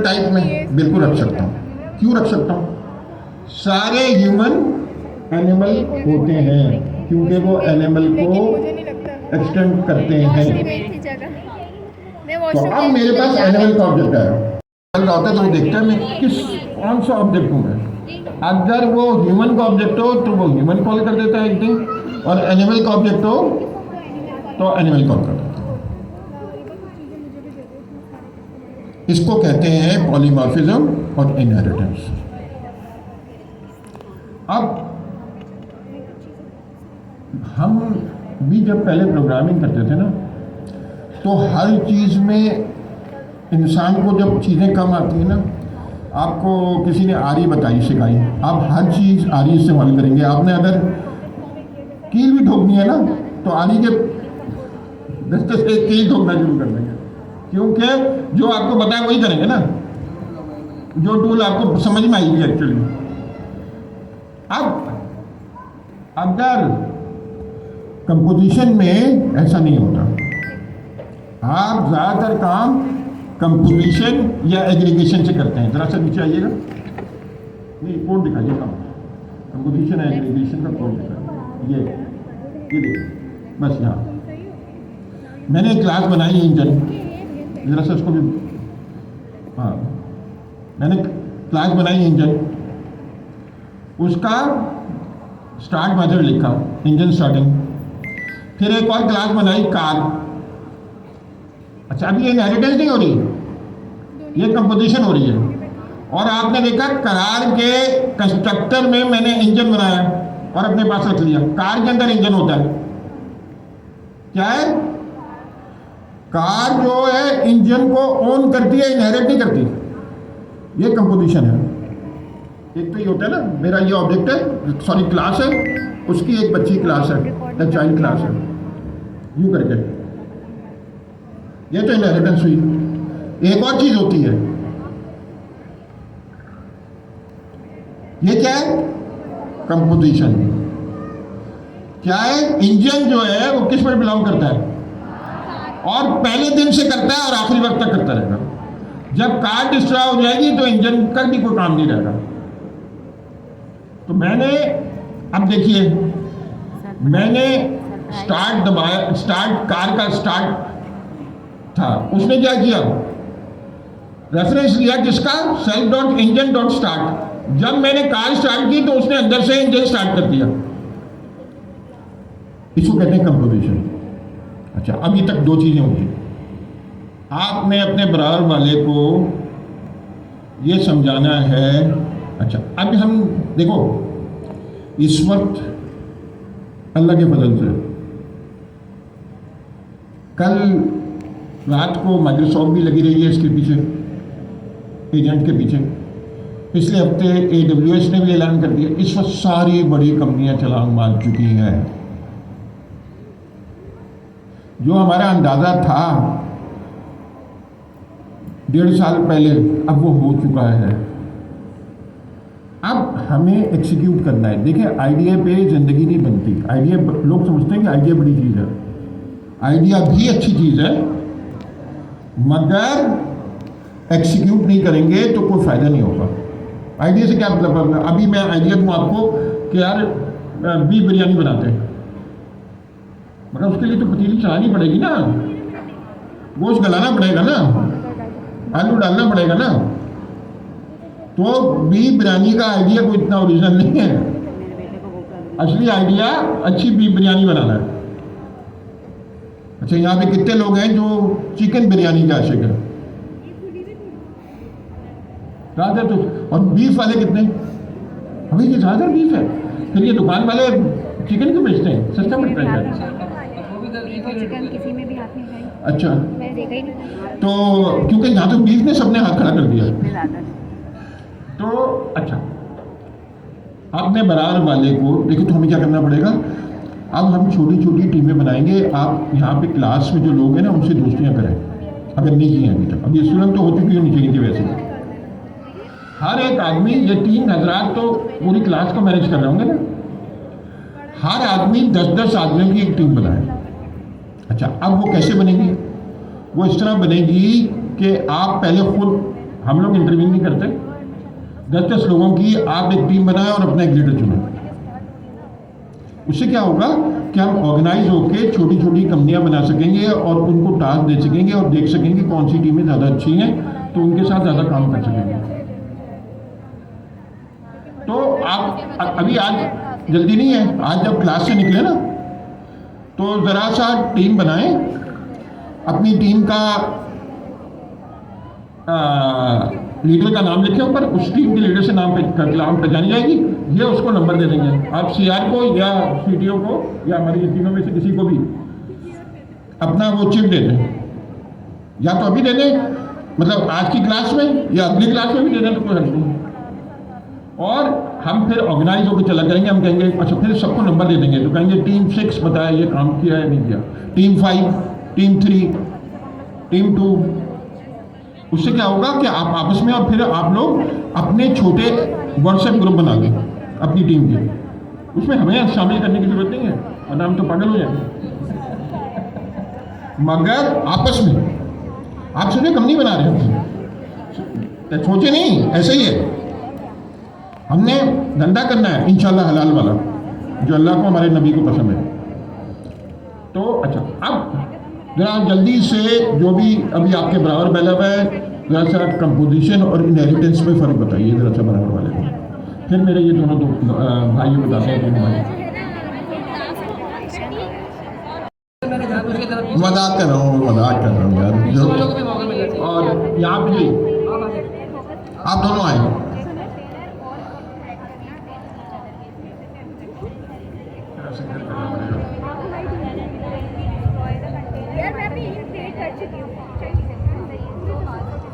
Type में बिल्कुल रख सकता हूँ। क्यों रख सकता हूँ? सारे ह्यूमन एनिमल होते हैं क्योंकि वो एनिमल को एक्सटेंड करते हैं। तो अब मेरे पास एनिमल का ऑब्जेक्ट है, एनिमल का होता है तो वो देखता है मैं कौन सा ऑब्जेक्ट हूँ मैं। अगर वो ह्यूमन का ऑब्जेक्ट हो तो वो ह्यूमन कॉल कर देता है एक दिन, और एनिमल का ऑब्जेक्ट हो तो एनिमल कॉल कर देता है। इसको कहते हैं पॉलीमॉर्फिज्म और इनहेरिटेंस। अब हम भी जब पहले प्रोग्रामिंग करते थे ना, तो हर चीज़ में इंसान को जब चीज़ें कम आती हैं ना, आपको किसी ने आरी बताई, सिखाई, आप हर चीज़ आरी इस्तेमाल करेंगे। आपने अगर कील भी ठोकनी है ना तो आरी के दस्ते से कील ठोकना शुरू कर देंगे, क्योंकि जो आपको पता है वही करेंगे ना, जो टूल आपको समझ में आएगी एक्चुअली। अब अगर कंपोजिशन में ऐसा नहीं होता, आप ज़्यादातर काम कंपोजिशन या एग्रीगेशन से करते हैं। जरा सा नीचे आइएगा, नहीं कोड दिखाइए, कंपोजिशन या एग्रीगेशन का कोड दिखाइए। ये देखिए, बस यहाँ मैंने एक क्लास बनाई है इंजन, जरा सा उसको भी, हाँ मैंने क्लास बनाई है इंजन, उसका स्टार्ट मेथड लिखा, इंजन स्टार्टिंग। फिर एक और क्लास बनाई कार। अच्छा, अभी ये इनहेरिटेंस नहीं हो रही, ये कंपोजिशन हो रही है। और आपने देखा कार के कंस्ट्रक्टर में मैंने इंजन बनाया और अपने पास रख लिया। कार के अंदर इंजन होता है, क्या है? कार जो है इंजन को ऑन करती है, इनहेरिट नहीं करती। ये कंपोजिशन है। एक तो ये होता है ना, मेरा ये ऑब्जेक्ट है, सॉरी क्लास है, उसकी एक बच्ची क्लास है या चाइल्ड क्लास है, यूं करके। ये तो इनहेरिटेंस हुई। एक और चीज होती है, ये क्या है? कंपोजिशन। क्या है? इंजन जो है वो किस पर बिलोंग करता है? और पहले दिन से करता है और आखिरी वक्त तक करता रहेगा। जब कार डिस्ट्रॉय हो जाएगी तो इंजन का भी कोई काम नहीं रहेगा। तो मैंने, अब देखिए, मैंने स्टार्ट दबाया, स्टार्ट कार का स्टार्ट था, उसने क्या किया? रेफरेंस लिया किसका? Self dot engine dot start. जब मैंने कार स्टार्ट की तो उसने अंदर से इंजन स्टार्ट कर दिया। इसको कहते हैं कंपोजिशन। अच्छा, अभी तक दो चीजें होंगी। आपने अपने बराबर वाले को ये समझाना है। अच्छा, अब हम देखो, इस वक्त अल्लाह के फजल से कल रात को माइक्रोसॉफ्ट भी लगी रही है इसके पीछे, एजेंट के पीछे। पिछले हफ्ते AWS ने भी ऐलान कर दिया। इस वक्त सारी बड़ी कंपनियां छलांग मार चुकी हैं। जो हमारा अंदाजा था 1.5 साल पहले, अब वो हो चुका है। अब हमें एग्जीक्यूट करना है। देखिए, आइडिया पे जिंदगी नहीं बनती। आइडिया, लोग समझते हैं कि आइडिया बड़ी चीज़ है। आइडिया भी अच्छी चीज़ है, मगर एग्जीक्यूट नहीं करेंगे तो कोई फ़ायदा नहीं होगा। आइडिया से क्या मतलब है? अभी मैं आइडिया दूँ आपको कि यार बीफ बिरयानी बनाते हैं, मगर उसके लिए तो पतीली चलानी पड़ेगी ना, गोश्त गलाना पड़ेगा ना, आलू डालना पड़ेगा ना। तो बीफ बिरयानी का आइडिया कोई इतना ओरिजिनल नहीं है। असली आइडिया अच्छी बीफ बिरयानी बनाना है। अच्छा, यहाँ पे कितने लोग हैं जो चिकन बिरयानी के आशिक हैं? ज़्यादातर तो, और बीफ वाले कितने? अभी ये ज़्यादातर बीफ है। फिर ये दुकान वाले चिकन क्यों बेचते हैं? सस्ता पड़ता है। चिकन किसी में भी हाथ नहीं लगाई। अच्छा, मैं देखा ही नहीं। तो क्योंकि यहाँ तो बीफ ने सबने हाथ खड़ा कर दिया। तो अच्छा, आपने बराबर वाले को देखो, तो हमें क्या करना पड़ेगा? अब हम छोटी छोटी टीमें बनाएंगे। आप यहाँ पे क्लास में जो लोग हैं ना, उनसे दोस्तियाँ करें, अगर नहीं की हैं अभी तक। अभी स्टूडेंट तो हो चुकी होनी चाहिए थी वैसे। हर एक आदमी, ये 3 हज़रात तो पूरी क्लास को मैनेज कर रहे होंगे ना, हर आदमी 10-10 आदमियों की एक टीम बनाए। अच्छा, अब वो कैसे बनेगी? वो इस तरह बनेगी कि आप पहले खुद हम लोग इंटरव्यू नहीं करते, 10-10 लोगों की आप एक टीम बनाए और अपना एक लीडर चुने। उससे क्या होगा कि हम ऑर्गेनाइज होकर छोटी छोटी कंपनियां बना सकेंगे और उनको टास्क दे सकेंगे और देख सकेंगे कौन सी टीमें ज़्यादा अच्छी हैं, तो उनके साथ ज़्यादा काम कर सकेंगे। तो आप अभी आज जल्दी नहीं है, आज जब क्लास से निकले ना तो ज़रा सा टीम बनाएं, अपनी टीम का लीडर का नाम लिखे ऊपर, उस टीम के लीडर से नाम पहचानी जाएगी, ये उसको नंबर दे देंगे। आप सीआर को या सीटीओ को या हमारी तीनों में से किसी को भी अपना वो चिप दे दें, या तो अभी दे दें, मतलब आज की क्लास में या अगली क्लास में भी दे दें तो कोई हर्ज नहीं। और हम फिर ऑर्गेनाइज होकर चला करेंगे, हम कहेंगे अच्छा, फिर सबको नंबर दे देंगे, तो कहेंगे टीम 6 बताया ये काम किया है नहीं किया, टीम 5, टीम 3, टीम 2। उससे क्या होगा कि आप आपस में, और फिर आप लोग अपने छोटे व्हाट्सएप ग्रुप बना लें अपनी टीम के, उसमें हमें शामिल करने की जरूरत नहीं है वरना हम तो पागल हो जाएंगे। मगर आपस में आप सोचे कम नहीं बना रहे हैं, सोचे नहीं, ऐसे ही है। हमने धंधा करना है इंशाल्लाह हलाल वाला, जो अल्लाह को हमारे नबी को पसंद है। तो अच्छा, अब जरा जल्दी से जो भी अभी आपके बराबर बैला हुआ है, जरा सा कंपोजिशन और इनहेरिटेंस में फ़र्क बताइए जरा सा बराबर वाले को। फिर मेरे ये दोनों भाइयों बताते हैं, दोनों भाई। मजाक कर रहा हूँ यार जो, और यहाँ भी आप दोनों आए।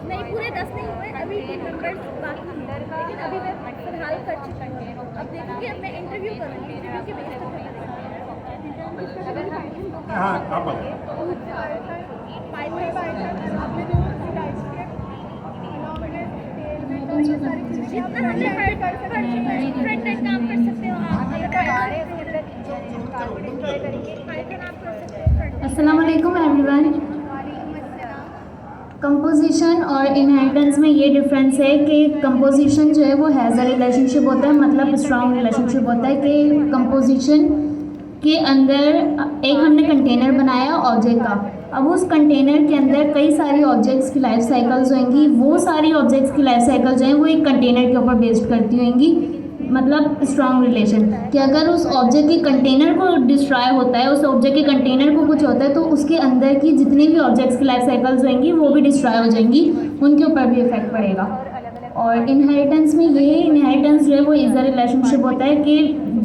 नहीं, पूरे 10 नहीं हुए, अभी 2 नंबर्स बाकी हैं, लेकिन अभी मैं फिलहाल कर चुकी हूँ। अब देखूँगी, अब मैं इंटरव्यू करूँगी, इंटरव्यू के बेस पर हाँ, आप बताइए। फ्रंट एंड काम कर सकते हो आप। अस्सलाम वालेकुम एवरीवन। कंपोजिशन और इनहेरिटेंस में ये डिफरेंस है कि कंपोजिशन जो है वो हैज़ अ रिलेशनशिप होता है, मतलब स्ट्रॉन्ग रिलेशनशिप होता है कि कंपोजिशन के अंदर एक हमने कंटेनर बनाया ऑब्जेक्ट का, अब उस कंटेनर के अंदर कई सारी ऑब्जेक्ट्स की लाइफ साइकिल्स होंगी, वो सारी ऑब्जेक्ट्स की लाइफ साइकिल जो है वो एक कंटेनर के ऊपर बेस्ड करती होंगी, मतलब स्ट्रॉन्ग रिलेशन कि अगर उस ऑब्जेक्ट के कंटेनर को डिस्ट्रॉय होता है, उस ऑब्जेक्ट के कंटेनर को कुछ होता है, तो उसके अंदर की जितनी भी ऑब्जेक्ट्स की लाइफ साइकिल्स होंगी वो भी डिस्ट्रॉय हो जाएंगी, उनके ऊपर भी इफेक्ट पड़ेगा। और इनहेरिटेंस में ये इनहेरिटेंस जो है वो इज़ अ रिलेशनशिप होता है कि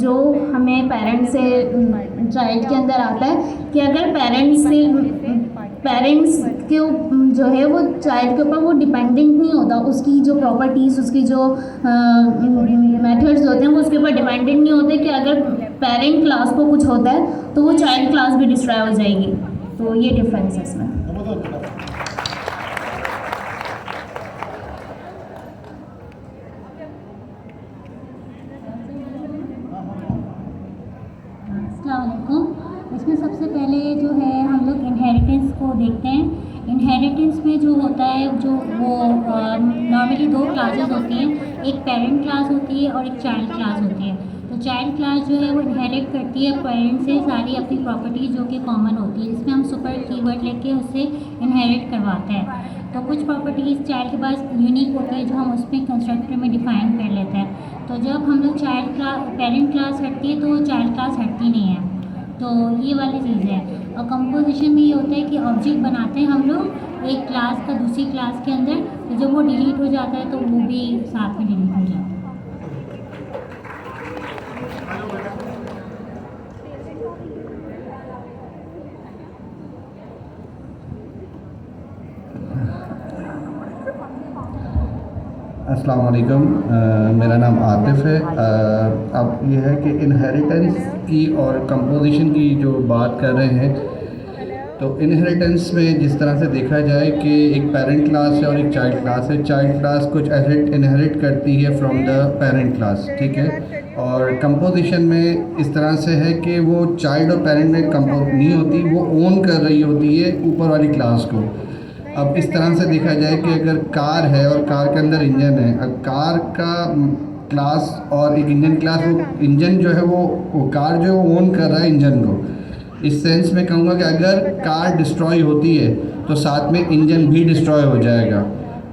जो हमें पेरेंट्स से चाइल्ड के अंदर आता है कि अगर पेरेंट्स के जो है वो चाइल्ड के ऊपर वो डिपेंडेंट नहीं होता, उसकी जो प्रॉपर्टीज़, उसकी जो मेथड्स होते हैं वो उसके ऊपर डिपेंडेंट नहीं होते कि अगर पेरेंट क्लास को कुछ होता है तो वो चाइल्ड क्लास भी डिस्ट्रॉय हो जाएगी। तो ये डिफरेंस है इसमें। इसमें सबसे पहले जो है हम लोग इनहेरिटेंस को देखते हैं। इनहेरिटेंस में जो होता है जो वो नॉर्मली 2 क्लासेस होती हैं, एक पेरेंट क्लास होती है और एक चाइल्ड क्लास होती है। तो चाइल्ड क्लास जो है वो इनहेरिट करती है पेरेंट से सारी अपनी प्रॉपर्टीज़ जो कि कॉमन होती है, जिसमें हम सुपर कीवर्ड लेके उससे इनहेरिट करवाते हैं। तो कुछ प्रॉपर्टीज़ चाइल्ड के पास यूनिक होती है जो हम उसमें कंस्ट्रक्टर में डिफाइन कर लेते हैं। तो जब हम लोग पेरेंट क्लास हटती है तो चाइल्ड क्लास हटती नहीं है, तो ये वाली चीज़ है। और कंपोजिशन में ये होता है कि ऑब्जेक्ट बनाते हैं हम लोग एक क्लास का दूसरी क्लास के अंदर, तो जब वो डिलीट हो जाता है तो वो भी साथ में डिलीट हो जाता है। अस्सलाम वालेकुम, मेरा नाम आतिफ़ है। अब ये है कि इनहेरिटेंस की और कंपोजिशन की जो बात कर रहे हैं, तो इनहेरिटेंस में जिस तरह से देखा जाए कि एक पेरेंट क्लास है और एक चाइल्ड क्लास है। चाइल्ड क्लास कुछ एसेट इनहेरिट करती है फ्रॉम द पेरेंट क्लास, ठीक है। और कंपोजिशन में इस तरह से है कि वो चाइल्ड और पेरेंट में कंपोज नहीं होती, वो ओन कर रही होती है ऊपर वाली क्लास को। अब इस तरह से देखा जाए कि अगर कार है और कार के अंदर इंजन है, अब कार का क्लास और एक इंजन क्लास, वो इंजन जो है वो कार जो है वो ओन कर रहा है इंजन को। इस सेंस में कहूँगा कि अगर कार डिस्ट्रॉय होती है तो साथ में इंजन भी डिस्ट्रॉय हो जाएगा।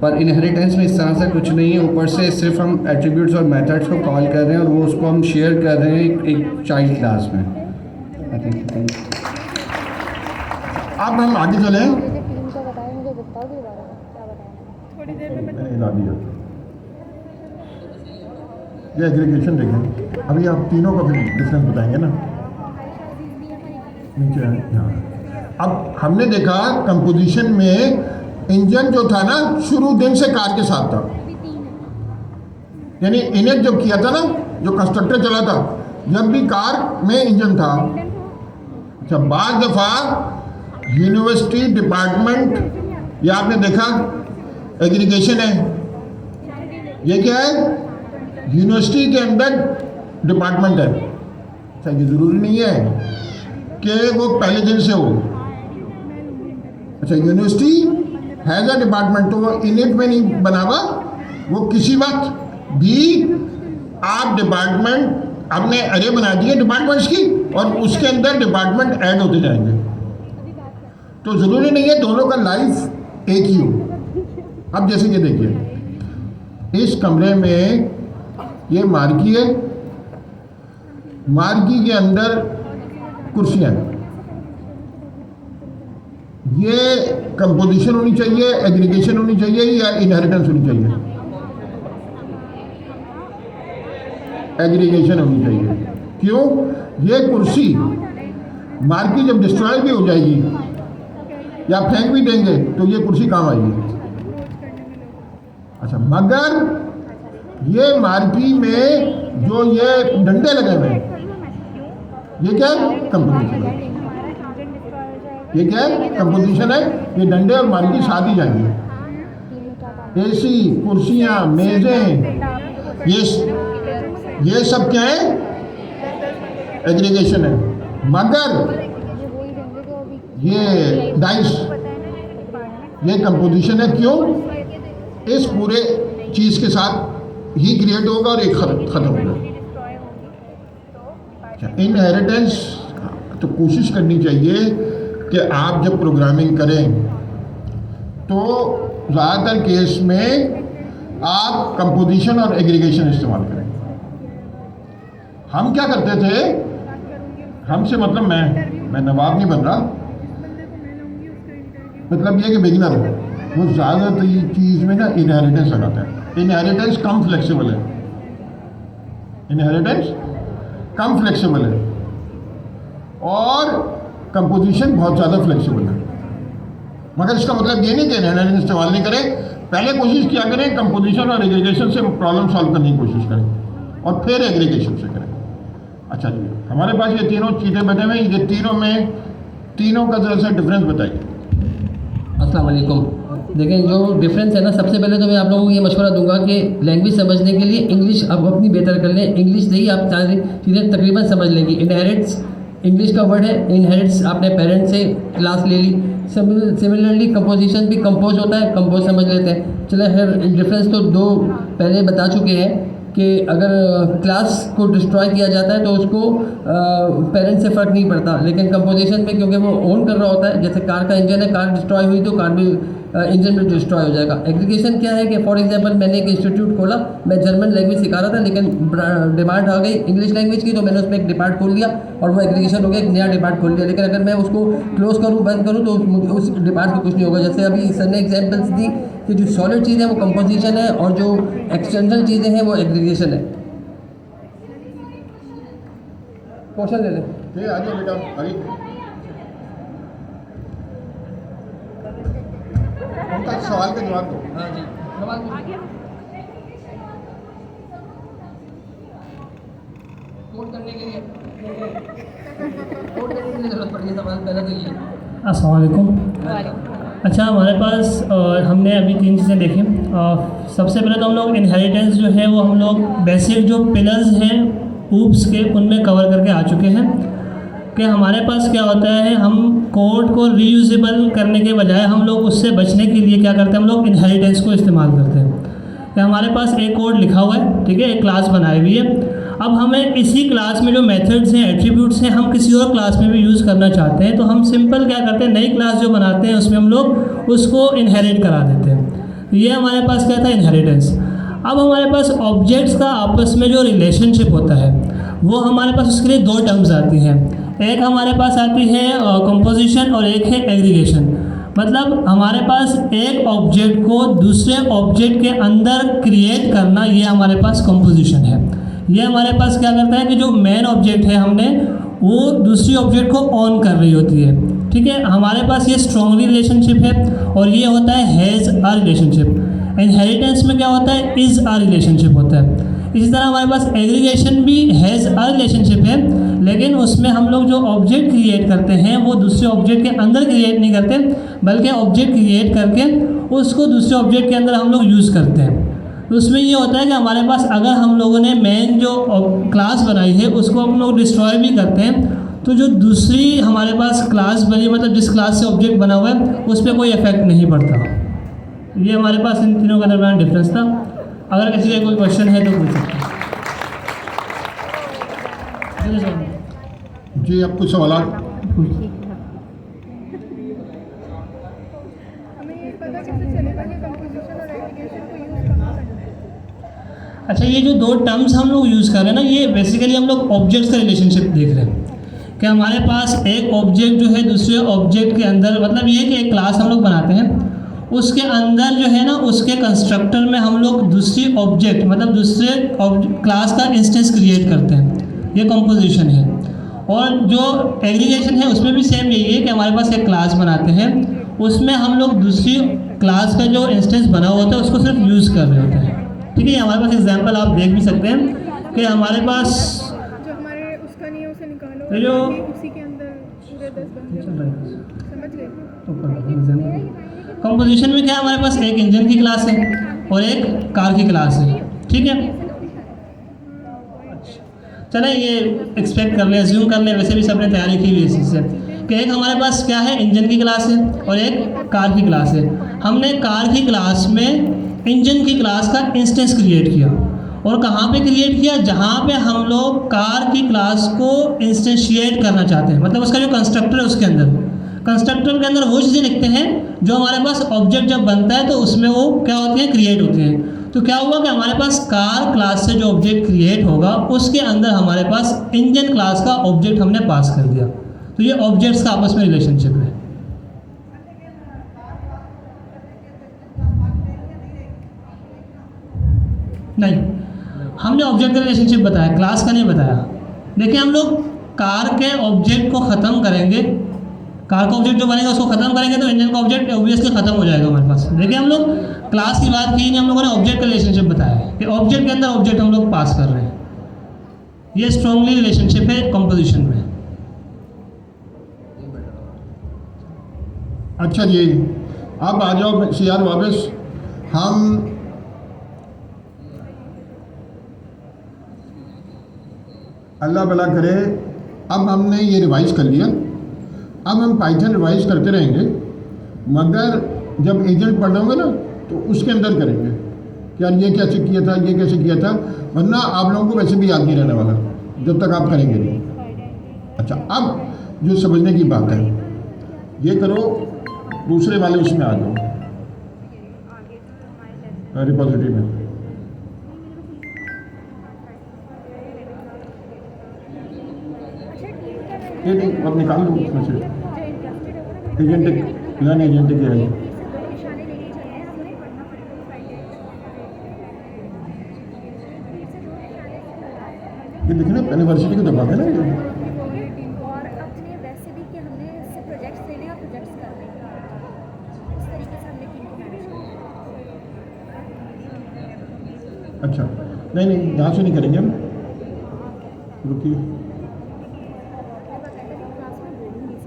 पर इनहेरिटेंस में इस तरह से कुछ नहीं है, ऊपर से सिर्फ हम एट्रीब्यूट्स और मेथड्स को कॉल कर रहे हैं और वो उसको हम शेयर कर रहे हैं एक चाइल्ड क्लास में। अब हम आगे चलें। टीम को बताएं, मुझे बताओगे क्या बताएं? मैंने हिला दिया। ये एग्रीगेशन देखें, अभी आप तीनों का फिर डिफरेंस बताएंगे ना। नीचे है यहाँ। अब हमने देखा कंपोजिशन में इंजन जो था ना शुरू दिन से कार के साथ था, यानी इन्हें जब किया था ना, जो कंस्ट्रक्टर चला था, जब भी कार में इंजन था। अच्छा, बाद दफ़ा यूनिवर्सिटी डिपार्टमेंट, ये आपने देखा एग्रीगेशन है, ये क्या है, यूनिवर्सिटी के अंदर डिपार्टमेंट है। अच्छा, ये ज़रूरी नहीं है कि वो पहले दिन से हो। अच्छा, यूनिवर्सिटी हैज़ अ डिपार्टमेंट, तो वो इनिट में नहीं बना हुआ, वो किसी वक्त भी आप डिपार्टमेंट आपने अरे बना दिए डिपार्टमेंट्स की और उसके अंदर डिपार्टमेंट ऐड होते जाएंगे। तो ज़रूरी नहीं है दोनों का लाइफ एक ही हो। अब जैसे ये देखिए, इस कमरे में ये मार्की है, मार्की के अंदर कुर्सियाँ हैं। ये कंपोजिशन होनी चाहिए, एग्रीगेशन होनी चाहिए या इनहेरिटेंस होनी चाहिए? एग्रीगेशन होनी चाहिए। क्यों? ये कुर्सी मार्की जब डिस्ट्रॉय भी हो जाएगी या फेंक भी देंगे तो ये कुर्सी काम आएगी। अच्छा, मगर ये मार्की में जो ये डंडे लगे हुए हैं, ये क्या है? कंपोजिशन है। ये क्या है? कंपोजिशन है। ये डंडे और मार्की साथ ही जाएंगे। एसी, कुर्सियाँ, मेजें, ये सब क्या है? एग्रीगेशन है। मगर ये डाइस, ये कंपोजिशन है। क्यों? इस पूरे चीज़ के साथ ही क्रिएट होगा और एक ख़त्म होगा। इनहेरिटेंस तो कोशिश करनी चाहिए कि आप जब प्रोग्रामिंग करें तो ज़्यादातर केस में आप कंपोजिशन और एग्रीगेशन इस्तेमाल करें। हम क्या करते थे, हमसे मतलब मैं नवाब नहीं बन रहा, मतलब ये कि बिगिनर हो, वो ज़्यादातर चीज़ में ना इनहेरिटेंस लगाता है। इनहेरिटेंस कम फ्लेक्सिबल है, इनहेरिटेंस कम फ्लेक्सिबल है और कंपोजिशन बहुत ज़्यादा फ्लेक्सिबल है। मगर इसका मतलब ये नहीं कि इनहेरिटेंस इस्तेमाल नहीं करें, पहले कोशिश किया करें कंपोजिशन और एग्रीगेशन से प्रॉब्लम सॉल्व करने की कोशिश करें और फिर एग्रीगेशन से करें। अच्छा जी, हमारे पास ये तीनों चीज़ें बने हुए, ये तीनों का जरा सा डिफरेंस बताइए। अस्सलाम वालेकुम। देखें, जो डिफरेंस है ना, सबसे पहले तो मैं आप लोगों को ये मशवरा दूंगा कि लैंग्वेज समझने के लिए इंग्लिश आप अपनी बेहतर कर लें। इंग्लिश से ही आप सारी चीज़ें तकरीबन समझ लेंगे। इनहेरिट्स इंग्लिश का वर्ड है, इनहेरिट्स आपने पेरेंट्स से क्लास ले ली। सिमिलरली कंपोजिशन भी कंपोज होता है, कंपोज समझ लेते हैं। चले खैर, डिफरेंस तो दो पहले बता चुके हैं कि अगर क्लास को डिस्ट्रॉय किया जाता है तो उसको पेरेंट्स से फ़र्क नहीं पड़ता, लेकिन कंपोजिशन में क्योंकि वो ओन कर रहा होता है, जैसे कार का इंजन है, कार डिस्ट्रॉय हुई तो कार भी इंजन भी डिस्ट्रॉय हो जाएगा। एग्रीगेशन क्या है कि फॉर एग्जांपल मैंने एक इंस्टीट्यूट खोला, मैं जर्मन लैंग्वेज सिखा रहा था, लेकिन डिमांड आ गई इंग्लिश लैंग्वेज की, तो मैंने उसमें एक डिपार्ट खोल लिया और वो एग्रीगेशन हो गया, एक नया डिपार्ट खोल लिया। लेकिन अगर मैं उसको क्लोज करूँ, बंद करूँ, तो उस डिपार्ट को कुछ नहीं होगा। जैसे अभी सर ने एग्जाम्पल्स दी कि जो सॉलिड चीज़ है वो कंपोजिशन है और जो एक्सटर्नल चीज़ें हैं वो एग्रीगेशन है। क्वेश्चन ले लें। ठीक है, आ जाओ बेटा, आगे उनका सवाल का जवाब दो। हाँ जी, सवाल कोड करने के लिए ज़रूरत पड़ी है। सवाल पहला तो ये। अस्सलाम वालेकुम। अच्छा, हमारे पास हमने अभी 3 चीज़ें देखी। सबसे पहले तो हम लोग इनहेरिटेंस जो है वो हम लोग बेसिक जो पिलर्स हैं ऊप्स के, उनमें कवर करके आ चुके हैं। कि हमारे पास क्या होता है, हम कोड को रीयूजेबल करने के बजाय हम लोग उससे बचने के लिए क्या करते हैं, हम लोग इनहेरिटेंस को इस्तेमाल करते हैं। कि हमारे पास एक कोड लिखा हुआ है, ठीक है, एक क्लास बनाई हुई है, अब हमें इसी क्लास में जो मेथड्स हैं, एट्रीब्यूट्स हैं, हम किसी और क्लास में भी यूज़ करना चाहते हैं, तो हम सिंपल क्या करते हैं, नई क्लास जो बनाते हैं उसमें हम लोग उसको इनहेरिट करा देते हैं। ये हमारे पास क्या था, इनहेरिटेंस। अब हमारे पास ऑब्जेक्ट्स का आपस में जो रिलेशनशिप होता है वो हमारे पास उसके लिए दो टर्म्स आती हैं। एक हमारे पास आती है कंपोजिशन और एक है एग्रीगेशन। मतलब हमारे पास एक ऑब्जेक्ट को दूसरे ऑब्जेक्ट के अंदर क्रिएट करना, ये हमारे पास कंपोजिशन है। ये हमारे पास क्या करता है कि जो मेन ऑब्जेक्ट है हमने वो दूसरी ऑब्जेक्ट को ऑन कर रही होती है, ठीक है। हमारे पास ये स्ट्रॉन्गली रिलेशनशिप है और ये होता है हैज़ अ रिलेशनशिप। इनहेरिटेंस में क्या होता है, इज़ अ रिलेशनशिप होता है। इसी तरह हमारे पास एग्रीगेशन भी हैज़ अ रिलेशनशिप है, लेकिन उसमें हम लोग जो ऑब्जेक्ट क्रिएट करते हैं वो दूसरे ऑब्जेक्ट के अंदर क्रिएट नहीं करते, बल्कि ऑब्जेक्ट क्रिएट करके उसको दूसरे ऑब्जेक्ट के अंदर हम लोग यूज़ करते हैं। तो उसमें ये होता है कि हमारे पास अगर हम लोगों ने मेन जो क्लास बनाई है उसको हम लोग डिस्ट्रॉय भी करते हैं, तो जो दूसरी हमारे पास क्लास बनी, मतलब जिस क्लास से ऑब्जेक्ट बना हुआ है उस पर कोई इफेक्ट नहीं पड़ता। ये हमारे पास इन तीनों के दरमियान डिफरेंस था। अगर किसी का कोई क्वेश्चन है तो पूछ सकते हैं। जी, आपको सवाल? अच्छा, ये जो दो टर्म्स हम लोग यूज़ कर रहे हैं ना, ये बेसिकली हम लोग ऑब्जेक्ट्स का रिलेशनशिप देख रहे हैं कि हमारे पास एक ऑब्जेक्ट जो है दूसरे ऑब्जेक्ट के अंदर, मतलब ये कि एक क्लास हम लोग बनाते हैं, उसके अंदर जो है ना उसके कंस्ट्रक्टर में हम लोग दूसरी ऑब्जेक्ट मतलब दूसरे क्लास का इंस्टेंस क्रिएट करते हैं, ये कंपोजिशन है। और जो एग्रीगेशन है उसमें भी सेम यही है कि हमारे पास एक क्लास बनाते हैं, उसमें हम लोग दूसरी क्लास का जो इंस्टेंस बना हुआ होता है उसको सिर्फ यूज़ कर रहे होते हैं, ठीक है। हमारे पास एग्जांपल आप देख भी सकते हैं कि हमारे पास जो हमारे उसका नहीं है उसे निकालो, ये जो उसी के अंदर पूरे 10 बंदे समझ गए। कंपोजिशन में क्या है, हमारे पास एक इंजन की क्लास है और एक कार की क्लास है, ठीक है। चले ये एक्सपेक्ट कर लें, एज्यूम कर लें, वैसे भी सबने तैयारी की हुई है इस चीज़ से कि एक हमारे पास क्या है, इंजन की क्लास है और एक कार की क्लास है। हमने कार की क्लास में इंजन की क्लास का इंस्टेंस क्रिएट किया, और कहाँ पे क्रिएट किया, जहाँ पे हम लोग कार की क्लास को इंस्टेंशिएट करना चाहते हैं, मतलब उसका जो कंस्ट्रक्टर है उसके अंदर, कंस्ट्रक्टर के अंदर वो चीज़ें लिखते हैं जो हमारे पास ऑब्जेक्ट जब बनता है तो उसमें वो क्या होती हैं, क्रिएट होती हैं। तो क्या हुआ कि हमारे पास कार क्लास से जो ऑब्जेक्ट क्रिएट होगा उसके अंदर हमारे पास इंजन क्लास का ऑब्जेक्ट हमने पास कर दिया। तो ये ऑब्जेक्ट्स का आपस में रिलेशनशिप है। नहीं, हमने ऑब्जेक्ट का रिलेशनशिप बताया, क्लास का नहीं बताया। देखिए, हम लोग कार के ऑब्जेक्ट को ख़त्म करेंगे, कार का ऑब्जेक्ट जो बनेगा उसको ख़त्म करेंगे तो इंजन का ऑब्जेक्ट ऑब्वियसली ख़त्म हो जाएगा हमारे पास। देखिए, हम लोग क्लास की बात की नहीं, हम लोगों ने ऑब्जेक्ट का रिलेशनशिप बताया कि ऑब्जेक्ट के अंदर ऑब्जेक्ट हम लोग पास कर रहे हैं। ये स्ट्रॉन्गली रिलेशनशिप है कंपोजिशन में। अच्छा जी, अब आ जाओ सीआर वापस। हम अल्लाह भला करे, अब हमने ये रिवाइज कर लिया, अब हम पाइथन रिवाइज करते रहेंगे, मगर जब एजेंट पढ़ोगे ना तो उसके अंदर करेंगे कि यार ये कैसे किया था, ये कैसे किया था, वरना आप लोगों को वैसे भी याद नहीं रहने वाला जब तक आप करेंगे नहीं। अच्छा, अब जो समझने की बात है, ये करो, दूसरे वाले उसमें आ जाओ रिपोजिटरी में। ये नहीं, अब निकाल लो उसमें से एजेंटिक लर्न एजेंटिक है। ये लिखना यूनिवर्सिटी को दबाते ना ये। और अपने वैसे भी कि हमने इससे प्रोजेक्ट्स लेने और प्रोजेक्ट्स करने, इस तरीके से हमने टीम को मैनेज किया। अच्छा, नहीं नहीं, यहाँ से नहीं करेंगे हम, रुकिए,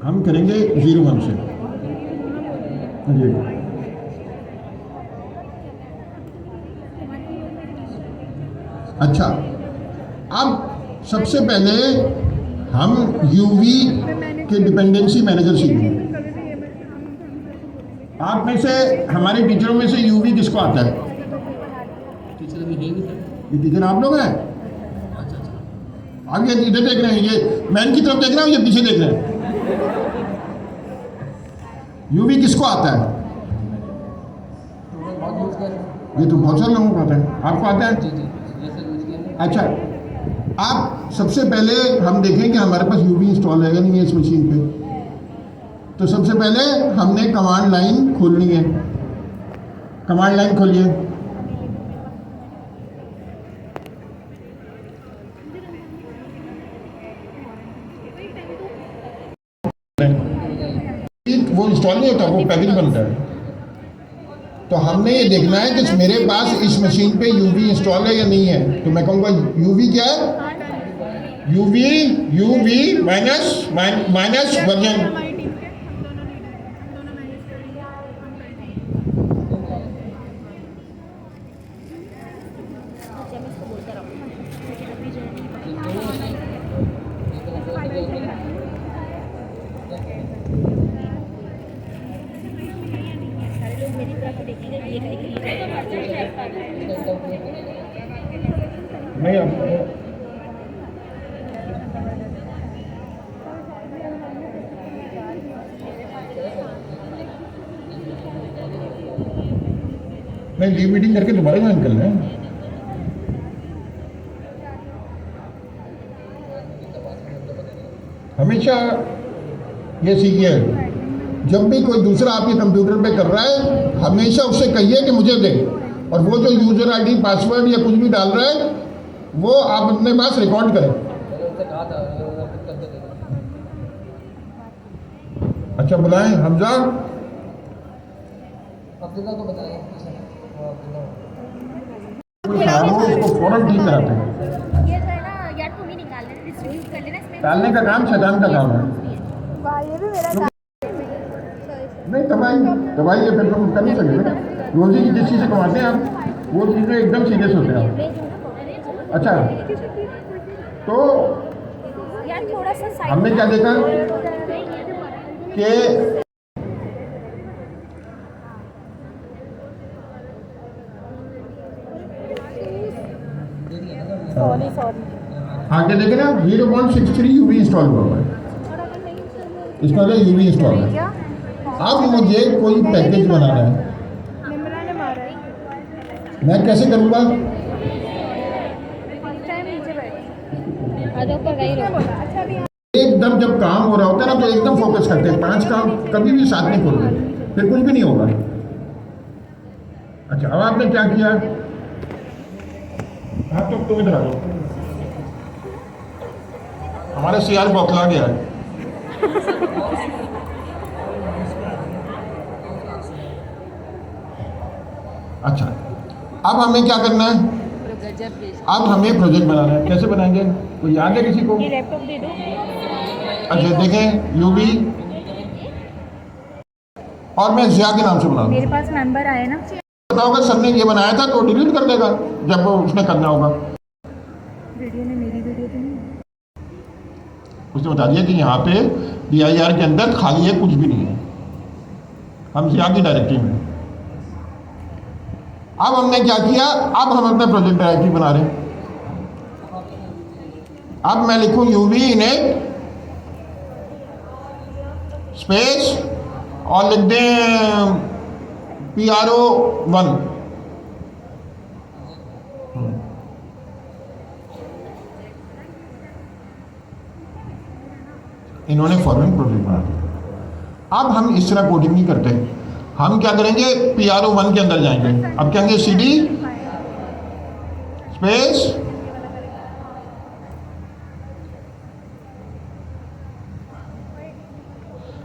हम करेंगे 01 से। जी, अच्छा, अब सबसे पहले हम यूवी के डिपेंडेंसी मैनेजर सीखेंगे। आप में से हमारे टीचरों में से यूवी किसको आता है? टीचर अभी है नहीं सर। ये टीचर आप लोग हैं? आप ये इधर देख रहे हैं, ये मैन की तरफ देख रहे हैं, ये पीछे देख रहे हैं। यूवी किसको आता है? ये तो बहुत सारे लोगों को आता है। आपको आता है? अच्छा, आप सबसे पहले हम देखें कि हमारे पास यूवी इंस्टॉल है या नहीं है इस मशीन पे। तो सबसे पहले हमने कमांड लाइन खोलनी है। कमांड लाइन खोलिए। वो इंस्टॉल नहीं होता, वो पैकेज बनता है। तो हमने ये देखना है कि मेरे पास इस मशीन पे यूवी इंस्टॉल है या नहीं है। तो मैं कहूँगा यूवी क्या है? UV minus version. नहीं नहीं, लीव मीटिंग करके दोबारा ज्वाइन कर लें। हमेशा ये सीखिए, जब भी कोई दूसरा आपके कंप्यूटर पे कर रहा है, हमेशा उससे कहिए कि मुझे दे। और वो जो यूजर आईडी पासवर्ड या कुछ भी डाल रहा है, वो आप अपने पास रिकॉर्ड करें। अच्छा, बुलाएं हमजा। को बताएं। उसको फौरन ठीक कराते हैं। ये जो है ना, या तुम ही निकाल लेना, डिस्ट्रीब्यूट कर लेना इसमें। डालने का काम शैतान का काम है। वाह, ये भी मेरा काम। नहीं, दवाई ये फिर तुम कर नहीं सकते ना। रोजी की जिस चीज़ से कमाते हैं आप, वो चीज़ें एकदम सीरियस होते हैं आप। अच्छा, तो यार थोड़ा सा साइड हमने क्या देखा कि आगे देखे ना 0.63 यूवी इंस्टॉल हुआ है। इसका मतलब यूवी इंस्टॉल है। अब मुझे कोई पैकेज बनाना है, मैं कैसे करूँगा? एकदम जब काम हो रहा होता है ना, तो एकदम फोकस करते हैं। 5 काम कभी भी साथ नहीं खोलते, फिर कुछ भी नहीं होगा। अच्छा, अब आपने क्या किया? हाँ, तो तुम इधर आ जाओ। हमारा सीआर बौखला गया है। अच्छा, अब हमें क्या करना है? अब हमें प्रोजेक्ट बनाना है। कैसे बनाएंगे? कोई याद है किसी को? लैपटॉप दे दो। अच्छा, देखें यूवी, और मैं जिया के नाम से बनाऊंगा। मेरे पास नंबर आया ना। बताओगे सर ने ये बनाया था, तो डिलीट कर देगा जब उसने करना होगा। वीडियो ने मेरी वीडियो तो नहीं। उसने बता दिया कि यहाँ पे DIR के अंदर खाली है, कुछ भी नहीं है। हम जिया की डायरेक्टरी में। अब हमने क्या किया? अब हम अपना प्रोजेक्ट डायरेक्टरी बना रहे हैं। अब मैं लिखूं यूवी इनेट स्पेस और लिख दें PRO1। इन्होंने फॉरवर्ड प्रोजेक्ट बना दिया। अब हम इस तरह कोडिंग नहीं करते, हम क्या करेंगे? PRO1 के अंदर जाएंगे। अब कहेंगे CD स्पेस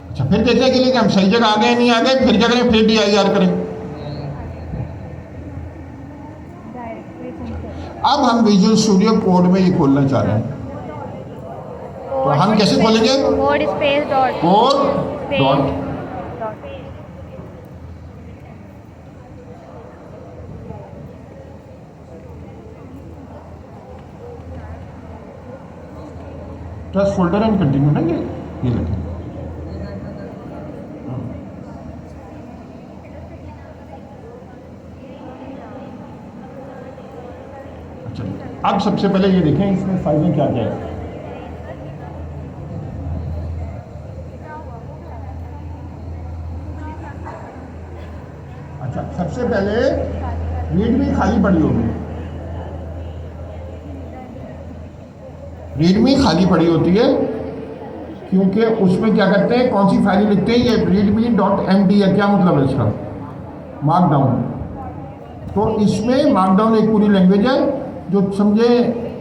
अच्छा, फिर देखने के लिए कि हम सही जगह आ गए नहीं आ गए, फिर क्या करें? फिर DIR करें। अब हम विजुअल स्टूडियो कोड में ये खोलना चाह रहे हैं, तो हम कैसे खोलेंगे? Code space dot code dot trust folder and continue ना, ये देखें। अच्छा, अब सबसे पहले ये देखें इसमें फाइलें क्या क्या है। अच्छा, सबसे पहले रीडमी खाली पड़ी होगी, रीडमी खाली पड़ी होती है क्योंकि उसमें क्या करते हैं, कौन सी फाइल लिखते हैं, ये readme.md है। क्या मतलब है इसका? मार्कडाउन। तो इसमें मार्कडाउन एक पूरी लैंग्वेज है जो समझे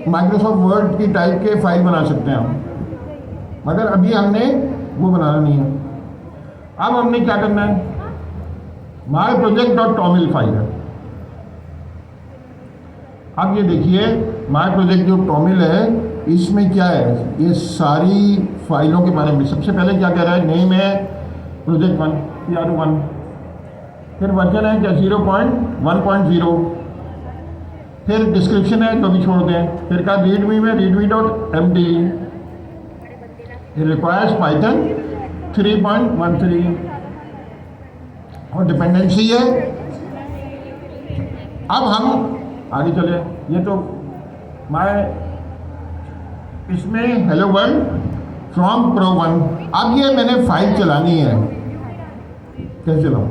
माइक्रोसॉफ्ट वर्ड की टाइप के फाइल बना सकते हैं हम, मगर अभी हमने वो बनाना नहीं है। अब हमने क्या करना है, माई प्रोजेक्ट.toml फाइल है। अब ये देखिए माई प्रोजेक्ट जो टॉमिल है इसमें क्या है, ये सारी फाइलों के बारे में सबसे पहले क्या कह रहा है, नेम है प्रोजेक्ट 1 PR1, फिर वर्जन है क्या 0.1.0, फिर डिस्क्रिप्शन है जो भी छोड़ दें, फिर का रीडमी में readme.md, रिक्वायर्स पाइथन 3.13 और डिपेंडेंसी है। अब हम आगे चले, ये तो इसमें हेलो वर्ल्ड फ्रॉम Pro1। अब ये मैंने फाइल चलानी है, कैसे चलाऊं?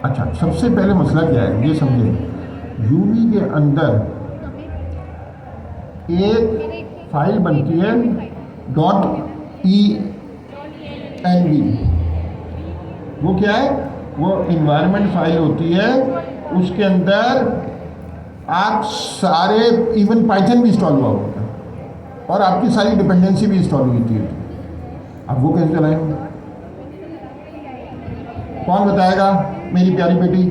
अच्छा, सबसे पहले मसला क्या है ये समझे, यूवी के अंदर एक फाइल बनती है .env, वो क्या है, वो इन्वायरमेंट फाइल होती है, उसके अंदर आप सारे इवन पाइथन भी इंस्टॉल हुआ होता है और आपकी सारी डिपेंडेंसी भी इंस्टॉल हुई थी। अब वो कैसे चलाएंगे, कौन बताएगा मेरी प्यारी बेटी?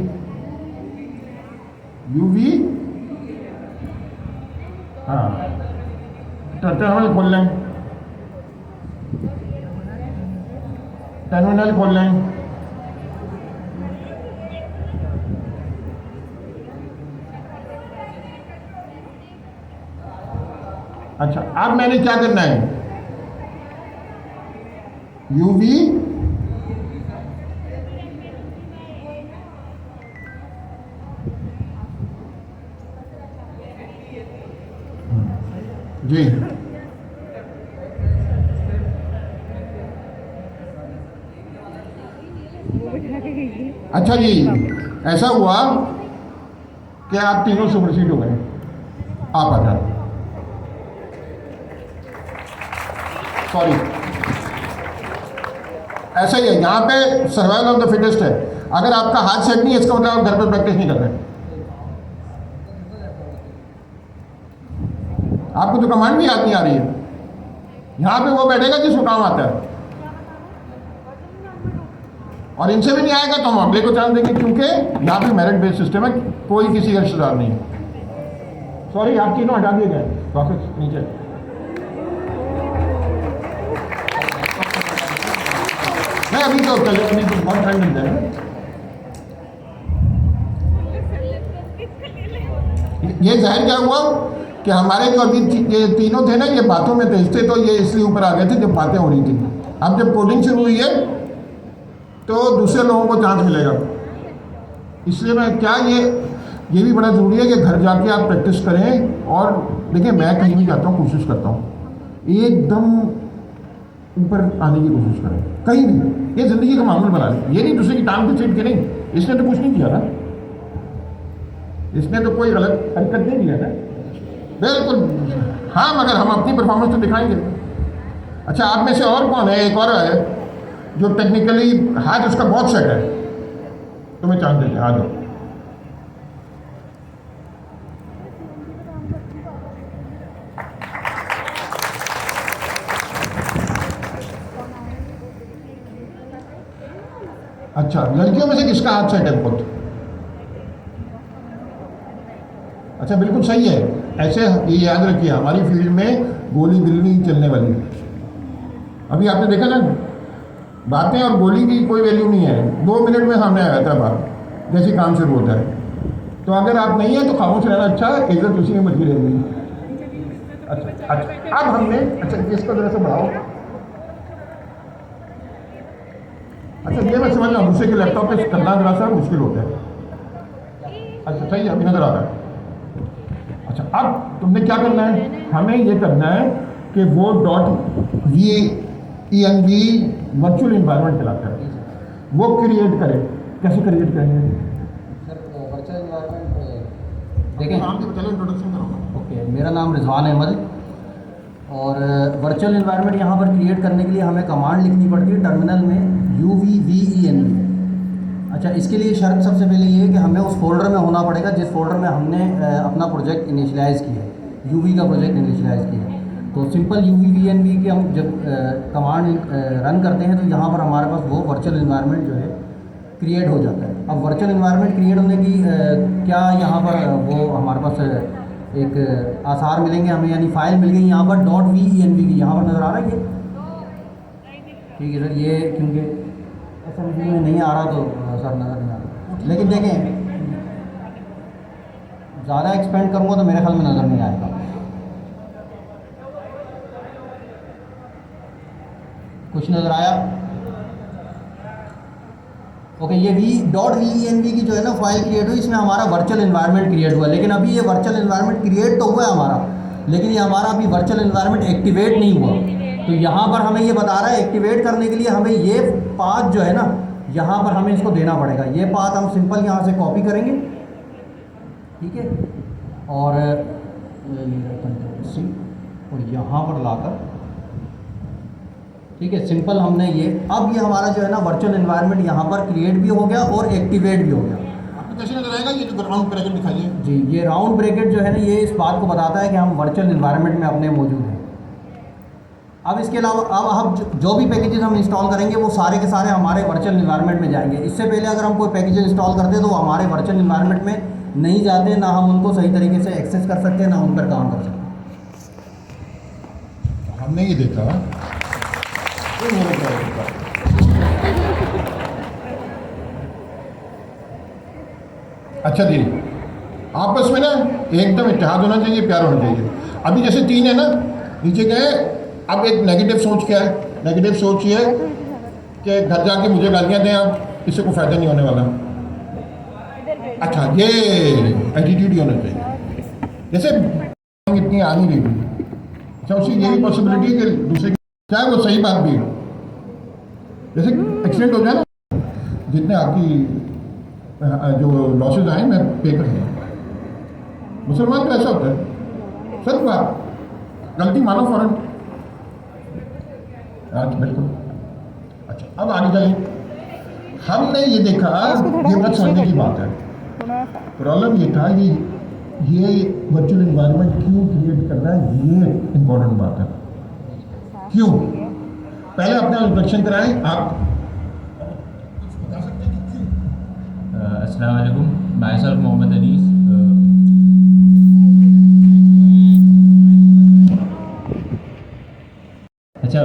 यूवी, हाँ टर्मिनल खोल लें, टर्मिनल खोल लें। अच्छा, अब मैंने क्या करना है, यूवी जी, अच्छा जी, ऐसा हुआ कि आप तीनों सुपरसीड हो गए, आप आ जाओ। सॉरी, ऐसा ही है, यहाँ पे सर्वाइवल ऑफ द फिटेस्ट है। अगर आपका हाथ सेट नहीं है इसका मतलब आप घर पर प्रैक्टिस नहीं कर रहे। आपको तो कमांड भी याद नहीं आ रही है, यहाँ पे वो बैठेगा जिसको काम आता है, और इनसे भी नहीं आएगा तो हम अगले को चांस देंगे, क्योंकि यहाँ पे मेरिट बेस्ड सिस्टम है, कोई किसी का रिश्तेदार नहीं है। सॉरी, आप तीनों हटा दिए गए, वापस नीचे। नहीं, अभी तो चले, अभी तो बहुत टाइम मिलता है। ये जाहिर क्या हुआ कि हमारे जो अभी ये तीनों थे ना, ये बातों में थे, तो ये इसलिए ऊपर आ गए थे जब बातें हो रही थी। अब जब कोडिंग शुरू हुई है तो दूसरे लोगों को चांस मिलेगा, इसलिए मैं क्या ये भी बड़ा ज़रूरी है कि घर जाके आप प्रैक्टिस करें। और देखिए, मैं कहीं भी जाता हूँ कोशिश करता हूँ एकदम ऊपर आने की कोशिश करें, कहीं भी। ये ज़िंदगी का मामूल बना लें, ये नहीं दूसरे की टांग खींच के नहीं, इसने तो कुछ नहीं किया ना, इसने तो कोई गलत हरकत नहीं किया ना, बिल्कुल। हाँ, मगर हम अपनी परफॉर्मेंस तो दिखाएंगे। अच्छा, आप में से और कौन है, एक और है जो टेक्निकली हाथ उसका बहुत सेट है, तुम्हें चांस देंगे, आ जाओ। अच्छा, लड़कियों में से किसका हाथ सेट है बहुत? अच्छा, बिल्कुल सही है। ऐसे ये याद रखिए, हमारी फील्ड में गोली बिल्ली चलने वाली है। अभी आपने देखा ना, बातें और गोली की कोई वैल्यू नहीं है, 2 मिनट में सामने आ जाता है बात, जैसे काम शुरू होता है। तो अगर आप नहीं हैं तो खामोश रहना अच्छा है, इज्जत उसी में बची रहेगी। अच्छा, अब हमने इसको जरा से बढ़ाओ। अच्छा, ये मैं समझ रहा हूँ, दूसरे के लैपटॉप पे करना जरा सा मुश्किल होता है। अच्छा, सही है, अभी नजर आ रहा है। अच्छा, अब तुमने क्या करना है, हमें ये करना है कि वो .venv वर्चुअल इन्वायरमेंट चलाता है, वो क्रिएट करे। कैसे क्रिएट करेंगे सर? वर्चुअल इन्वायरमेंट देखें, नाम भी चलो इंट्रोडक्शन करो। ओके, मेरा नाम रिजवान अहमद। और वर्चुअल इन्वायरमेंट यहाँ पर क्रिएट करने के लिए हमें कमांड लिखनी पड़ती है टर्मिनल में UVVENV। अच्छा, इसके लिए शर्त सबसे पहले ये है कि हमें उस फोल्डर में होना पड़ेगा जिस फोल्डर में हमने अपना प्रोजेक्ट इनिशियलाइज़ किया है, UV का प्रोजेक्ट इनिशियलाइज़ किया है। तो सिंपल UVVNV के हम जब कमांड रन करते हैं तो यहाँ पर हमारे पास वो वर्चुअल इन्वायरमेंट जो है क्रिएट हो जाता है। अब वर्चुअल इन्वायरमेंट क्रिएट होने की क्या यहाँ पर वो हमारे पास एक आसार मिलेंगे हमें, यानी फाइल मिल गई यहाँ पर .venv की, यहाँ पर नज़र आ रहा है ये। ठीक है सर, ये क्योंकि SMG में नहीं आ रहा तो सर नज़र नहीं आ रहा, लेकिन देखें ज़्यादा एक्सपेंड करूँगा तो मेरे ख्याल में नज़र नहीं आएगा। कुछ नज़र आया? ओके, ये .venv की जो है ना फाइल क्रिएट हुई, इसमें हमारा वर्चुअल इन्वायरमेंट क्रिएट हुआ। लेकिन अभी ये वर्चुअल इन्वायरमेंट क्रिएट तो हुआ है हमारा, लेकिन ये हमारा अभी वर्चुअल इन्वायरमेंट एक्टिवेट नहीं हुआ। तो यहाँ पर हमें ये बता रहा है एक्टिवेट करने के लिए हमें ये पाथ जो है ना, यहाँ पर हमें इसको देना पड़ेगा। ये पाथ हम सिंपल यहाँ से कॉपी करेंगे, ठीक है, और Ctrl+C और यहाँ पर लाकर, ठीक है, सिंपल हमने ये, अब ये हमारा जो है ना वर्चुअल इन्वायरमेंट यहाँ पर क्रिएट भी हो गया और एक्टिवेट भी हो गया। आपको कैसे नजर आएगा ये जो राउंड ब्रैकेट दिखाइए? जी, ये राउंड ब्रैकेट जो है ना, ये इस बात को बताता है कि हम वर्चुअल इन्वायरमेंट में अपने मौजूद हैं। अब इसके अलावा अब हम जो भी पैकेजेस हम इंस्टॉल करेंगे वो सारे के सारे हमारे वर्चुअल इन्वायरमेंट में जाएंगे। इससे पहले अगर हम कोई पैकेजेस इंस्टॉल करते हैं तो वो हमारे वर्चुअल इन्वायरमेंट में नहीं जाते, ना हम उनको सही तरीके से एक्सेस कर सकते हैं, ना उन पर काम कर सकते हैं। हमने ये देखा, अच्छा जी, आपस में ना एकदम इत्तेहाद होना चाहिए, प्यार होना चाहिए। अभी जैसे 3 है ना, नीचे गए, अब एक नेगेटिव सोच क्या है? नेगेटिव सोच ये है कि घर जाके मुझे गालियाँ दें, अब इससे कोई फ़ायदा नहीं होने वाला। अच्छा, ये एटीट्यूड ही होना चाहिए। जैसे इतनी आ नहीं रही, अच्छा, उसकी ये भी पॉसिबिलिटी है कि दूसरे चाहे वो सही बात भी हो, जैसे एक्सीडेंट हो जाए ना, जितने आपकी जो लॉसेज आए मैं पे कर दूँ। मुसलमान तो ऐसा होता है, सच बात, गलती मानो फ़ौरन। अच्छा, बिल्कुल। अच्छा, अब आगे चलें। हमने ये देखा, ये बात समझने की बात है। प्रॉब्लम ये था कि ये वर्चुअल इन्वायरमेंट क्यों क्रिएट करना है, ये इम्पोर्टेंट बात है। क्यों? पहले अपना इंट्रोडक्शन कराएं आप। अस्सलाम वालेकुम, माय सेल्फ मोहम्मद अनीस। अच्छा,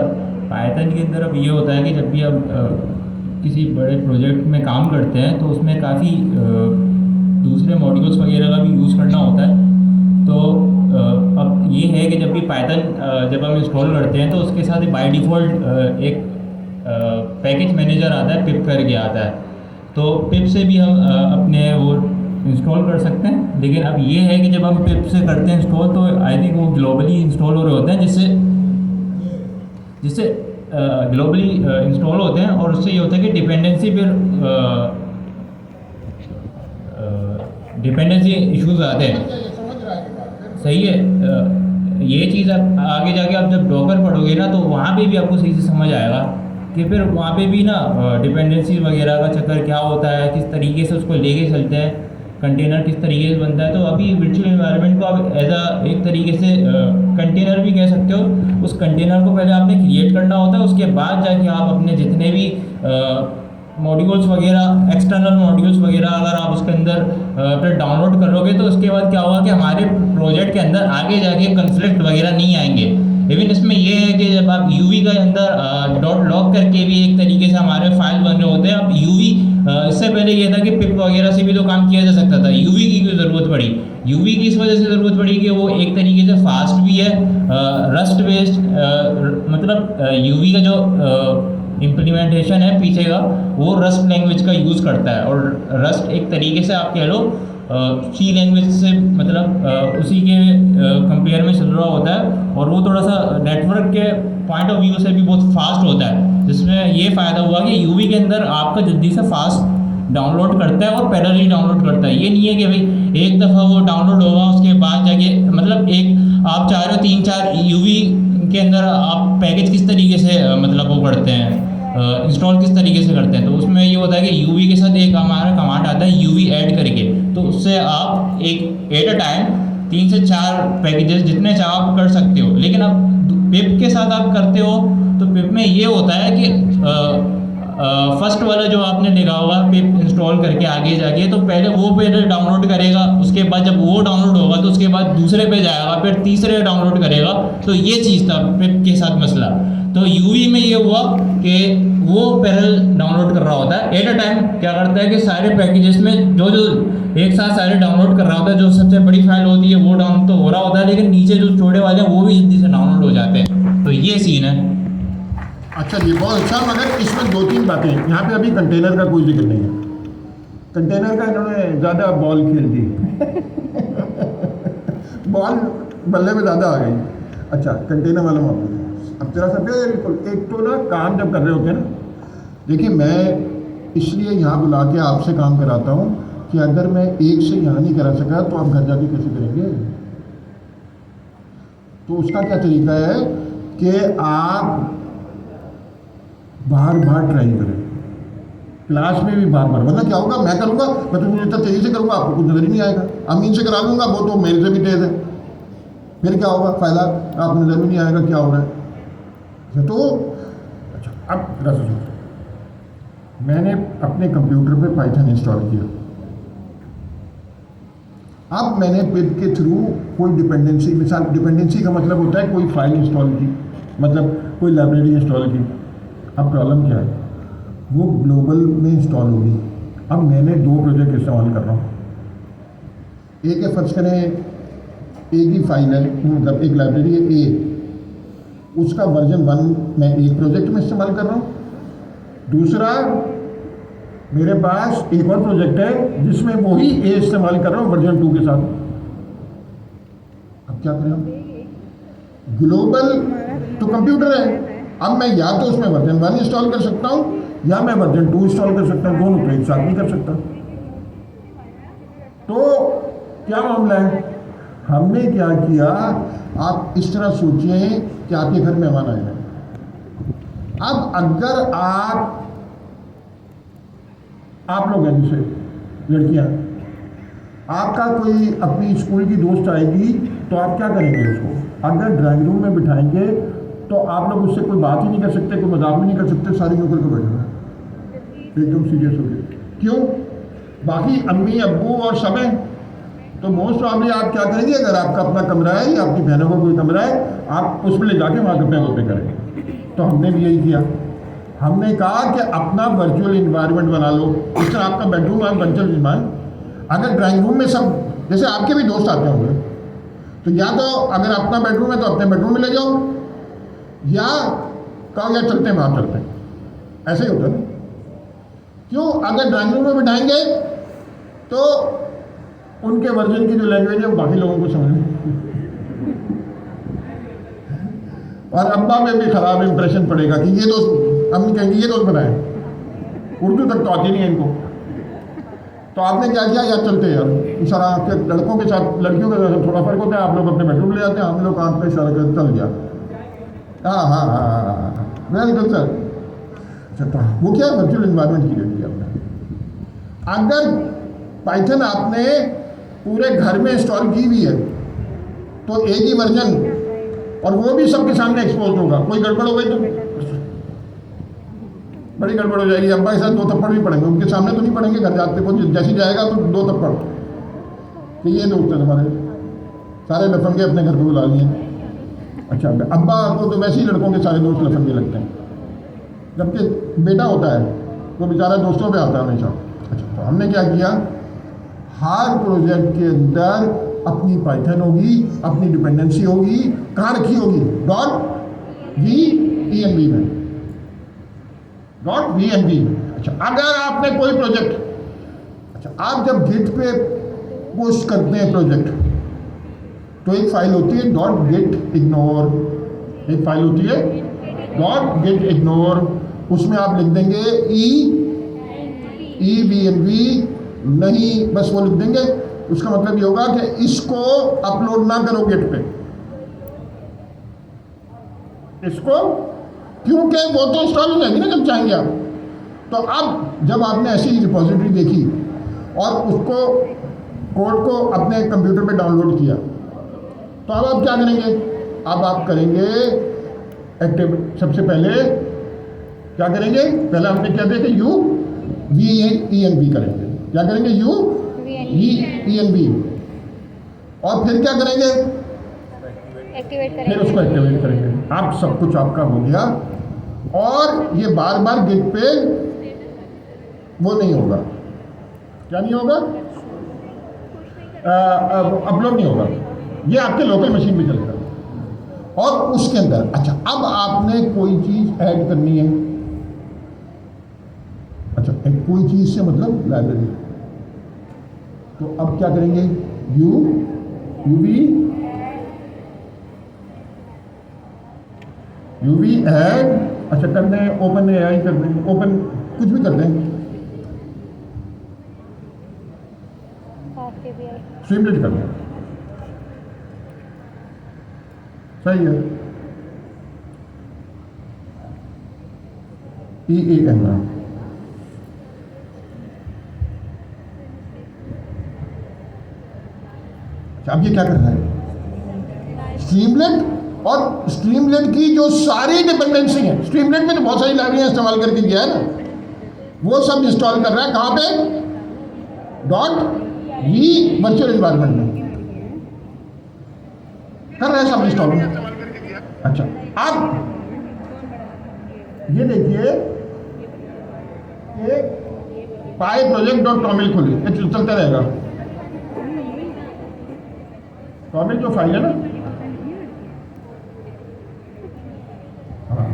पाइथन के अंदर अब ये होता है कि जब भी आप किसी बड़े प्रोजेक्ट में काम करते हैं तो उसमें काफ़ी दूसरे मॉड्यूल्स वगैरह का भी यूज़ करना होता है। तो अब ये है कि जब भी पाइथन जब हम इंस्टॉल करते हैं तो उसके साथ बाय डिफ़ॉल्ट एक पैकेज मैनेजर आता है, पिप करके आता है। तो पिप से भी हम अपने वो इंस्टॉल कर सकते हैं। लेकिन अब ये है कि जब हम पिप से करते हैं इंस्टॉल तो आई थिंक वो ग्लोबली इंस्टॉल हो रहे होते हैं, जिससे ग्लोबली इंस्टॉल होते हैं, और उससे ये होता है कि डिपेंडेंसी इश्यूज आते हैं। सही है, ये चीज़ आप आगे जाके आप जब डॉकर पढ़ोगे ना तो वहाँ पे भी आपको सही से समझ आएगा कि फिर वहाँ पे भी ना डिपेंडेंसी वगैरह का चक्कर क्या होता है, किस तरीके से उसको लेके चलते हैं, कंटेनर किस तरीके से बनता है। तो अभी वर्चुअल एनवायरनमेंट को आप एक तरीके से कंटेनर भी कह सकते हो। उस कंटेनर को पहले आपने क्रिएट करना होता है, उसके बाद जाके आप अपने जितने भी मॉड्यूल्स वगैरह, एक्सटर्नल मॉड्यूल्स वगैरह अगर आप उसके अंदर फिर डाउनलोड करोगे तो उसके बाद क्या होगा कि हमारे प्रोजेक्ट के अंदर आगे जाके कन्फ्लिक्ट वगैरह नहीं आएंगे। इवन इसमें ये है कि जब आप यूवी के अंदर डॉट लॉग करके भी एक तरीके से हमारे फाइल बन रहे होते हैं, अब यूवी इससे पहले ये था कि पिप वगैरह से भी तो काम किया जा सकता था, यूवी की क्यों ज़रूरत पड़ी? यूवी की इस वजह से ज़रूरत पड़ी कि वो एक तरीके से फास्ट भी है, रस्ट बेस्ड, मतलब यूवी का जो इम्प्लीमेंटेशन है पीछे का वो रस्ट लैंग्वेज का यूज़ करता है, और रस्ट एक तरीके से आप कह लो सी लैंग्वेज से मतलब उसी के कंपेयर में चल रहा होता है, और वो थोड़ा सा नेटवर्क के पॉइंट ऑफ व्यू से भी बहुत फास्ट होता है, जिसमें ये फ़ायदा हुआ कि यूवी के अंदर आपका जल्दी से फास्ट डाउनलोड करता है और पैरेलली डाउनलोड करता है। ये नहीं है कि भाई एक दफ़ा वो डाउनलोड होगा उसके बाद जाके, मतलब एक आप चाह रहे हो 3-4 यूवी के अंदर आप पैकेज किस तरीके से मतलब वो करते हैं, इंस्टॉल किस तरीके से करते हैं, तो उसमें ये होता है कि यूवी के साथ एक हमारा कमांड आता है यूवी ऐड करके, तो उससे आप एक एट अ टाइम 3 से 4 पैकेजेस जितने चाहो आप कर सकते हो। लेकिन अब पिप के साथ आप करते हो तो पिप में ये होता है कि फर्स्ट वाला जो आपने देखा होगा पिप इंस्टॉल करके आगे जाके, तो पहले डाउनलोड करेगा, उसके बाद जब वो डाउनलोड होगा तो उसके बाद दूसरे पे जाएगा, फिर तीसरे डाउनलोड करेगा। तो ये चीज़ था पिप के साथ मसला। तो यूवी में ये हुआ कि वो पैरेलल डाउनलोड कर रहा होता है, एट अ टाइम क्या करता है कि सारे पैकेजेस में जो एक साथ सारे डाउनलोड कर रहा होता है, जो सबसे बड़ी फाइल होती है वो डाउन तो हो रहा होता है, लेकिन नीचे जो छोटे वाले हैं वो भी जल्दी से डाउनलोड हो जाते हैं। तो ये सीन है। अच्छा जी, बहुत अच्छा। मगर इसमें 2-3 बातें, यहाँ पे अभी कंटेनर का कोई जिक्र नहीं है। कंटेनर का इन्होंने ज़्यादा बॉल खेल दी बॉल बल्ले में ज़्यादा आ गई। अच्छा, कंटेनर वाला मामला अब तेरा सा बिल्कुल, एक तो ना काम जब कर रहे होते हैं ना, देखिए मैं इसलिए यहाँ बुला के आपसे काम कराता हूँ कि अगर मैं एक से यहाँ नहीं करा सका तो आप घर जाके कैसे करेंगे? तो उसका क्या तरीका है कि आप बार बार ट्राई करें, क्लास में भी बार बार, वरना क्या होगा, मैं करूँगा, मैं तो मुझे तेज़ी से करूँगा, आपको कुछ नजर ही नहीं आएगा। अमीन से करा लूँगा, वो तो मेरे से भी तेज़ है, फिर क्या होगा, फ़ायदा आप नजर भी नहीं आएगा क्या हो रहा है। तो अच्छा, अब रस मैंने अपने कंप्यूटर पे पाइथन इंस्टॉल किया। अब मैंने पिप के थ्रू कोई डिपेंडेंसी, मिसाल डिपेंडेंसी का मतलब होता है कोई फाइल इंस्टॉल की, मतलब कोई लाइब्रेरी इंस्टॉल की। अब प्रॉब्लम क्या है, वो ग्लोबल में इंस्टॉल होगी। अब मैंने 2 प्रोजेक्ट इस्तेमाल कर रहा हूँ। एक है, फर्ज करें एक ही फाइल है, मतलब एक लाइब्रेरी है ए, उसका वर्जन 1 मैं एक प्रोजेक्ट में इस्तेमाल कर रहा हूँ। दूसरा मेरे पास एक और प्रोजेक्ट है जिसमें वही ए इस्तेमाल कर रहा हूँ वर्जन 2 के साथ। अब क्या करें, ग्लोबल तो कंप्यूटर है, अब मैं या तो उसमें वर्जन 1 इंस्टॉल कर सकता हूँ या मैं वर्जन 2 इंस्टॉल कर सकता हूँ, दोनों तो एक साथ नहीं कर सकता। तो क्या मामला है, हमने क्या किया, आप इस तरह सोचिए कि आपके घर मेहमान आए हैं। अब अगर आप लोग हैं, जैसे लड़कियां, आपका कोई अपनी स्कूल की दोस्त आएगी तो आप क्या करेंगे, उसको अगर ड्राइंग रूम में बिठाएंगे तो आप लोग उससे कोई बात ही नहीं कर सकते, कोई मजाक भी नहीं कर सकते, सारी नौकर को बैठना एकदम सीरियस हो गए। क्यों, बाकी अम्मी अब्बू और सब हैं, तो मोस्ट प्रॉब्ली आप क्या करेंगे, अगर आपका अपना कमरा है या आपकी बहनों का कोई कमरा है, आप उसमें ले जाके वहाँ गप्पे वप्पे करेंगे। तो हमने भी यही किया, हमने कहा कि अपना वर्चुअल इन्वायरमेंट बना लो। इस तरह आपका बेडरूम है वर्चुअल इन्वायरमेंट, अगर ड्राइंग रूम में सब, जैसे आपके भी दोस्त आते होंगे, तो या तो अगर अपना बेडरूम है तो अपने बेडरूम में ले जाओ, या कहो या चलते हैं वहाँ चलते हैं, ऐसे ही होता है। क्यों, अगर ड्राइंग रूम में बिठाएंगे तो उनके वर्जन की जो लैंग्वेज है वो बाकी लोगों को समझ में और अब्बा में भी ख़राब इंप्रेशन पड़ेगा कि ये दोस्त, अम्मी कहेंगी ये दोस्त बनाए, उर्दू तक तो आती नहीं है इनको। तो आपने क्या किया, यार चलते यार, इशारा के लड़कों के साथ लड़कियों के साथ थोड़ा फर्क होता है, आप लोग अपने बेडरूम ले जाते हैं, हम लोग आँख पे इशारा कर चल गया। हाँ हाँ हाँ हाँ, वेलकम सर। अच्छा, तो वो क्या वर्चुअल इन्वायरमेंट की रेडी आपने। अगर पाइथन आपने पूरे घर में इंस्टॉल की हुई है तो एक ही वर्जन, और वो भी सबके सामने एक्सपोज होगा, कोई गड़बड़ हो गई तो बड़ी गड़बड़ हो जाएगी। अब्बा के साथ 2 थप्पड़ भी पड़ेंगे, उनके सामने तो नहीं पड़ेंगे, घर जाते वो जैसे जाएगा तो 2 थप्पड़ कि ये दोस्त है तुम्हारे, सारे लफंगे अपने घर को बुला लिए। अच्छा, अब्बा को तो वैसे ही लड़कों के सारे दोस्त लफंगे लगते हैं, जबकि बेटा होता है वो बेचारा दोस्तों पे आता है हमेशा। अच्छा, तो हमने क्या किया, हर प्रोजेक्ट के अंदर अपनी पाइथन होगी, अपनी डिपेंडेंसी होगी, कहाँ रखी होगी, .venv में, .venv। अच्छा, अगर आपने कोई प्रोजेक्ट, अच्छा आप जब गिट पे पोस्ट करते हैं प्रोजेक्ट, तो एक फाइल होती है .gitignore, एक फाइल होती है .gitignore, उसमें आप लिख देंगे env, नहीं बस वो लिख देंगे। उसका मतलब ये होगा कि इसको अपलोड ना करो गिट पे, इसको, क्योंकि वो तो इंस्टॉल हो जाएगी ना जब चाहेंगे आप। तो अब जब आपने ऐसी रिपोजिटरी देखी और उसको कोड को अपने कंप्यूटर पे डाउनलोड किया, तो अब आप क्या करेंगे, अब आप करेंगे एक्टिव, सबसे पहले क्या करेंगे, पहले हमने क्या देखा, UVENV करेंगे, क्या करेंगे, UVENV, और फिर क्या करेंगे, फिर उसको एक्टिवेट करेंगे। अब सब कुछ आपका हो गया, और ये बार बार गिट पे वो नहीं होगा, क्या नहीं होगा, अपलोड नहीं होगा, ये आपके लोकल मशीन पे चलेगा। और उसके अंदर, अच्छा अब आपने कोई चीज़ ऐड करनी है, अच्छा एक कोई चीज़ से मतलब लाइब्रेरी, तो अब क्या करेंगे, UV ऐड, अच्छा कर दें, ओपन AI कर दें, ओपन कुछ भी कर दें, स्ट्रीमलाइट कर दें, सही है, EAM। अब ये क्या कर रहा है, स्ट्रीमलेट, और स्ट्रीमलेट की जो सारी डिपेंडेंसी है, स्ट्रीमलेट में तो बहुत सारी लाइब्रेरियां इस्तेमाल करके गया है ना, वो सब इंस्टॉल कर रहा है कहाँ पे, .v वर्चुअल एनवायरनमेंट में कर रहा है सब इंस्टॉल। अच्छा अब ये देखिए, ये पाई प्रोजेक्ट.toml खुली, ये चलता रहेगा, toml जो फाइल है ना, हाँ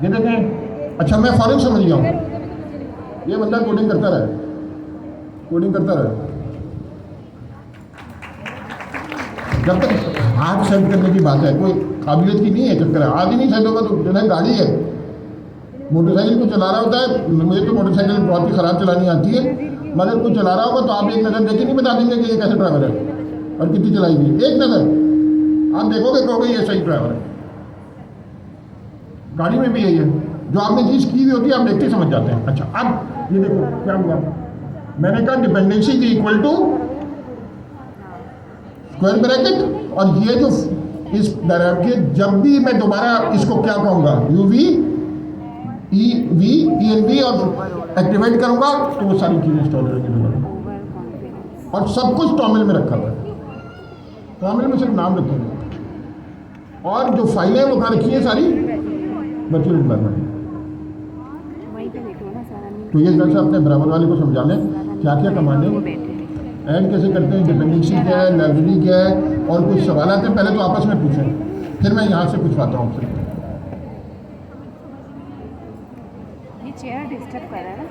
ये देखें। अच्छा मैं फौरन समझ गया हूँ, ये बंदा कोडिंग करता रहे, कोडिंग करता रहे, जब तक हाथ सेट करने की बात है, कोई काबिलियत की नहीं है चक्कर है, हाथ ही नहीं सेट होगा तो जो है गाड़ी है, मोटरसाइकिल को चला रहा होता है, मुझे तो मोटरसाइकिल बहुत ही ख़राब चलानी आती है, मगर कोई चला रहा होगा तो आप एक नज़र देखे नहीं बता देंगे कि ये कैसे ड्राइवर है और कितनी चलाई हुई, एक नज़र आप देखोगे कहोगे ये सही ड्राइवर है। गाड़ी में भी यही है, जो आपने चीज़ की हुई होती है आप देखते समझ जाते हैं। अच्छा अब ये देखो क्या हुआ, मैंने कहा डिपेंडेंसी की इक्वल टू स्क्वायर ब्रैकेट, और ये जो इस ब्रैकेट, जब भी मैं दोबारा इसको क्या कहूँगा, UVENV और एक्टिवेट करूँगा तो वो सारी चीज़ें इंस्टॉल करेंगे दोबारा, और सब कुछ टॉमल में रखा हुआ है, टॉमल में सिर्फ नाम रखेंगे, और जो फाइलें वो कहाँ रखी है सारी वर्चुअल एनवायरनमेंट। तो ये जैसे अपने बराबर वाले को समझा लें क्या क्या कमांडें ऐड कैसे करते हैं, डिपेंडेंसी क्या है, लाइब्रेरी क्या है, और कुछ सवाल आते हैं पहले तो आपस में पूछें, फिर मैं यहाँ से पूछवाता हूँ आपसे। चेयर डिस्टर्ब कर रहा है ना।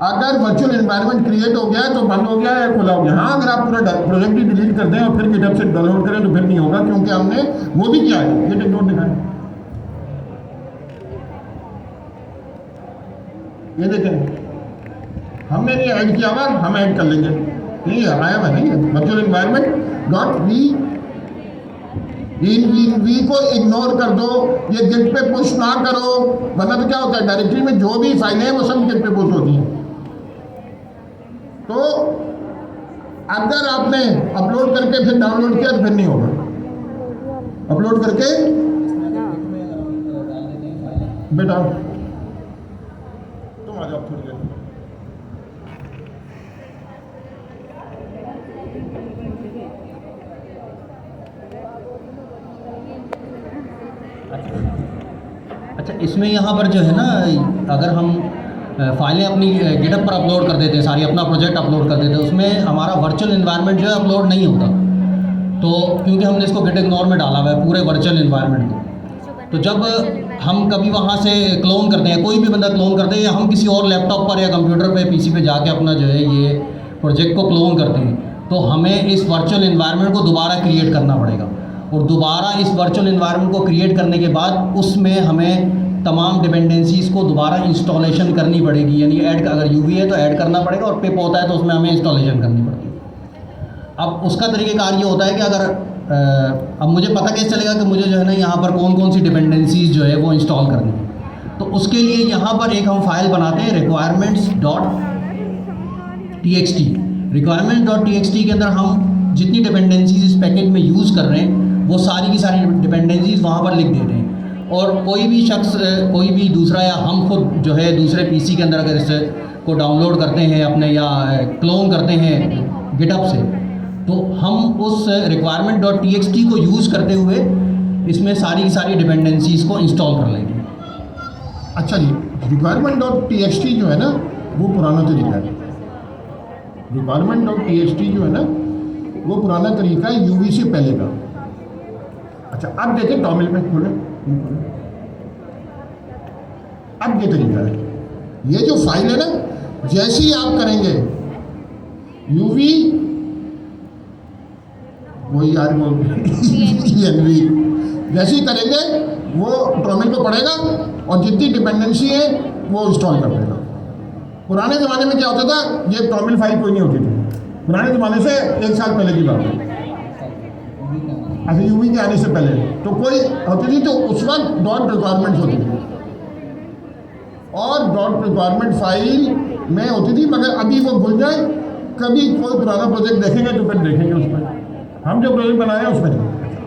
अगर वर्चुअल एनवायरनमेंट क्रिएट हो गया है तो बंद हो गया है, खुला हो गया। हाँ, अगर आप पूरा प्रोजेक्ट ही डिलीट कर दें और फिर गिटहब से डाउनलोड करें तो फिर नहीं होगा, क्योंकि हमने वो भी किया है। ये टेक्नोड दिखाएं, ये देखें, हमने नहीं ऐड किया हुआ, हम ऐड कर लेंगे। नहीं आया हुआ नहीं है, वर्चुअल एनवायरनमेंट डॉट वी को इग्नोर कर दो, ये गिट पे पुश ना करो, वरना तो क्या होता है डायरेक्टरी में जो भी फाइलें हैं वो सब गिट पे पुश होती हैं। तो अगर आपने अपलोड करके फिर डाउनलोड किया तो फिर नहीं होगा। अपलोड करके बेटा तुम आ जाओ थोड़ी देर। अच्छा, इसमें यहाँ पर जो है ना, अगर हम फाइलें अपनी गिटहब पर अपलोड कर देते हैं, सारी अपना प्रोजेक्ट अपलोड कर देते हैं, उसमें हमारा वर्चुअल एनवायरनमेंट जो है अपलोड नहीं होता। तो क्योंकि हमने इसको गिट इग्नोर में डाला हुआ है पूरे वर्चुअल एनवायरनमेंट को, तो जब हम कभी वहाँ से क्लोन करते हैं, कोई भी बंदा क्लोन करते हैं, या हम किसी और लैपटॉप पर या कंप्यूटर पे पीसी पे जाके अपना जो है ये प्रोजेक्ट को क्लोन करते हैं, तो हमें इस वर्चुअल एनवायरनमेंट को दोबारा क्रिएट करना पड़ेगा। और दोबारा इस वर्चुअल एनवायरनमेंट को क्रिएट करने के बाद उसमें हमें तमाम डिपेंडेंसीज़ को दोबारा इंस्टॉलेशन करनी पड़ेगी। यानी ऐड, अगर यूवी है तो ऐड करना पड़ेगा, और पिप होता है तो उसमें हमें इंस्टॉलेशन करनी पड़ेगी। अब उसका तरीक़ेकार ये होता है कि अगर अब मुझे पता कैसे चलेगा कि मुझे जो है ना यहाँ पर कौन कौन सी डिपेंडेंसीज़ जो है वो इंस्टॉल करनी है, तो उसके लिए यहाँ पर एक हम फाइल बनाते हैं requirements.txt। requirements.txt के अंदर हम जितनी डिपेंडेंसीज इस पैकेज में यूज़ कर रहे हैं वो सारी की सारी डिपेंडेंसीज वहाँ पर लिख देते हैं। और कोई भी शख्स, कोई भी दूसरा, या हम खुद जो है दूसरे पीसी के अंदर अगर इस को डाउनलोड करते हैं अपने, या क्लोन करते हैं गिटहब से, तो हम उस requirement.txt को यूज़ करते हुए इसमें सारी की सारी डिपेंडेंसीज को इंस्टॉल कर लेंगे। अच्छा जी, requirement.txt जो है ना वो पुराना तरीका है। requirement.txt जो है ना वो पुराना तरीका है यूवी से पहले का। अच्छा, अब देखें टॉमिल में खोले, अब ये तरीका है, ये जो फाइल है ना, जैसे ही आप करेंगे यूवी, वो यार वो एनवी, जैसे ही करेंगे वो टॉमिल को पड़ेगा और जितनी डिपेंडेंसी है वो इंस्टॉल कर देगा। पुराने ज़माने में क्या होता था, ये टॉमिल फाइल कोई नहीं होती थी, पुराने ज़माने से 1 साल पहले की बात है, अच्छा यूवी के आने से पहले तो कोई होती थी, तो उस वक्त डॉट रिक्वायरमेंट्स होती थी और डॉट रिक्वायरमेंट फाइल में होती थी। मगर अभी वो भूल जाए, कभी कोई पुराना प्रोजेक्ट देखेंगे तो फिर देखेंगे उस पर, हम जो प्रोजेक्ट बनाए हैं उसमें नहीं।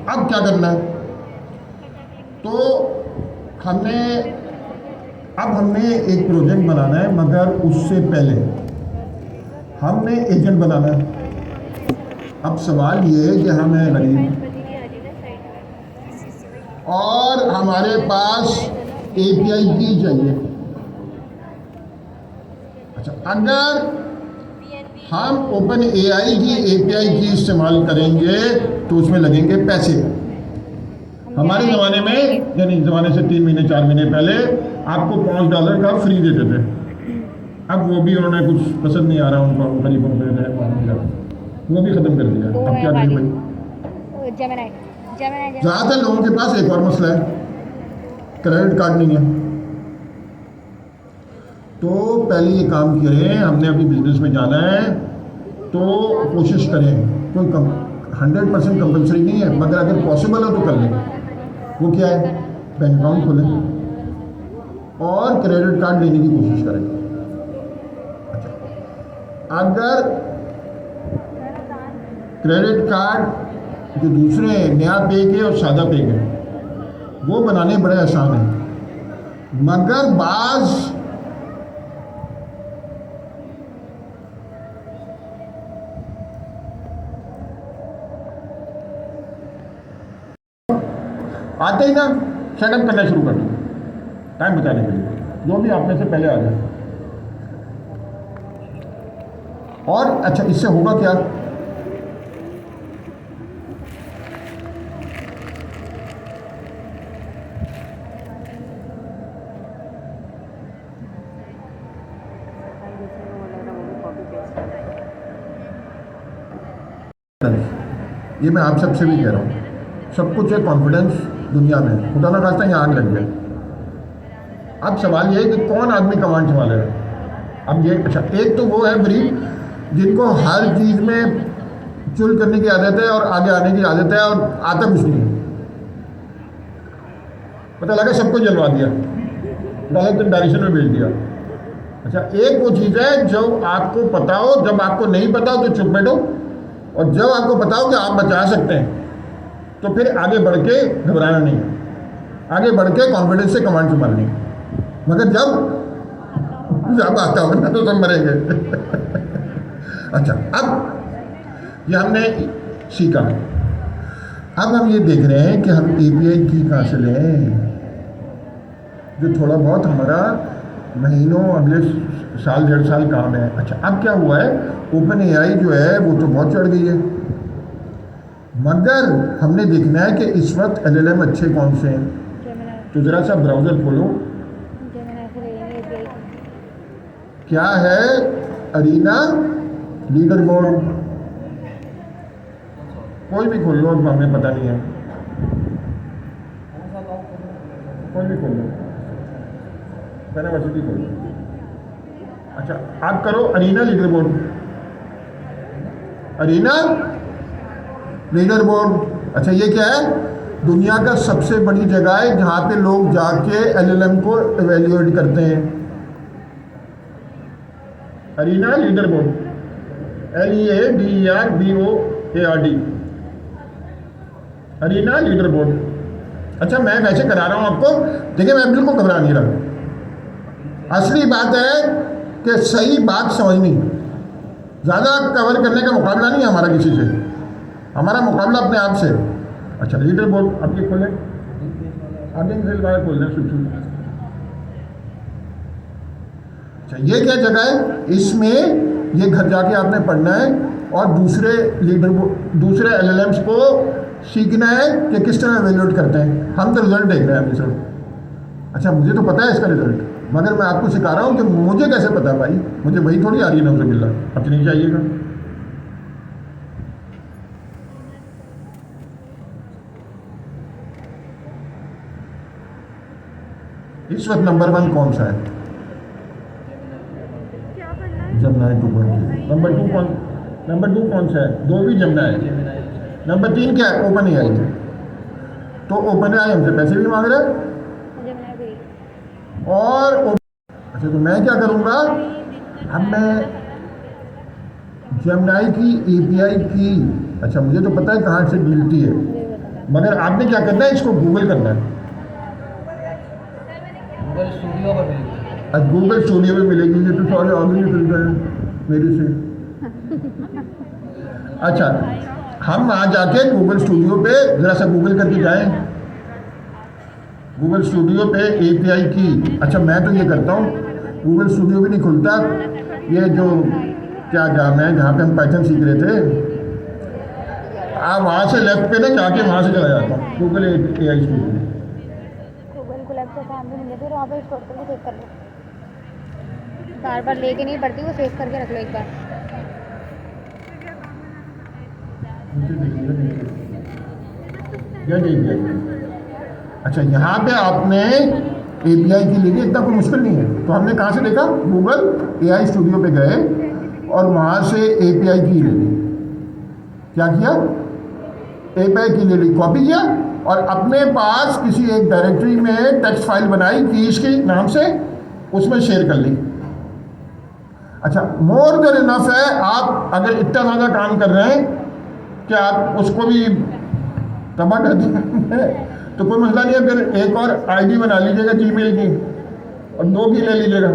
अब क्या करना है, तो हमने एक प्रोजेक्ट बनाना है, मगर उससे पहले हमने एजेंट बनाना है। अब सवाल ये है कि हम हैं गरीब और हमारे पास API की चाहिए। अच्छा, अगर हम ओपन AI की API की इस्तेमाल करेंगे तो उसमें लगेंगे पैसे। हमारे ज़माने में, यानी ज़माने से 3 महीने 4 महीने पहले आपको $5 का फ्री देते थे। अब वो भी उन्होंने कुछ पसंद नहीं आ रहा उनको, गरीबों को दे रहे, वो भी ख़त्म कर दिया। अब क्या करें भाई, ज़्यादातर लोगों के पास एक और मसला है, क्रेडिट कार्ड नहीं है। तो पहले ये काम करें, हमने अभी बिजनेस में जाना है तो कोशिश करें, कोई 100% कंपलसरी नहीं है, मगर अगर पॉसिबल हो तो कर लें। वो क्या है, बैंक अकाउंट खोलें और क्रेडिट कार्ड लेने की कोशिश करें। अच्छा, अगर क्रेडिट कार्ड जो दूसरे नया पे के और सादा पे के वो बनाने बड़े आसान हैं, मगर बाज़ आते ही ना सेटअप करना शुरू कर दें टाइम बचाने के लिए, जो भी आप में से पहले आ जाए। और अच्छा, इससे होगा क्या, ये मैं आप सबसे भी कह रहा हूँ, सब कुछ है कॉन्फिडेंस दुनिया में, खुदा ना खास्ता यहाँ आग लग गया। अब सवाल ये है कि कौन आदमी कमांड संभालेगा। अब ये, अच्छा, एक तो वो है ब्रीफ जिनको हर चीज़ में चुल करने की आदत है और आगे आने की आदत है और आता कुछ नहीं है, पता लगा सबको जलवा दिया, गलत डायरेक्शन में भेज दिया। अच्छा, एक वो चीज़ है जो आपको पता हो, जब आपको नहीं पता हो तो चुप बैठो, और जब आपको पता हो कि आप बचा सकते हैं तो फिर आगे बढ़ के घबराना नहीं है, आगे बढ़ के कॉन्फिडेंस से कमांड संभालनी है। मगर जब आता हो ना तो सब मरेंगे। अच्छा, अब ये हमने सीखा, अब हम ये देख रहे हैं कि हम API की कहाँ से लें। जो थोड़ा बहुत हमारा महीनों अगले साल 1.5 साल काम है। अच्छा, अब क्या हुआ है, ओपन एआई जो है वो तो बहुत चढ़ गई है, मगर हमने देखना है कि इस वक्त एलएलएम अच्छे कौन से हैं। तो ज़रा सा ब्राउज़र खोलो, क्या है अरीना लीडर बोर्ड, कोई भी खोल लो, अब हमें पता नहीं है, कोई भी खोल लो, यूनिवर्सिटी खोल लो। अच्छा, आप करो arena leader board, arena leader board. अच्छा, ये क्या है, दुनिया का सबसे बड़ी जगह है जहाँ पे लोग जाके एलएलएम को एवेल्युएट करते हैं। Arena leader board, LEADERBOARD, arena leader board. अच्छा, मैं वैसे करा रहा हूँ आपको, देखिए मैं बिल्कुल घबरा नहीं रहा। असली बात है कि सही बात समझनी, ज़्यादा कवर करने का मुकाबला नहीं है हमारा किसी से, हमारा मुकाबला अपने आप से। अच्छा, लीडर बोर्ड आप ये खोलें, आगे बाहर खोल दें शुरू। अच्छा, ये क्या जगह है, इसमें ये घर जाके आपने पढ़ना है और दूसरे दूसरे एलएलएम्स को सीखना है कि किस तरह एवेल्युएट करते हैं। हम तो रिजल्ट देख रहे हैं अभी सर। अच्छा, मुझे तो पता है इसका रिजल्ट, मगर मैं आपको सिखा रहा हूँ कि मुझे कैसे पता भाई, मुझे वही थोड़ी आ रही है ना, उसे मिल रहा अब नहीं चाहिएगा। इस वक्त नंबर 1 कौन सा है? जमनाई 2.0। नंबर 2 कौन सा है? 2 भी जमना है। नंबर 3 क्या है? Open AI. तो ओपन एआई हमसे पैसे भी मांग रहा है और अच्छा, तो मैं क्या करूँगा, अब मैं जमनाई की एपीआई की, अच्छा मुझे तो पता है कहाँ से मिलती है, मगर आपने क्या करना है, इसको गूगल करना है। गूगल स्टूडियो पर मिलेगी। अब गूगल स्टूडियो में मिलेगी, ये तो सारे आगे निकल गए मेरे से। अच्छा, हम वहाँ जाके गूगल स्टूडियो पे ज़रा सा गूगल करके जाएं, गूगल स्टूडियो पे एपीआई की। अच्छा, मैं तो ये करता हूँ, गूगल स्टूडियो भी नहीं खुलता, ये जो क्या नाम है जहाँ पे हम पाइथन सीख रहे थे, आप वहाँ से लेफ्ट पे ना जाके वहाँ से चला जाता हूँ गूगल एआई स्टूडियो। गूगल को लैपटॉप काम भी मिले थे, वहाँ पर स्टोर करके सेव कर लो, बार बार लेके नहीं पड़ती, वो सेव करके रख लो एक बार। क्या एपीआई? अच्छा, यहाँ पे आपने एपीआई की लेनी, इतना कोई मुश्किल नहीं है। तो हमने कहाँ से देखा, गूगल एआई स्टूडियो पे गए और वहाँ से एपीआई की ले ली। क्या किया, एपीआई की ले ली, कॉपी किया और अपने पास किसी एक डायरेक्टरी में टेक्स्ट फाइल बनाई कीज के नाम से, उसमें शेयर कर ली। अच्छा, मोर देन इनफ है। आप अगर इतना ज़्यादा काम कर रहे हैं कि आप उसको भी तबाह कर देंगे तो कोई मसला नहीं है, फिर एक और आईडी बना लीजिएगा जीमेल की और 2 की ले लीजिएगा,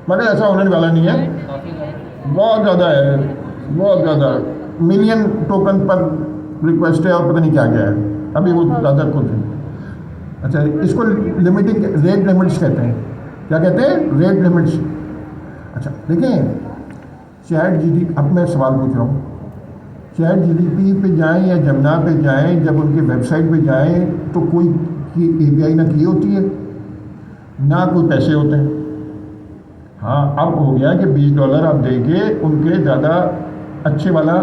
मगर ऐसा होने वाला नहीं है, बहुत ज़्यादा है, बहुत ज़्यादा मिलियन टोकन पर रिक्वेस्ट है और पता नहीं क्या क्या है, अभी वो ज़्यादा कुछ है। अच्छा, इसको लिमिटिंग रेट लिमिट्स कहते हैं। क्या कहते हैं? Rate limits. अच्छा, देखें चैट जीपीटी, अब मैं सवाल पूछ रहा हूँ, चैट जीपीटी पे जाएं या जमुना पे जाएं, जब उनके वेबसाइट पे जाएं तो कोई एपीआई ना की होती है, ना कोई पैसे होते हैं। हाँ, अब हो गया कि $20 आप देके उनके ज़्यादा अच्छे वाला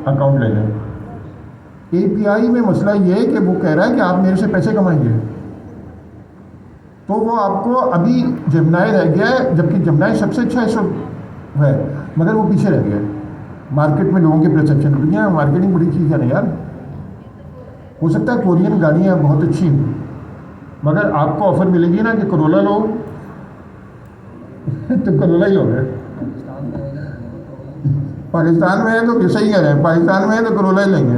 अकाउंट ले लें। एपीआई में मसला ये है कि वो कह रहा है कि आप मेरे से पैसे कमाएंगे, तो वो आपको अभी जमुनाई रह गया है, जबकि जमुनाई सबसे अच्छा है, मगर वो पीछे रह गया है मार्केट में लोगों के परसेप्शन। दुनिया में मार्केटिंग बड़ी चीज़ है ना यार। हो सकता है कोरियन गाड़ियाँ बहुत अच्छी हैं, मगर आपको ऑफर मिलेगी ना कि करोला लो तो करोला ही लोगे। पाकिस्तान में है तो सही कह रहे हैं, पाकिस्तान में है तो करोला ही लेंगे।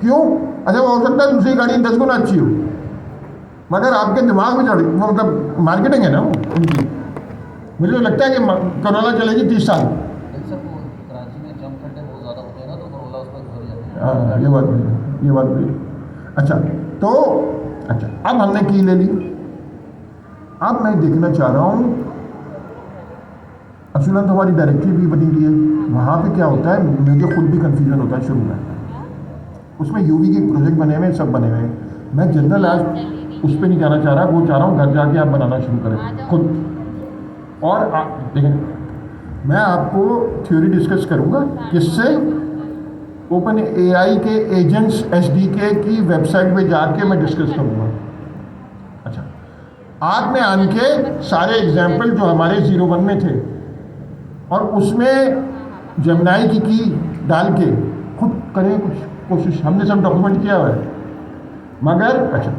क्यों? अच्छा, वो हो सकता है दूसरी गाड़ी 10 गुना अच्छी हो, मगर आपके दिमाग में चढ़, वो मतलब मार्केटिंग है ना उनकी। मुझे तो लगता है कि करोला चलेगी 30 साल। हाँ, ये बात भी। अच्छा, तो अच्छा, अब हमने की ले ली, अब मैं देखना चाह रहा हूँ, असल तो हमारी डायरेक्टरी भी बनी हुई है, वहाँ पे क्या होता है, मुझे खुद भी कंफ्यूजन होता है शुरू में। उसमें यूवी के प्रोजेक्ट बने हुए हैं, सब बने हुए हैं। मैं जनरल आज उस पर नहीं जाना चाह रहा, वो चाह रहा हूँ घर जाके आप बनाना शुरू करें खुद। और देखें, मैं आपको थ्योरी डिस्कस करूँगा किससे, ओपन एआई के एजेंट्स एसडीके की वेबसाइट पे जाके मैं डिस्कस करूँगा। अच्छा, आग में आन के सारे एग्जाम्पल जो हमारे 01 में थे और उसमें जमनाई की डाल के खुद करें कुछ कोशिश। हमने सब डॉक्यूमेंट किया हुआ है, मगर अच्छा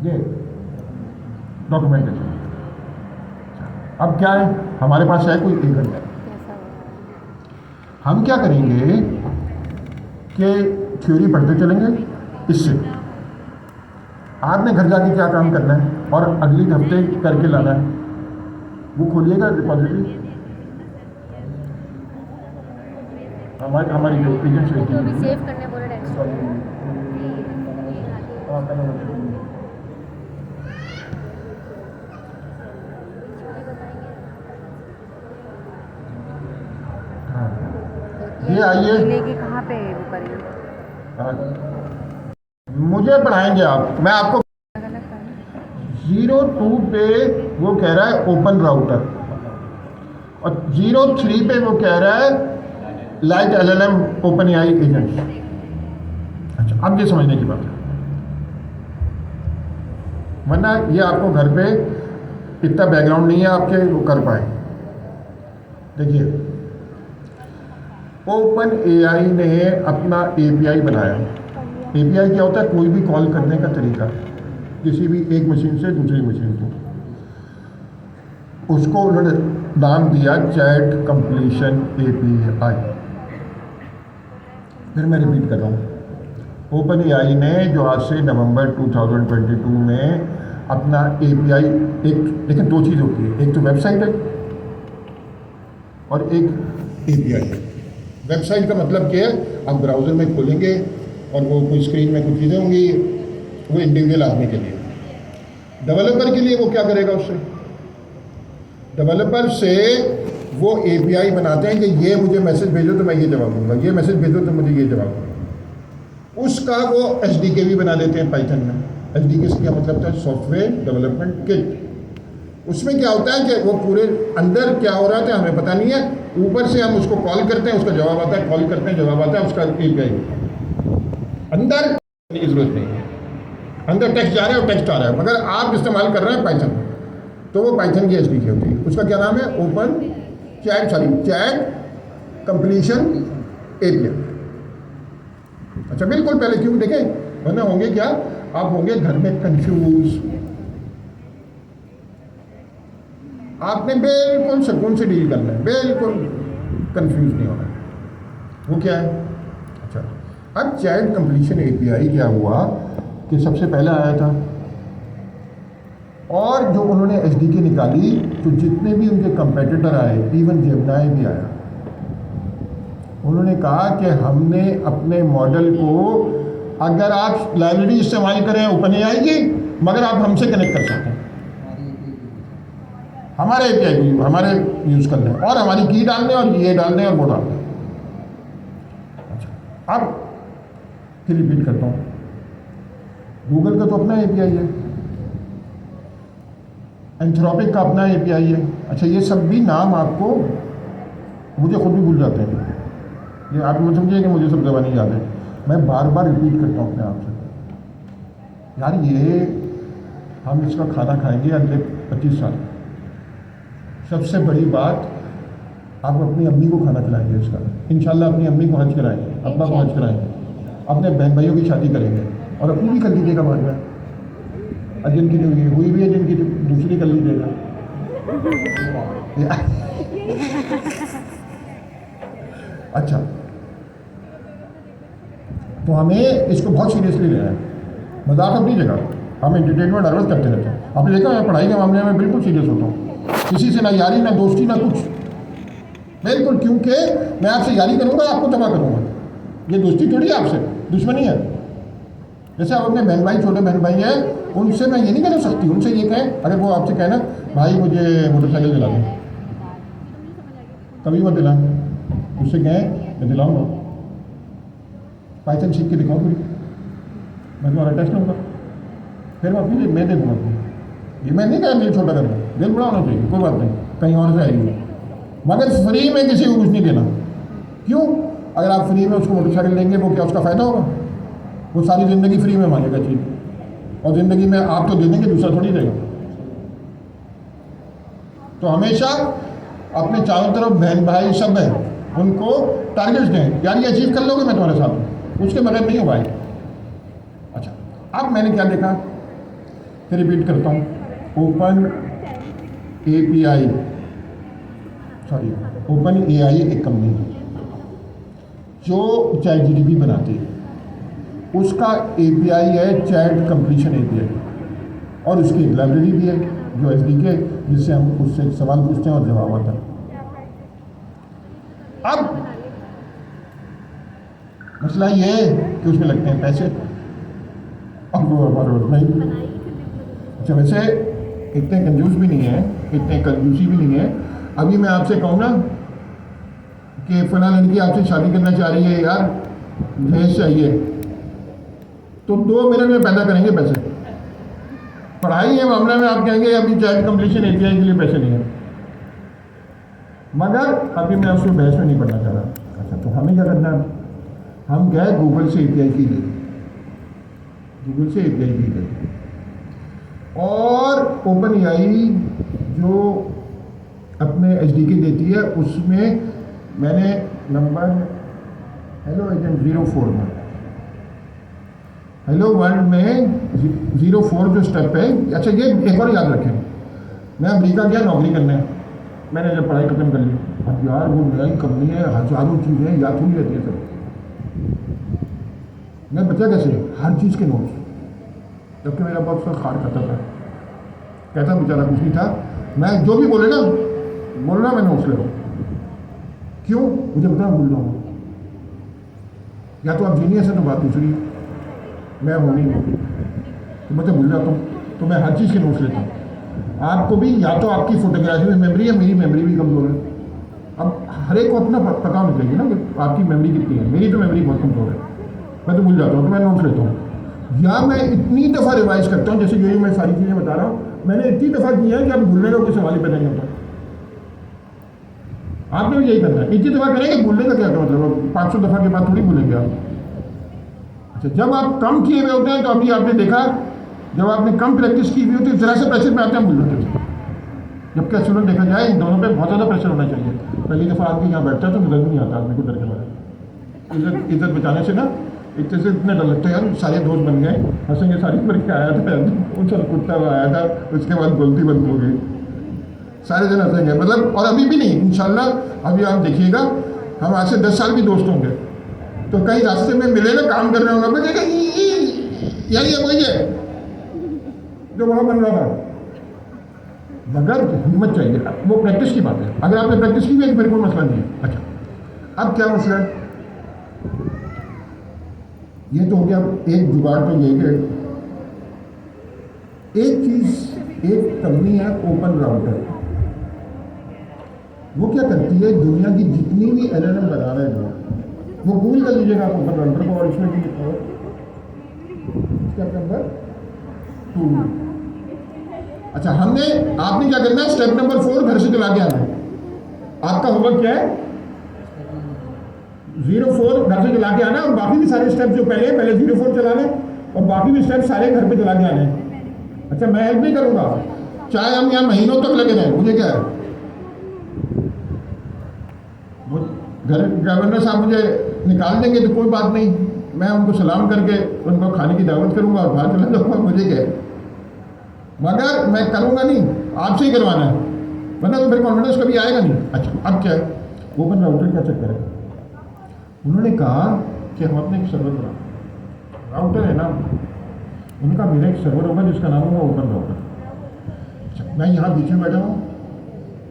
ये डॉक्यूमेंटेशन। अब क्या है, हमारे पास है कोई 1 घंटा, हम क्या करेंगे कि थ्योरी पढ़ते चलेंगे। इससे आपने घर जाके क्या काम करना है और अगले हफ्ते करके लाना है, वो खोलिएगा रिपॉजिटरी हमारी जो एजेंट्स तो अभी सेव करने बोले ये आइए, लेके कहाँ पे वो करेंगे? मुझे पढ़ाएंगे आप, मैं आपको 02 पे वो कह रहा है ओपन राउटर और 03 पे वो कह रहा है light LLM open AI agent. अच्छा, अब ये समझने की बात है, वरना ये आपको घर पे इतना बैकग्राउंड नहीं है आपके वो कर पाए। देखिए, ओपन एआई ने अपना एपीआई बनाया। एपीआई क्या होता है, कोई भी कॉल करने का तरीका किसी भी एक मशीन से दूसरी मशीन को, उसको उन्होंने नाम दिया चैट कंप्लीशन एपीआई। फिर मैं रिपीट कर रहा हूँ, ओपन एआई ने जो आज से नवंबर 2022 में अपना एपीआई, एक लेकिन 2 चीज़ होती है, एक तो वेबसाइट है और एक एपीआई है। वेबसाइट का मतलब क्या है, आप ब्राउज़र में खोलेंगे और वो कोई स्क्रीन में कुछ चीज़ें होंगी, वो इंडिविजुअल आदमी के लिए। डेवलपर के लिए वो क्या करेगा, उससे डेवलपर से वो एपीआई बनाते हैं कि ये मुझे मैसेज भेजो तो मैं ये जवाब दूंगा, ये मैसेज भेजो तो मुझे ये जवाब दूंगा। उसका वो एसडीके भी बना देते हैं पाइथन में। एसडीके से क्या मतलब था, सॉफ्टवेयर डेवलपमेंट किट। उसमें क्या होता है कि वो पूरे अंदर क्या हो रहा था हमें पता नहीं है, ऊपर से हम उसको कॉल करते हैं, उसका जवाब आता है, कॉल करते हैं जवाब आता है, उसका एपीआई अंदर की जरूरत नहीं है। अंदर टेक्स्ट जा रहा है और टेक्स्ट आ रहा है, मगर आप इस्तेमाल कर रहे हैं पाइथन, तो वो पाइथन की एसडीके होती है। उसका क्या नाम है, ओपन चैट कंप्लीशन एपीआई। अच्छा, बिल्कुल पहले क्यों देखें, वरना होंगे क्या, आप होंगे घर में कंफ्यूज। आपने बिल्कुल सुकून से डील करना है, बिल्कुल कंफ्यूज नहीं होना है। वो क्या है, अच्छा, अब चैट कंप्लीशन एपीआई क्या हुआ कि सबसे पहले आया था, और जो उन्होंने एसडीके निकाली तो जितने भी उनके कंपेटिटर आए, इवन जेमिनी भी आया, उन्होंने कहा कि हमने अपने मॉडल को, अगर आप लाइब्रेरी इस्तेमाल करें ओपन एआई की, मगर आप हमसे कनेक्ट कर सकते हैं, हमारे एपीआई को हमारे यूज़ कर लें और हमारी की डालने और ये डालने और वो डालने। अच्छा, अब फिर रिपीट करता हूँ, गूगल का तो अपना एपीआई है, एंथ्रोपिक का अपना एपीआई है। अच्छा, ये सब भी नाम आपको, मुझे खुद भी भूल जाते हैं, ये आप मुझे समझिए कि मुझे सब ज़बानी याद है, मैं बार बार रिपीट करता हूँ अपने आप से, यार ये हम इसका खाना खाएंगे अगले 25 साल। सबसे बड़ी बात, आप अपनी अम्मी को खाना खिलाएंगे इसका, इंशाल्लाह अपनी अम्मी को हज कराएंगे, अब्बा को हज कराएंगे, अपने बहन भाइयों की शादी करेंगे और अपनी भी कर लीजिएगा बाद में, जिनकी जो हुई भी है, जिनकी दूसरी कर लीजिएगा। अच्छा, तो हमें इसको बहुत सीरियसली लेना है, मजाक अपनी जगह, हम एंटरटेनमेंट हर वक्त करते रहते हैं। आपने देखा, मैं पढ़ाई के मामले में बिल्कुल सीरियस होता हूँ, किसी से ना यारी ना दोस्ती ना कुछ, बिल्कुल, क्योंकि मैं आपसे यारी करूँगा आपको तबाह करूँगा, ये दोस्ती थोड़ी है, आपसे दुश्मनी है। जैसे आप अपने बहन भाई, छोटे बहन भाई हैं, उनसे मैं ये नहीं कह सकती, उनसे ये कहें, अगर वो आपसे कहना भाई मुझे मोटरसाइकिल दिला दें, कभी वो दिलाएं, उससे कहें मैं दिलाऊंगा, पाइथन सीख के दिखाऊँ पूरी, मैं तुम्हारा टेस्ट लूँगा, फिर मैं अपनी मैं दे दूँगा आपको। ये मैं नहीं कहा दिल छोटा करना, दिल बड़ा होना चाहिए, कोई बात नहीं, कहीं और से आएगी, मगर फ्री में किसी को कुछ नहीं देना। क्यों? अगर आप फ्री में उसको मोटरसाइकिल देंगे, वो क्या उसका फ़ायदा होगा? वो सारी ज़िंदगी फ्री में मांगेगा चीज़, और ज़िंदगी में आप तो दे देंगे, दूसरा थोड़ी देगा। तो हमेशा अपने चारों तरफ बहन भाई सब हैं, उनको टारगेट्स दें, यार ये अचीव कर लोगे मैं तुम्हारे साथ, उसके बगैर नहीं हो भाई। अच्छा, अब मैंने क्या देखा, फिर रिपीट करता हूँ, open API, sorry open AI एक कंपनी है जो ChatGPT बनाती है, उसका API है चैट कंप्लीशन API, और उसकी एक लाइब्रेरी भी है जो SDK, जिससे हम उससे सवाल पूछते हैं और जवाब आता है। अब मसला ये है कि उसमें लगते हैं पैसे, अब वो हमारे नहीं। अच्छा, वैसे इतने कंजूस भी नहीं है, इतने कंजूसी भी नहीं है। अभी मैं आपसे कहूँ ना कि फलां लड़की आपसे शादी करना चाह रही है, यार दहेज चाहिए, तो 2 मिनट में पैदा करेंगे पैसे। पढ़ाई के मामले में आप कहेंगे अभी चैट कंप्लीशन API के लिए पैसे नहीं है, मगर अभी मैं उसको बहस में नहीं पढ़ना चाह रहा। अच्छा, तो हमें क्या करना है? हम गए गूगल से API की ले, गूगल से API की ले, और ओपन AI जो अपने SDK देती है, उसमें मैंने नंबर हेलो एजेंट 04 में, हेलो वर्ल्ड में 04 जो स्टेप है। अच्छा, ये एक और याद रखें, मैं अमेरिका गया नौकरी करने, मैंने जब पढ़ाई खत्म कर ली, अब यार वो नई कंपनी है, हज़ारों चीज़ें याद थोड़ी रहती है सर। मैं बचा कैसे? हर चीज़ के नोट्स, जबकि मेरा बहुत सा खार खाता था, कहता बेचारा कुछ नहीं था, मैं जो भी बोले ना बोलना, मैं नोट्स ले रहा हूँ। क्यों? मुझे पता भूल रहा हूँ, या तो आप जीनियस है तो बात दूसरी, मैं हूँ नहीं, तो मैं तो भूल जाता हूँ, तो मैं हर चीज़ के नोट्स लेता हूँ। आपको भी या तो आपकी फोटोग्राफी में मेमोरी है, मेरी मेमोरी भी कमज़ोर है। अब हर एक को अपना पता होना चाहिए ना कि आपकी मेमोरी कितनी है। मेरी तो मेमोरी बहुत कमज़ोर है, मैं तो भूल जाता हूँ, तो मैं नोट्स लेता हूँ, या मैं इतनी दफ़ा रिवाइज करता हूँ, जैसे यही मैं सारी चीज़ें बता रहा हूँ, मैंने इतनी दफ़ा किया है कि अब भूलने का कोई सवाल ही पैदा नहीं होता। आपने भी यही करना है, इतनी दफ़ा करेंगे, भूलने का क्या मतलब, 500 दफ़ा के बाद थोड़ी भूलेंगे आप। अच्छा, जब आप कम किए हुए होते हैं, तो अभी आपने देखा जब आपने कम प्रैक्टिस की हुई होती है, ज़रा से प्रेशर में आते हैं भूल जाते हैं। जबकि असल देखा जाए इन दोनों पे बहुत ज़्यादा प्रेशर होना चाहिए। पहली दफ़ा आदमी यहाँ बैठता है तो नजर नहीं आता आदमी को डर के बारे, इज्जत बचाने से ना इतने से इतने डर लगता है, यार सारे दोस्त बन गए, हंसेंगे सारी करके आया था, उछल कुत्ता हुआ आया था, उसके बाद गलती बंद हो गई, सारे जन हंसेंगे मतलब। और अभी भी नहीं, इंशाल्लाह अभी आप देखिएगा, हम आज से 10 साल भी दोस्त होंगे, तो कहीं रास्ते में मिले ना, काम कर रहे होंगे, बोलेगा यही है, वही है जो वहाँ बन रहा था। मगर हिम्मत चाहिए, वो प्रैक्टिस की बात है। अगर आपने प्रैक्टिस की है तो फिर कोई मसला नहीं है। अच्छा, अब क्या मसला है? ये तो हो गया, एक जुगाड़ तो ये है, एक चीज़, एक कंपनी है ओपन राउटर, वो क्या करती है, दुनिया की जितनी भी LLM बना रहे हैं वो गूगल कर लीजिएगा आप ओपन राउटर को, और इसमें भी लिखा है स्टेप नंबर 2। अच्छा, आपने क्या करना है, स्टेप नंबर 4 घर से चला के आना है। आपका होमवर्क क्या है? 04 घर से चला के आना, और बाकी भी सारे स्टेप जो पहले 04 चला लें, और बाकी भी स्टेप सारे घर पे चला के आने। अच्छा, मैं हेल्प नहीं करूँगा, चाहे हम यहाँ महीनों तक लगे रहें, मुझे क्या है। घर गवर्नर साहब मुझे निकाल देंगे तो कोई बात नहीं, मैं उनको सलाम करके उनको खाने की दावत करूँगा और बाहर चला जाऊँगा, मुझे क्या है। मगर मैं करूँगा नहीं, आपसे ही करवाना है, वरना तो फिर कॉन्फिडेंस कभी आएगा नहीं। अच्छा, अब क्या है, ओपन राउटर क्या चक्कर है? उन्होंने कहा कि हम अपने एक सर्वर बना, राउटर है ना, उनका मेरा एक सर्वर होगा जिसका नाम होगा ओपन राउटर। अच्छा, मैं यहाँ बीच में बैठा हूँ,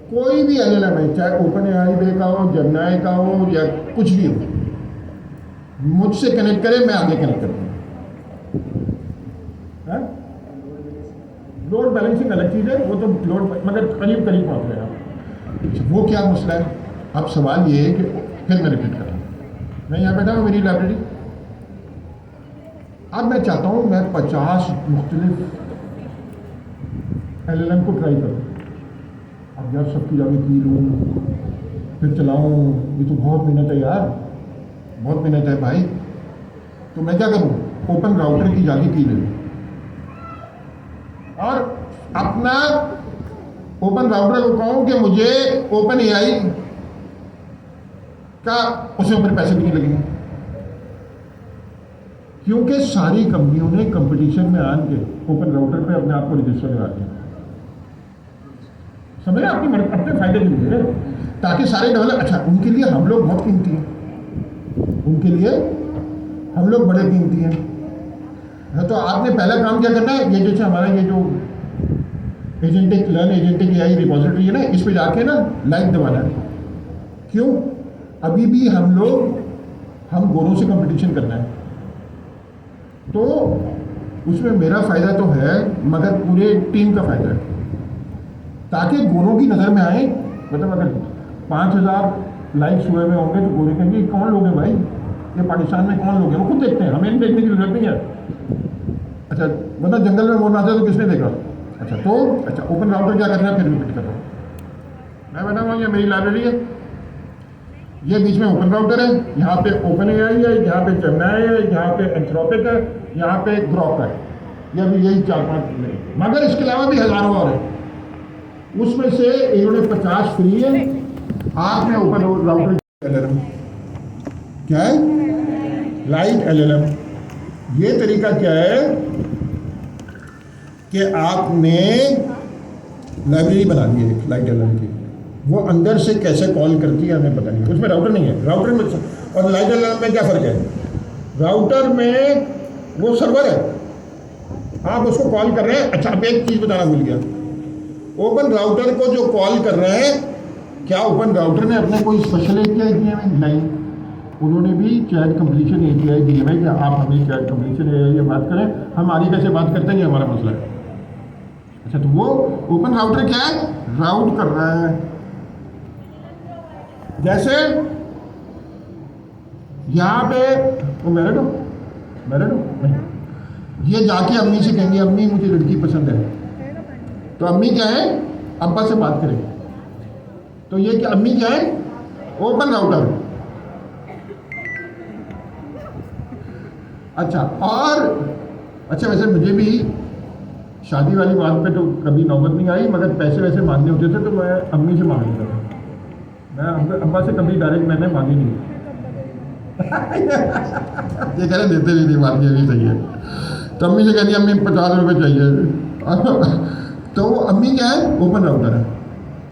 कोई भी LLM है, चाहे ओपन AI का हो, जेमिनी का हो, या कुछ भी हो, मुझसे कनेक्ट करे, मैं आगे कनेक्ट करता हूँ। लोड बैलेंसिंग अलग चीज़ है, वो तो लोड मगर करीब करीब पहुँच गए आप। वो क्या मसला है? अब सवाल ये है कि फिर मैं रिपीट कर रहा हूँ, मैं यहाँ बैठा हूँ मेरी लाइब्रेरी, अब मैं चाहता हूँ मैं 50 मुख्तलिफ LLM को ट्राई करूँ। अब यार सबकी जाके की लूँ फिर चलाऊँ, ये तो बहुत मेहनत है यार, बहुत मेहनत है भाई। तो मैं क्या करूँ, ओपन राउटर की जाके की ले लूँ और अपना ओपन राउटर को कहूँ कि मुझे ओपन AI का उसमें ऊपर पैसे भी नहीं लगेंगे, क्योंकि सारी कंपनियों ने कंपटीशन में आन के ओपन राउटर पे अपने आप को रजिस्टर लगा दिया। समझ रहे आपकी अपने फायदे के लिए, ताकि सारे डेवलप, अच्छा उनके लिए हम लोग बहुत कीमती हैं, उनके लिए हम लोग बड़े कीमती हैं। तो आपने पहला काम क्या करना है, ये जैसे हमारा ये जो agentic learn agentic AI repository है ना, इस पे जाके ना लाइक दबाना है। क्यों? अभी भी हम गोरों से कंपटीशन करना है, तो उसमें मेरा फ़ायदा तो है मगर पूरे टीम का फ़ायदा है, ताकि गोरों की नज़र में आए। मतलब अगर 5000 लाइक्स हुए में होंगे तो गोरे कहेंगे कौन लोग हैं भाई, ये पाकिस्तान में कौन लोग हैं, वो खुद देखते हैं, हमें नहीं देखने की जरूरत नहीं है। अच्छा मतलब जंगल में मोरना था तो किसने देखा? अच्छा तो अच्छा ओपन राउटर क्या करना है, फिर रिपीट कर रहा हूँ। मैं बता ये मेरी लाइब्रेरी है, ये बीच में ओपन राउटर है, यहाँ पे ओपन AI है, यहाँ पे जेमिनी है, यहाँ पे एंथ्रोपिक है, यहाँ पे ग्रॉक है, ये अभी यही 4-5 मगर इसके अलावा भी हज़ारों और है। उसमें से इन्होंने 50 फ्री है, आपने ओपन राउटर LLM क्या है, लाइट LLM। ये तरीका क्या है कि आपने लाइब्रेरी बना दी है लाइट LLM की, वो अंदर से कैसे कॉल करती है हमें पता नहीं, उसमें राउटर नहीं है। राउटर में और लाइट LLM में क्या फ़र्क है? राउटर में वो सर्वर है, आप उसको कॉल कर रहे हैं। अच्छा अब एक चीज़ बताना भूल गया, ओपन राउटर को जो कॉल कर रहे हैं, क्या ओपन राउटर ने अपने कोई स्पेशल API दिए हैं? नहीं, उन्होंने भी चैट कंप्लीशन API दिए हैं कि आप हमें चैट कंप्लीशन API बात करें, हम आगे कैसे बात करते हैं ये हमारा मसला है। अच्छा तो वो ओपन राउटर क्या है, राउट कर रहा है। जैसे यहाँ पे वो मैरिड हो नहीं, ये जाके अम्मी से कहेंगे अम्मी मुझे लड़की पसंद है, तो अम्मी क्या है, अब्बा से बात करें, तो ये क्या अम्मी क्या है, ओपन राउटर। अच्छा और अच्छा वैसे मुझे भी शादी वाली बात पे तो कभी नौबत नहीं आई, मगर पैसे वैसे मांगने होते थे तो मैं अम्मी से मांग लेता था, मैं अब्बा से कभी डायरेक्ट मैंने मांगी नहीं। ये कह रहे देते भी नहीं, मांगे भी सही है। तो अम्मी से कहती अम्मी 50 रुपये चाहिए तो वो अम्मी क्या है, ओपन राउटर है।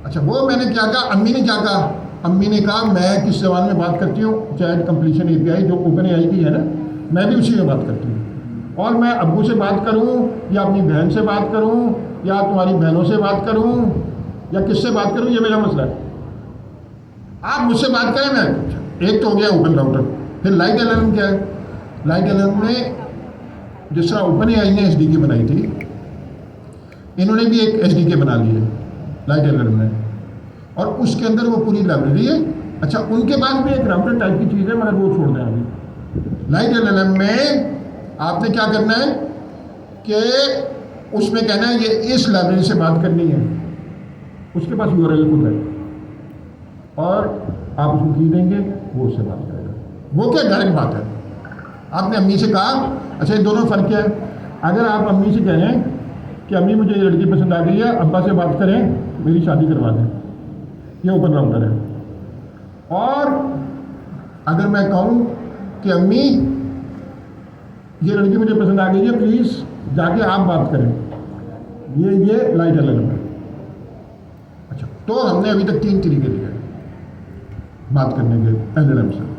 अच्छा वो मैंने क्या कहा, अम्मी ने क्या कहा, अम्मी ने कहा मैं किस जबान में बात करती हूँ, चैट कंप्लीशन API जो ओपन AI की है ना, मैं भी उसी में बात करती हूँ। और मैं अब्बू से बात करूँ या अपनी बहन से बात करूँ या तुम्हारी बहनों से बात करूँ या किससे बात करूँ, ये मेरा मसला है। आप मुझसे बात करें, मैं एक तो हो गया ओपन राउटर। फिर लाइट LLM क्या है, लाइट LLM में जिस तरह ओपन AI ने SDK बनाई थी, इन्होंने भी एक SDK बना ली है लाइट LLM ने, और उसके अंदर वो पूरी लाइब्रेरी है। अच्छा उनके पास भी एक राउटर टाइप की चीज़ है मगर वो छोड़ दें अभी। लाइट LLM में आपने क्या करना है कि उसमें कहना है ये इस लाइब्रेरी से बात करनी है, उसके पास URL खुद है और आप उसको की देंगे, वो उससे बात करेगा। वो क्या डायरेक्ट बात है। आपने अम्मी से कहा, अच्छा ये दोनों फ़र्क क्या है, अगर आप अम्मी से कह रहे हैं कि अम्मी मुझे ये लड़की पसंद आ गई है, अब्बा से बात करें मेरी शादी करवा दें, ये ओपन राउटर है। और अगर मैं कहूँ कि अम्मी ये लड़की मुझे पसंद आ गई है, प्लीज़ जाके आप बात करें, ये लाइट LLM है। अच्छा तो हमने अभी तक 3 तरीके दिए बात करने के LLM से।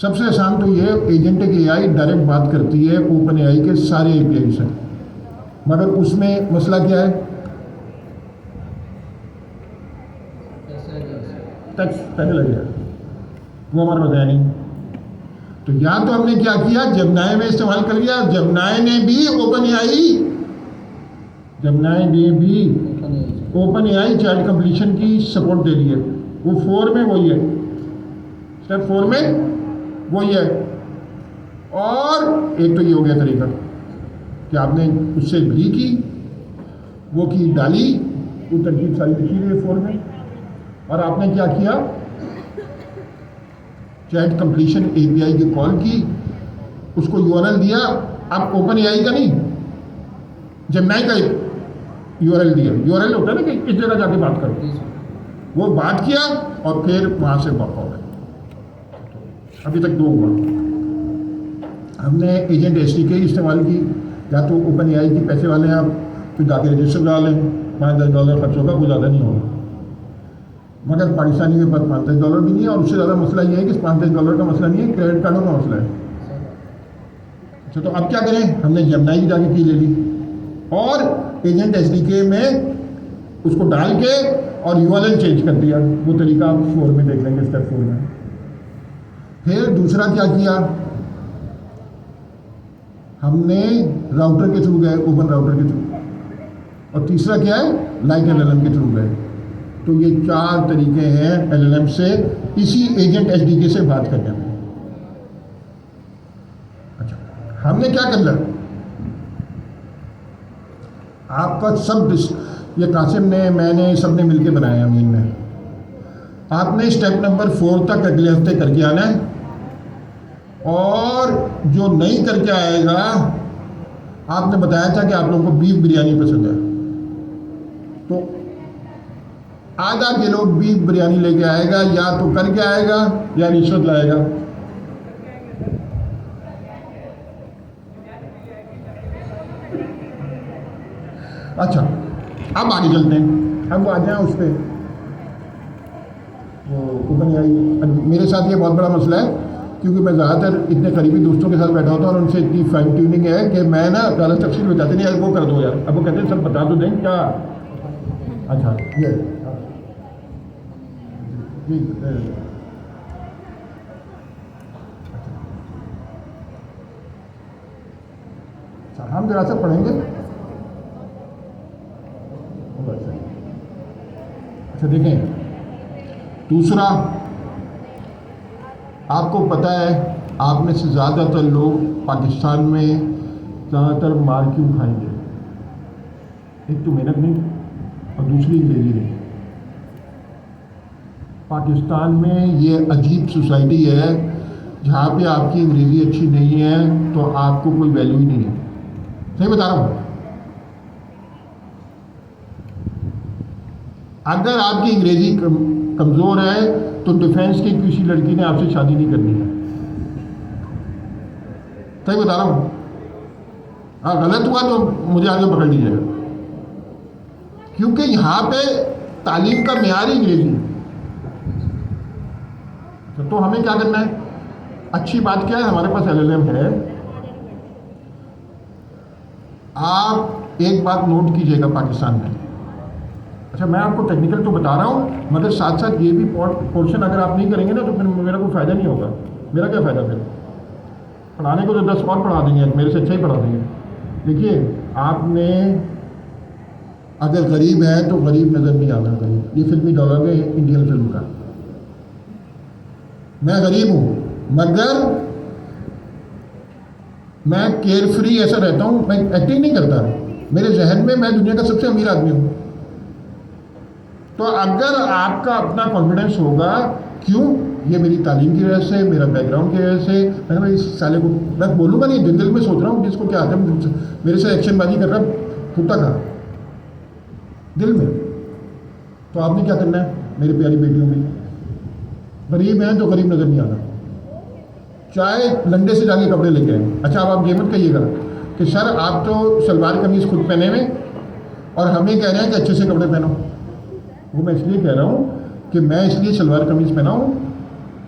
सबसे आसान तो ये एजेंटिक AI डायरेक्ट बात करती है ओपन AI के सारे API से, मगर उसमें मसला क्या है, टैक्स पहले लगेगा, वो हमारे बताया नहीं। तो या तो हमने क्या किया, जेमिनी में इस्तेमाल कर लिया, जेमिनी ने भी ओपन AI जेमिनी ने भी ओपन एआई चाइल्ड कंप्लीशन की सपोर्ट दे दी है। वो 4 में वही है, स्टेप 4 में वही है। और एक तो ये हो गया तरीका कि आपने उससे भी की, वो की डाली, वो तरकीब सारी लिखी हुई है 4 में। और आपने क्या किया, चैट कंप्लीशन एपीआई की कॉल की, उसको यूआरएल दिया। अब ओपन एआई का नहीं, जेमिनी का एक यूआरएल दिया। यूआरएल होता है ना कि इस जगह जाके बात करो, वो बात किया और फिर वहाँ से वर्क हो गया। अभी तक 2 हुआ। हमने एजेंट एसडीके इस्तेमाल की, या तो ओपन एआई की पैसे वाले हैं आप, फिर जाके रजिस्टर करा लें, $5-10 खर्च होगा, कुछ ज़्यादा नहीं होगा। मगर पाकिस्तानी के पास $5-10 भी नहीं है। और उससे ज़्यादा मसला ये है कि $5-10 का मसला नहीं है, क्रेडिट कार्डों का मसला है। अच्छा, तो अब क्या करें, हमने जेमिनी की जाके की ले ली और एजेंट एसडीके में उसको डाल के और यूआरएल चेंज कर दिया। वो तरीका आप 4 में देख लेंगे, स्टेप 4 में। फिर दूसरा क्या किया, हमने राउटर के थ्रू गए, ओपन राउटर के थ्रू। और तीसरा क्या है, लाइट एलएलएम के थ्रू गए। तो ये 4 तरीके हैं एलएलएम से इसी एजेंट एसडीके से बात करने में। अच्छा, हमने क्या करना, आपका सब ये कासिम ने, मैंने, सबने मिलके बनाया अमीन ने। आपने स्टेप नंबर 4 तक अगले हफ्ते करके आना है। और जो नहीं करके आएगा, आपने बताया था कि आप लोगों को बीफ बिरयानी पसंद है, तो आधा किलो बीफ बिरयानी लेके आएगा, या तो करके आएगा या रिश्वत लाएगा। अच्छा, अब आगे चलते हैं। अब आ जाए उस पर, वो ओपन एआई। मेरे साथ ये बहुत बड़ा मसला है, क्योंकि मैं ज़्यादातर इतने करीबी दोस्तों के साथ बैठा होता हूँ और उनसे इतनी फाइन ट्यूनिंग है कि मैं ना ज़्यादा तफसील बताते नहीं, यार वो कर दो यार। अब वो कहते हैं सब बता तो दें क्या। अच्छा, ये जी, अच्छा, हम जरा सा पढ़ेंगे। अच्छा, देखें, दूसरा, आपको पता है आप में से ज़्यादातर लोग पाकिस्तान में ज़्यादातर मार क्यों खाएंगे, एक तो मेहनत नहीं और दूसरी अंग्रेजी नहीं। पाकिस्तान में ये अजीब सोसाइटी है जहाँ पे आपकी अंग्रेज़ी अच्छी नहीं है तो आपको कोई वैल्यू ही नहीं है। सही बता रहा हूँ। अगर आपकी अंग्रेज़ी कमज़ोर है तो डिफेंस की किसी लड़की ने आपसे शादी नहीं करनी है। सही बता रहा हूँ। हाँ, गलत हुआ तो मुझे आगे पकड़ लीजिएगा, क्योंकि यहाँ पे तालीम का मेयार ही अंग्रेज़ी है। तो हमें क्या करना है, अच्छी बात क्या है, हमारे पास एलएलएम है। आप एक बात नोट कीजिएगा पाकिस्तान में। अच्छा, मैं आपको टेक्निकल तो बता रहा हूँ, मगर साथ साथ ये भी पोर्शन अगर आप नहीं करेंगे ना तो फिर मेरा कोई फ़ायदा नहीं होगा। मेरा क्या फ़ायदा फिर, पढ़ाने को तो 10 और पढ़ा देंगे, मेरे से अच्छा ही पढ़ा देंगे। देखिए, आपने अगर गरीब है तो गरीब नज़र नहीं आना। गरीब, ये फिल्मी डायलॉग है इंडियन फिल्म का। मैं गरीब हूँ मगर मैं केयर फ्री ऐसा रहता हूँ, मैं एक्टिंग नहीं करता। मेरे जहन में मैं दुनिया का सबसे अमीर आदमी हूँ। तो अगर आपका अपना कॉन्फिडेंस होगा, क्यों, ये मेरी तालीम की वजह से, मेरा बैकग्राउंड की वजह से, मैं इस साले को मैं बोलूँगा नहीं, दिल में सोच रहा हूँ जिसको क्या आता है, मेरे से एक्शनबाजी कर रहा कुत्ता का दिल में। तो आपने क्या करना है, मेरी प्यारी बेटियों में, गरीब हैं तो गरीब नज़र नहीं आना। चाहे लंडे से जाके कपड़े लेके आए। अच्छा, अब आप ये मत कहिएगा कि सर आप तो सलवार कमीज़ खुद पहने हुए और हमें कह रहे हैं कि अच्छे से कपड़े पहनो। वो मैं इसलिए कह रहा हूँ कि मैं इसलिए सलवार कमीज़ पहनाऊँ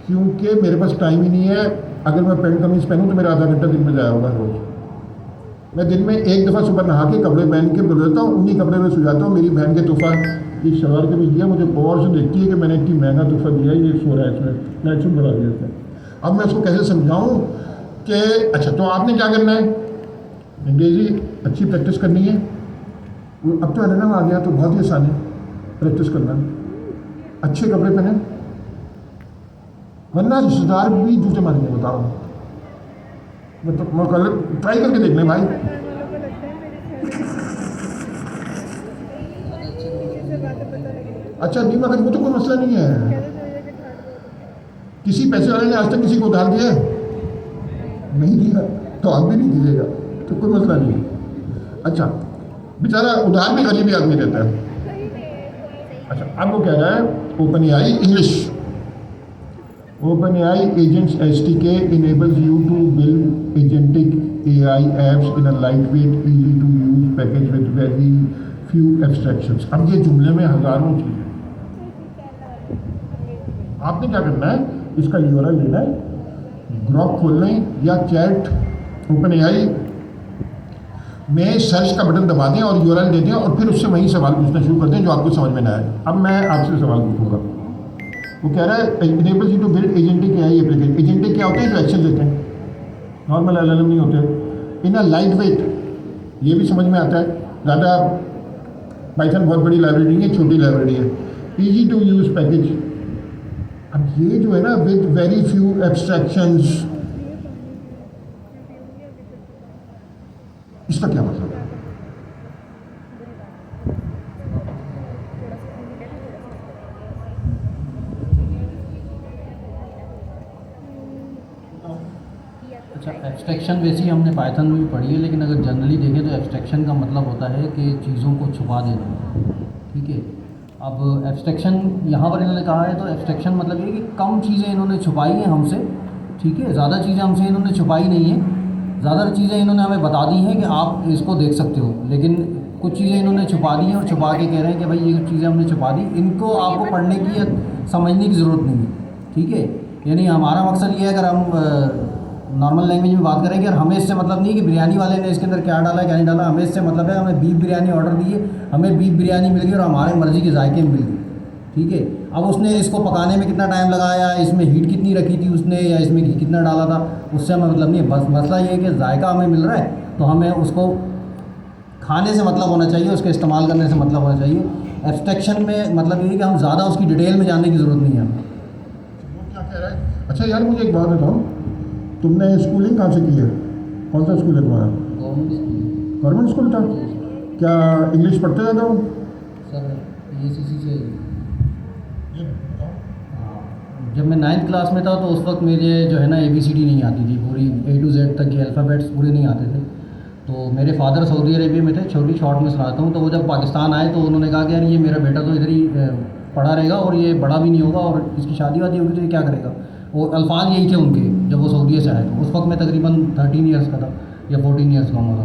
क्योंकि मेरे पास टाइम ही नहीं है। अगर मैं पैंट कमीज़ पहनूँ तो मेरा आधा घंटा दिन में जाया होगा रोज़। मैं दिन में एक दफ़ा सुबह नहा के कपड़े पहन के गुजरता हूँ, उन्हीं कपड़े में सो जाता हूँ। मेरी बहन के तोहफा ये सलवार कमीज़ दिया, मुझे गौर से देखती है कि मैंने इतनी महंगा तोहफा दिया, ये सो रहा है इसमें, नाइट सूट बढ़ा दिया इसमें। अब मैं उसको कैसे समझाऊँ कि अच्छा, तो आपने क्या करना है, अंग्रेज़ी अच्छी प्रैक्टिस करनी है, अब तो एलएनएम आ गया तो बहुत ही आसान है प्रैक्टिस करना, अच्छे कपड़े पहने, वरना रिश्तेदार भी जूते मारेंगे। बताओ, मतलब कल ट्राई करके देख लें भाई। वालों को लगता है मेरी से बातें पता लगेगी। अच्छा नहीं, मगर वो तो कोई मसला नहीं है। किसी पैसे वाले ने आज तक किसी को उधार दिया है? नहीं दिया, तो आप भी नहीं दीजिएगा, तो कोई मसला नहीं है। अच्छा, बेचारा उधार भी गरीबी आदमी देता है। अच्छा, अब वो कह रहा है open AI English, open AI agents SDK enables you to build agentic AI apps in a lightweight, easy to use package with very few abstractions। अब ये जुमले में हजारों चीज़ें, आपने क्या करना है, इसका URL लेना है, ग्रॉक खोलना है या चैट ओपन एआई में सर्च का बटन दबा दें और URL दे दें और फिर उससे वही सवाल पूछना शुरू कर दें जो आपको समझ में ना आए। अब मैं आपसे सवाल पूछूंगा। वो कह रहा है enables you to build agentic AI application. Agentic क्या होते हैं? जो एक्शन लेते हैं, नॉर्मल LLM नहीं होते। इन अ लाइट वेट, ये भी समझ में आता है, ज़्यादा पाइथन बहुत बड़ी लाइब्रेरी नहीं है, छोटी लाइब्रेरी है। Easy to use package. अब ये जो है ना, विद वेरी फ्यू एब्स्ट्रैक्शंस, इसका क्या मतलब है? अच्छा, एब्स्ट्रैक्शन वैसे ही हमने पाइथन में भी पढ़ी है, लेकिन अगर जनरली देखें तो एब्स्ट्रैक्शन का मतलब होता है कि चीज़ों को छुपा देना। ठीक है, अब एब्स्ट्रैक्शन यहाँ पर इन्होंने कहा है तो एब्स्ट्रैक्शन मतलब ये कि कम चीज़ें इन्होंने छुपाई हैं हमसे। ठीक है, ज़्यादा चीज़ें हमसे इन्होंने छुपाई नहीं है, ज़्यादा चीज़ें इन्होंने हमें बता दी हैं कि आप इसको देख सकते हो, लेकिन कुछ चीज़ें इन्होंने छुपा दी हैं और छुपा के कह रहे हैं कि भाई ये चीज़ें हमने छुपा दी, इनको आपको पढ़ने की या समझने की ज़रूरत नहीं है। ठीक है, यानी हमारा मकसद ये है, अगर हम नॉर्मल लैंग्वेज में बात करें कि हमें इससे मतलब नहीं है कि बिरयानी वाले ने इसके अंदर क्या डाला क्या नहीं डाला, हमें इससे मतलब है हमें बीफ बिरयानी ऑर्डर दी है, हमें बीफ बिरयानी मिल गई और हमारे मर्ज़ी के जायके में मिल गई। ठीक है, अब उसने इसको पकाने में कितना टाइम लगाया, इसमें हीट कितनी रखी थी उसने, या इसमें घी कितना डाला था, उससे हमें मतलब नहीं है। बस मसला ये है कि जायका हमें मिल रहा है तो हमें उसको खाने से मतलब होना चाहिए, उसके इस्तेमाल करने से मतलब होना चाहिए। एब्स्ट्रैक्शन में मतलब ये है कि हम ज़्यादा उसकी डिटेल में जानने की ज़रूरत नहीं है हमें। क्या कह रहा है? अच्छा यार, मुझे एक बात बताओ, तुमने स्कूलिंग कहाँ से की है? कौन सा स्कूल है तुम्हारा? गवर्नमेंट स्कूल था? क्या इंग्लिश पढ़ते ज़्यादा हो? सर PSCC से जब मैं 9th क्लास में था तो उस वक्त मुझे जो है ना ABCD नहीं आती थी पूरी, A to Z तक के अल्फ़ाबेट्स पूरे नहीं आते थे। तो मेरे फादर सऊदी अरेबिया में थे, छोटी शॉर्ट में सुनाता हूँ। तो वो जब पाकिस्तान आए तो उन्होंने कहा कि यार ये मेरा बेटा तो इधर ही पढ़ा रहेगा और ये बड़ा भी नहीं होगा और इसकी शादी वादी होगी तो ये क्या करेगा। वो अल्फाज यही थे उनके जब वो सऊदीया से आए। तो उस वक्त मैं तकरीबन 13 ईयर्स का था या 14 ईयर्स का होगा।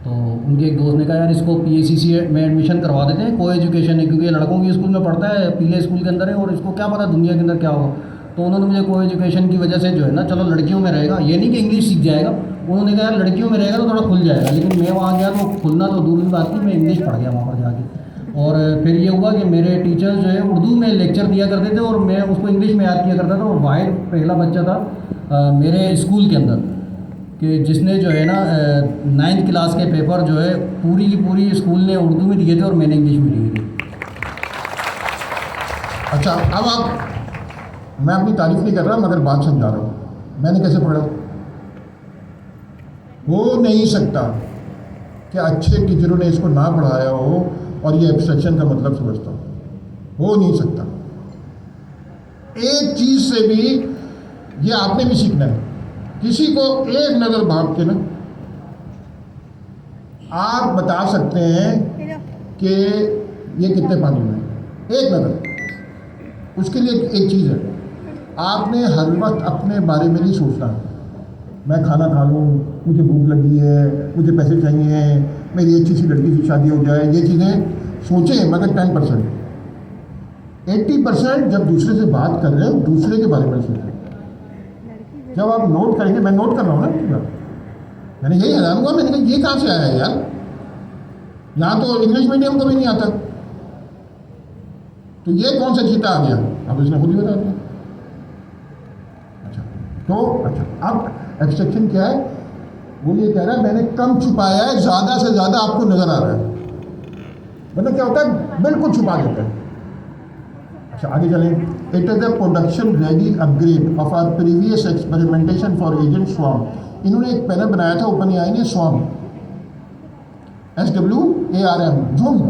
तो उनके एक दोस्त ने कहा यार इसको PSCC में एडमिशन करवा देते हैं, को एजुकेशन है, क्योंकि ये लड़कों के स्कूल में पढ़ता है, पीले स्कूल के अंदर है और इसको क्या पता दुनिया के अंदर क्या होगा। तो उन्होंने मुझे को एजुकेशन की वजह से जो है ना, चलो लड़कियों में रहेगा, ये नहीं कि इंग्लिश सीख जाएगा, उन्होंने कहा यार लड़कियों में रहेगा तो थोड़ा खुल जाएगा। लेकिन मैं वहाँ गया तो खुलना तो दूर की बात थी, मैं इंग्लिश पढ़ गया वहाँ पर जाके। और फिर ये हुआ कि मेरे टीचर्स जो है उर्दू में लेक्चर दिया करते थे और मैं उसको इंग्लिश में याद किया करता था। और वाहिद पहला बच्चा था मेरे स्कूल के अंदर कि जिसने जो है ना 9th क्लास के पेपर जो है पूरी की पूरी स्कूल ने उर्दू में दिए थे और मैंने इंग्लिश में दिए थे। अच्छा, अब आप, मैं अपनी तारीफ नहीं कर रहा मगर बात समझा रहा हूँ। मैंने कैसे पढ़ा? हो नहीं सकता कि अच्छे टीचरों ने इसको ना पढ़ाया हो और ये एब्स्ट्रैक्शन का मतलब समझता हो नहीं सकता। एक चीज़ से भी ये आपने भी सीखना है। किसी को एक नज़र भाग के ना आप बता सकते हैं कि ये कितने पानी में है, एक नज़र। उसके लिए एक चीज़ है, आपने हर वक्त अपने बारे में नहीं सोचना मैं खाना खा लूँ, मुझे भूख लगी है, मुझे पैसे चाहिए, मेरी अच्छी सी लड़की से शादी हो जाए, ये चीज़ें सोचें। मगर 10%, 80% जब दूसरे से बात कर रहे हो दूसरे के बारे में सोचें। जब आप नोट करेंगे, मैं नोट कर रहा हूँ ना, मैंने यही हैरान हुआ, मैंने कहा ये कहाँ से आया है यार, यहाँ तो इंग्लिश मीडियम को भी नहीं आता, तो ये कौन सा चीता आ गया? अब इसने खुद ही बता दिया। अच्छा, अब एब्स्ट्रैक्शन क्या है? वो ये कह रहा है मैंने कम छुपाया है, ज़्यादा से ज़्यादा आपको नज़र आ रहा है। मतलब क्या होता है, बिल्कुल छुपा देते हैं। अच्छा आगे चलें। It is the production ready upgrade of our previous experimentation for agent swarm. इन्होंने एक पैनल बनाया था ओपन एआई ने, स्वाम, SWARM, झुंड।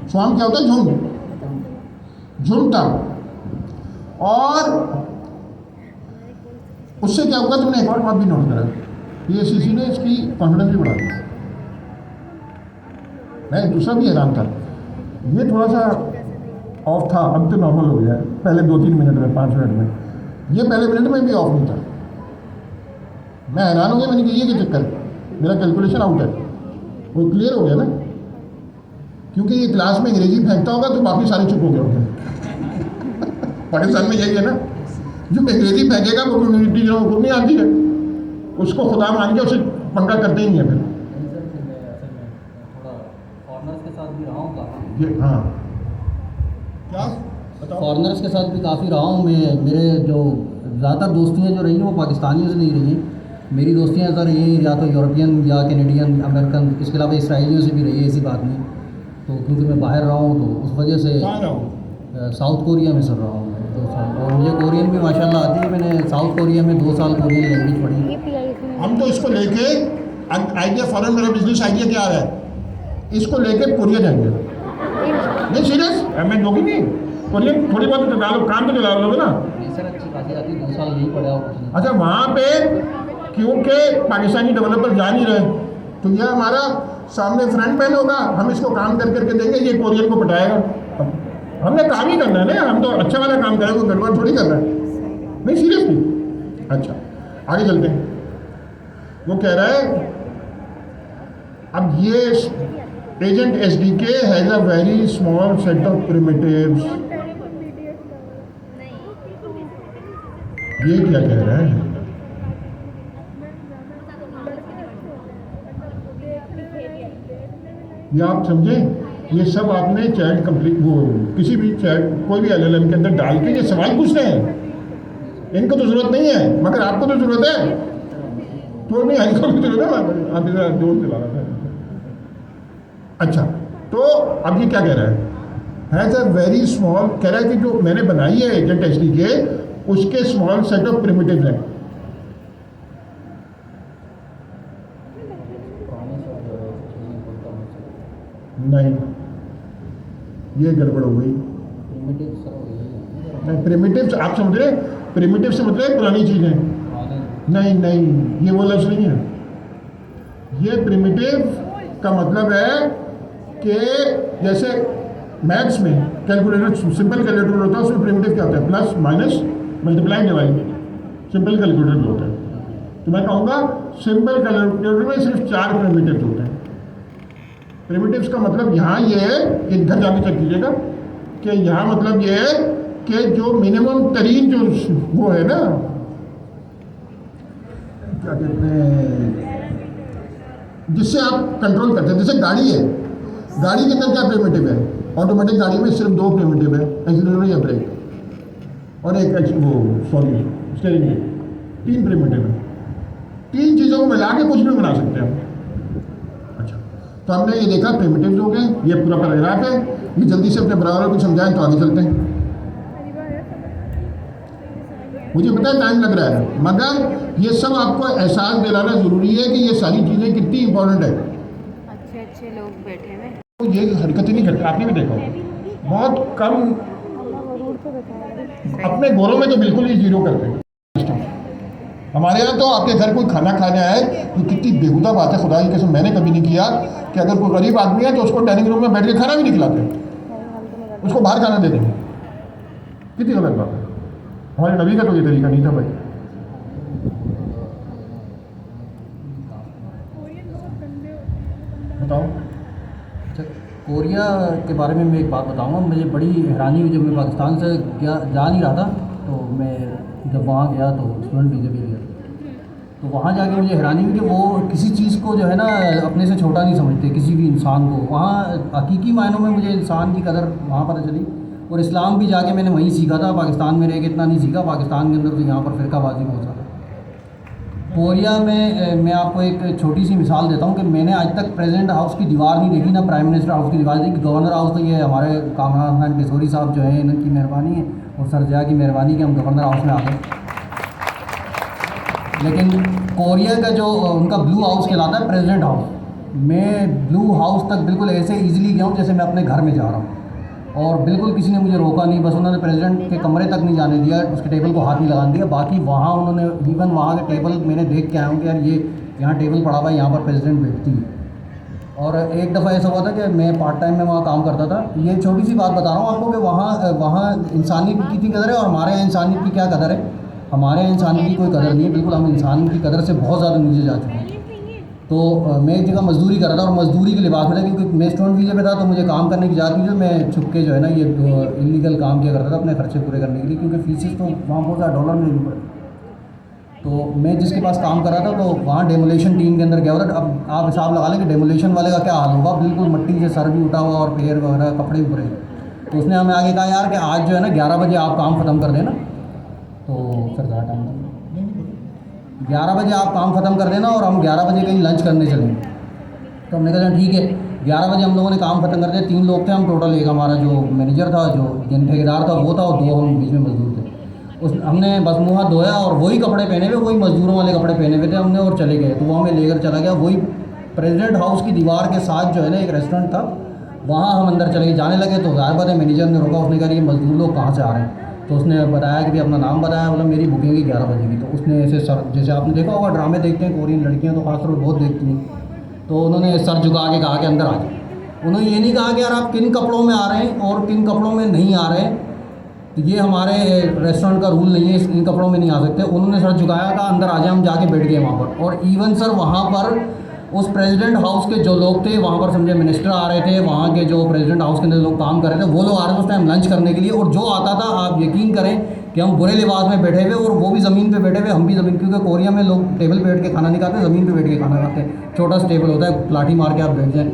स्वाम क्या होता है? झुंड, झुंड था। और उससे क्या होगा, तुमने एक और बात भी नोट करा, PSCC ने इसकी कॉन्फिडेंस भी बढ़ा दी। मैं दूसरा भी हैरान था, ये थोड़ा सा ऑफ था, अब तो नॉर्मल हो गया है। पहले 2-3 मिनट में, 5 मिनट में, ये पहले मिनट में भी ऑफ नहीं था। मैं हैरान हो गया, मैंने कहा ये क्या चक्कर, मेरा कैलकुलेशन आउट है। वो क्लियर हो गया ना, क्योंकि ये क्लास में अंग्रेजी फेंकता होगा तो बाकी सारे चुप हो गए होंगे। पाकिस्तान में यही है ना, जो अंग्रेजी फेंकेगा वो कम्युनिटी जो को नहीं आती है, उसको खुदा मान के उसे पंगा करते ही नहीं है। फिर ये हाँ क्या बताओ, फॉरेनर्स के साथ भी काफ़ी रहा हूँ मैं। मेरे जो ज़्यादातर दोस्तियाँ जो रही हैं वो पाकिस्तानियों से नहीं रही हैं। मेरी दोस्तियाँ ऐसा रही हैं या तो यूरोपियन या कैनेडियन, अमेरिकन, इसके अलावा इसराइलियों से भी रही है, ऐसी बात नहीं। तो क्योंकि मैं बाहर रहा हूँ तो उस वजह से साउथ कोरिया में सर रहा हूँ 2 साल, और मुझे कोरियन भी माशाल्लाह आती है। मैंने साउथ कोरिया में 2 साल कोरियन लैंग्वेज पढ़ी। हम तो इसको लेके आइडिया फॉरेन, मेरा बिजनेस आइडिया क्या आ रहा है, इसको लेके कोरिया जाएंगे। नहीं सीरियस, मैं दोगी नहीं कोरियन, थोड़ी बहुत तो डालो, काम तो चला लोगे ना। सर अच्छी खासी आती है, 2 साल नहीं पढ़ा हो कुछ नहीं। अच्छा वहाँ पे क्योंकि पाकिस्तानी डेवलपर जा नहीं रहे, तो यह हमारा सामने फ्रंट मैन होगा, हम इसको काम कर करके देंगे, ये कोरियन को पटाएगा। हमने काम ही करना है ना, हम तो अच्छा वाला काम करें, कोई गड़बड़ थोड़ी करना है। नहीं सीरियसली। अच्छा आगे चलते हैं। वो कह रहा है अब ये agent SDK has a very small set of primitives. ये क्या कह रहा है, ये आप समझें, ये सब आपने चैट कंप्लीट, वो किसी भी चैट, कोई भी LLM के अंदर डाल के ये सवाल पूछते हैं। इनको तो जरूरत नहीं है, मगर आपको तो जरूरत है। तो नहीं, इनको भी जरूरत है, आप इधर जोर से ला रहा था। अच्छा तो अब ये क्या कह रहा है, हैज़ अ वेरी स्मॉल, कह रहा है कि जो मैंने बनाई है एजेंट SDK, उसके स्मॉल सेट ऑफ प्रिमिटिव्स हैं। नहीं, ये गड़बड़ हो गई। नहीं, प्रिमिटिव्स आप समझ रहे, प्रिमिटिव से मतलब पुरानी चीज़ें। नहीं नहीं, ये वो लफ्ज़ नहीं है। ये प्रिमिटिव का मतलब है कि जैसे मैथ्स में कैलकुलेटर, सिंपल कैलकुलेटर होता है, उसमें प्रिमिटिव क्या होता है, plus minus multiply divide, simple calculator में होता है। तो मैं कहूँगा सिंपल कैलकुलेटर में सिर्फ 4 प्रिमिटिव्स होते हैं। प्रिमिटिव्स का मतलब यहाँ ये है, इधर जाके चेक कीजिएगा कि यहाँ मतलब ये है कि जो मिनिमम तरीन जो वो है ना, क्या कहते हैं, जिससे आप कंट्रोल करते हैं, जैसे गाड़ी है, गाड़ी के अंदर क्या प्रिमिटिव है, ऑटोमेटिक गाड़ी में सिर्फ 2 प्रिमिटिव है, एक्सीलरेटर या ब्रेक, और एक स्टीयरिंग में 3 प्रिमिटिव है। 3 चीज़ों को मिला के कुछ भी बना सकते हैं हम। तो हमने ये देखा प्रिमिटिव्स हो गए, ये पूरा पैराग्राफ है, ये जल्दी से अपने बराबर को समझाएं तो आगे चलते हैं। मुझे पता है टाइम लग रहा है, मगर ये सब आपको एहसास दिलाना ज़रूरी है कि ये सारी चीज़ें कितनी इंपॉर्टेंट है। अच्छे अच्छे लोग बैठे हैं, तो ये हरकत ही नहीं करते, आपने भी देखा होगा, बहुत कम, अपने घरों में तो बिल्कुल ही जीरो करते हैं। हमारे यहाँ तो आपके घर कोई खाना खाने आए तो कितनी बेहुदा बात है, खुदा की कसम मैंने कभी नहीं किया कि अगर कोई गरीब आदमी है तो उसको डाइनिंग रूम में बैठ के खाना भी नहीं खिलाते, उसको बाहर खाना दे देंगे। कितनी गलत बात है, हमारे नबी का तो ये तरीका नहीं था भाई। बताओ। अच्छा, कोरिया के बारे में मैं एक बात बताऊंगा। मुझे बड़ी हैरानी हुई जब मैं पाकिस्तान से जा नहीं रहा था, तो मैं जब वहाँ गया तो स्टूडेंट वीज़े भी गया, तो वहाँ जाके मुझे हैरानी हुई कि वो किसी चीज़ को जो है ना अपने से छोटा नहीं समझते, किसी भी इंसान को। वहाँ हकीकी मायनों में मुझे इंसान की कदर वहाँ पता चली, और इस्लाम भी जाके मैंने वहीं सीखा था। पाकिस्तान में रह के इतना नहीं सीखा, पाकिस्तान के अंदर तो यहाँ पर फ़िरकाबाज़ी बहुत ज़्यादा। कोरिया में मैं आपको एक छोटी सी मिसाल देता हूँ कि मैंने आज तक प्रेसिडेंट हाउस की दीवार नहीं देखी, ना प्राइम मिनिस्टर हाउस की दीवार देखी। गवर्नर हाउस तो ये हमारे कामरान खान किशोरी साहब जो हैं, इनकी मेहरबानी है और सर जया की मेहरबानी कि हम गवर्नर हाउस में आ गए। लेकिन कोरिया का जो उनका ब्लू हाउस कहलाता है प्रेसिडेंट हाउस, मैं ब्लू हाउस तक बिल्कुल ऐसे ईजिली गया हूँ जैसे मैं अपने घर में जा रहा हूँ, और बिल्कुल किसी ने मुझे रोका नहीं। बस उन्होंने प्रेसिडेंट के कमरे तक नहीं जाने दिया, उसके टेबल को हाथ नहीं लगाने दिया। बाकी वहाँ उन्होंने इवन वहाँ के टेबल मैंने देख के आया हूँ कि यार ये यहाँ टेबल पड़ा हुआ है, यहाँ पर प्रेसिडेंट बैठती है। और एक दफ़ा ऐसा हुआ था कि मैं पार्ट टाइम में वहाँ काम करता था। ये छोटी सी बात बता रहा हूँ आपको कि वहाँ इंसानियत की कितनी कदर है और हमारे यहाँ इंसानियत की क्या कदर है। हमारे यहाँ इंसानियत की कोई कदर नहीं है, बिल्कुल हम इंसान की कदर से बहुत ज़्यादा नीचे जा चुके हैं। तो मैं एक जगह मजदूरी कर रहा था और मजदूरी के लिबास में था, क्योंकि मैं स्टूडेंट वीज़े पे था तो मुझे काम करने की इजाज़त नहीं थी। मैं छुप के जो है ना ये इलीगल काम किया करता था अपने खर्चे पूरे करने के लिए, क्योंकि फीसेस तो वहाँ बहुत ज़्यादा डॉलर में लेनी पड़ती। तो मैं जिसके पास काम कर रहा था तो वहाँ डेमोलेशन टीम के अंदर गया हुआ था। अब आप हिसाब लगा लें कि डेमोलेशन वाले का क्या हाल होगा, बिल्कुल मिट्टी से सर भी उठा हुआ और पैर वगैरह कपड़े भी भरे। तो उसने हमें आगे कहा यार कि आज जो है ना 11 बजे आप काम ख़त्म कर देना। तो सर ज़्यादा टाइम 11 बजे आप काम ख़त्म कर देना और हम 11 बजे कहीं लंच करने चलेंगे। तो हमने कहा ठीक है। 11 बजे हम लोगों ने काम ख़त्म कर दिया। 3 लोग थे हम टोटल, एक हमारा जो मैनेजर था, जो ठेकेदार था वो था, और 2 हम बीच में मजदूर थे। हमने बस मुँह हाथ धोया और वही कपड़े पहने हुए, वही मजदूरों वाले कपड़े पहने हुए थे हमने, और चले गए। तो वो हमें लेकर चला गया। वही प्रेसिडेंट हाउस की दीवार के साथ जो है ना एक रेस्टोरेंट था, वहाँ हम अंदर चले गए। जाने लगे तो ज़ाहिर बात है मैनेजर ने रोका। उसने कहा ये मजदूर लोग कहाँ से आ रहे हैं। तो उसने बताया कि भाई अपना नाम बताया, मतलब मेरी बुकिंग है 11 बजे की। तो उसने ऐसे सर, जैसे आपने देखा होगा ड्रामे देखते हैं कोरियन लड़कियां तो खासतौर पर बहुत देखती हैं, तो उन्होंने सर झुका के कहा कि अंदर आ जाओ। उन्होंने ये नहीं कहा कि यार आप किन कपड़ों में आ रहे हैं और किन कपड़ों में नहीं आ रहे हैं, तो ये हमारे रेस्टोरेंट का रूल नहीं है, इन कपड़ों में नहीं आ सकते। उन्होंने सर झुकाया, कहा अंदर आ जाए। हम जाके बैठ गए वहाँ पर। और इवन सर वहाँ पर उस प्रेसिडेंट हाउस के जो लोग थे वहाँ पर, समझे मिनिस्टर आ रहे थे, वहाँ के जो प्रेसिडेंट हाउस के अंदर लोग काम कर रहे थे वो लोग आ रहे थे उस टाइम लंच करने के लिए। और जो आता था आप यकीन करें कि हम बुरे लिबास में बैठे हुए और वो भी ज़मीन पे बैठे हुए, हम भी ज़मीन, क्योंकि कोरिया में लोग टेबल पे बैठ के खाना नहीं खाते, ज़मीन पे बैठ के खाना खाते हैं। छोटा सा टेबल होता है, लाठी मार के आप बैठ जाएँ।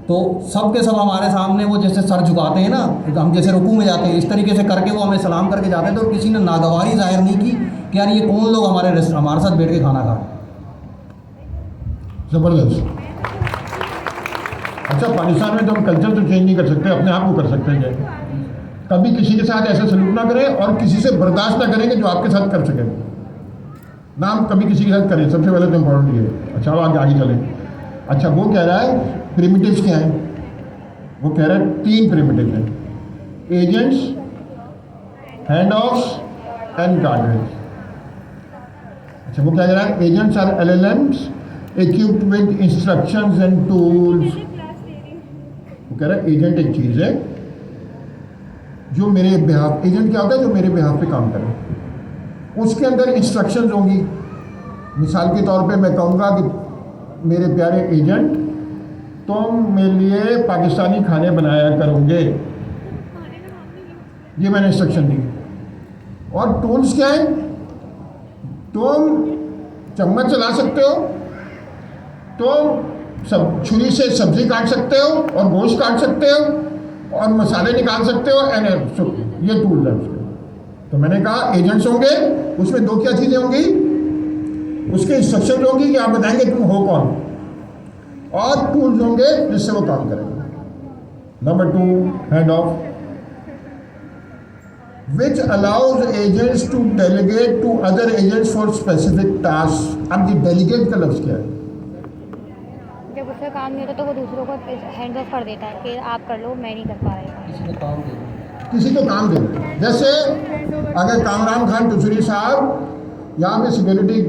तो सब के सब हमारे सामने वो जैसे सर झुकाते हैं ना, हम जैसे रुकू में जाते हैं इस तरीके से करके वो हमें सलाम करके जाते थे। और किसी ने नागवारी जाहिर नहीं की कि यार ये कौन लोग हमारे साथ बैठ के खाना खा रहे हैं। ज़बरदस्त। अच्छा, पाकिस्तान में तो हम कल्चर तो चेंज नहीं कर सकते, अपने आप को कर सकते हैं। कभी किसी के साथ ऐसा सलूक ना करें और किसी से बर्दाश्त ना करें कि जो आपके साथ कर सकें ना, हम कभी किसी के साथ करें। सबसे पहले तो इम्पोर्टेंट ये है। अच्छा, वो आगे चलें। अच्छा, वो कह रहा है प्रिमिटिव्स क्या हैं। वो कह रहा है 3 प्रिमिटिव हैं, agents, handoffs and guardrails. अच्छा, वो क्या कह रहा है, agents are LLMs equipped with instructions and tools। वो कह रहा है एजेंट एक चीज़ है जो मेरे बिहाफ, एजेंट क्या होता है, जो मेरे बिहाफ पे काम करे। उसके अंदर इंस्ट्रक्शंस होंगी। मिसाल के तौर पे मैं कहूँगा कि मेरे प्यारे एजेंट, तुम मेरे लिए पाकिस्तानी खाने बनाया करोगे, ये मैंने इंस्ट्रक्शन दी। और टूल्स क्या है, तुम चम्मच चला सकते हो, तुम सब छुरी से सब्जी काट सकते हो और गोश्त काट सकते हो और मसाले निकाल सकते हो, ये टूल है उसके। तो मैंने कहा एजेंट्स होंगे, उसमें 2 क्या चीज़ें होंगी, उसके इंस्ट्रक्शन होंगी कि आप बताएंगे तुम हो कौन, और टूल्स होंगे जिससे वो काम करेंगे। Number 2, hand of, which allows agents to delegate to other agents for specific tasks। अब ये डेलीगेट का लफ्ज़ क्या है? जब उसका काम नहीं होता तो वो दूसरों को हैंड ऑफ कर देता है कि आप कर लो, मैं नहीं कर पा रहा। किसी को काम दे। जैसे अगर कामरान खान टुसरी साहब यहाँ पे सिक्योरिटी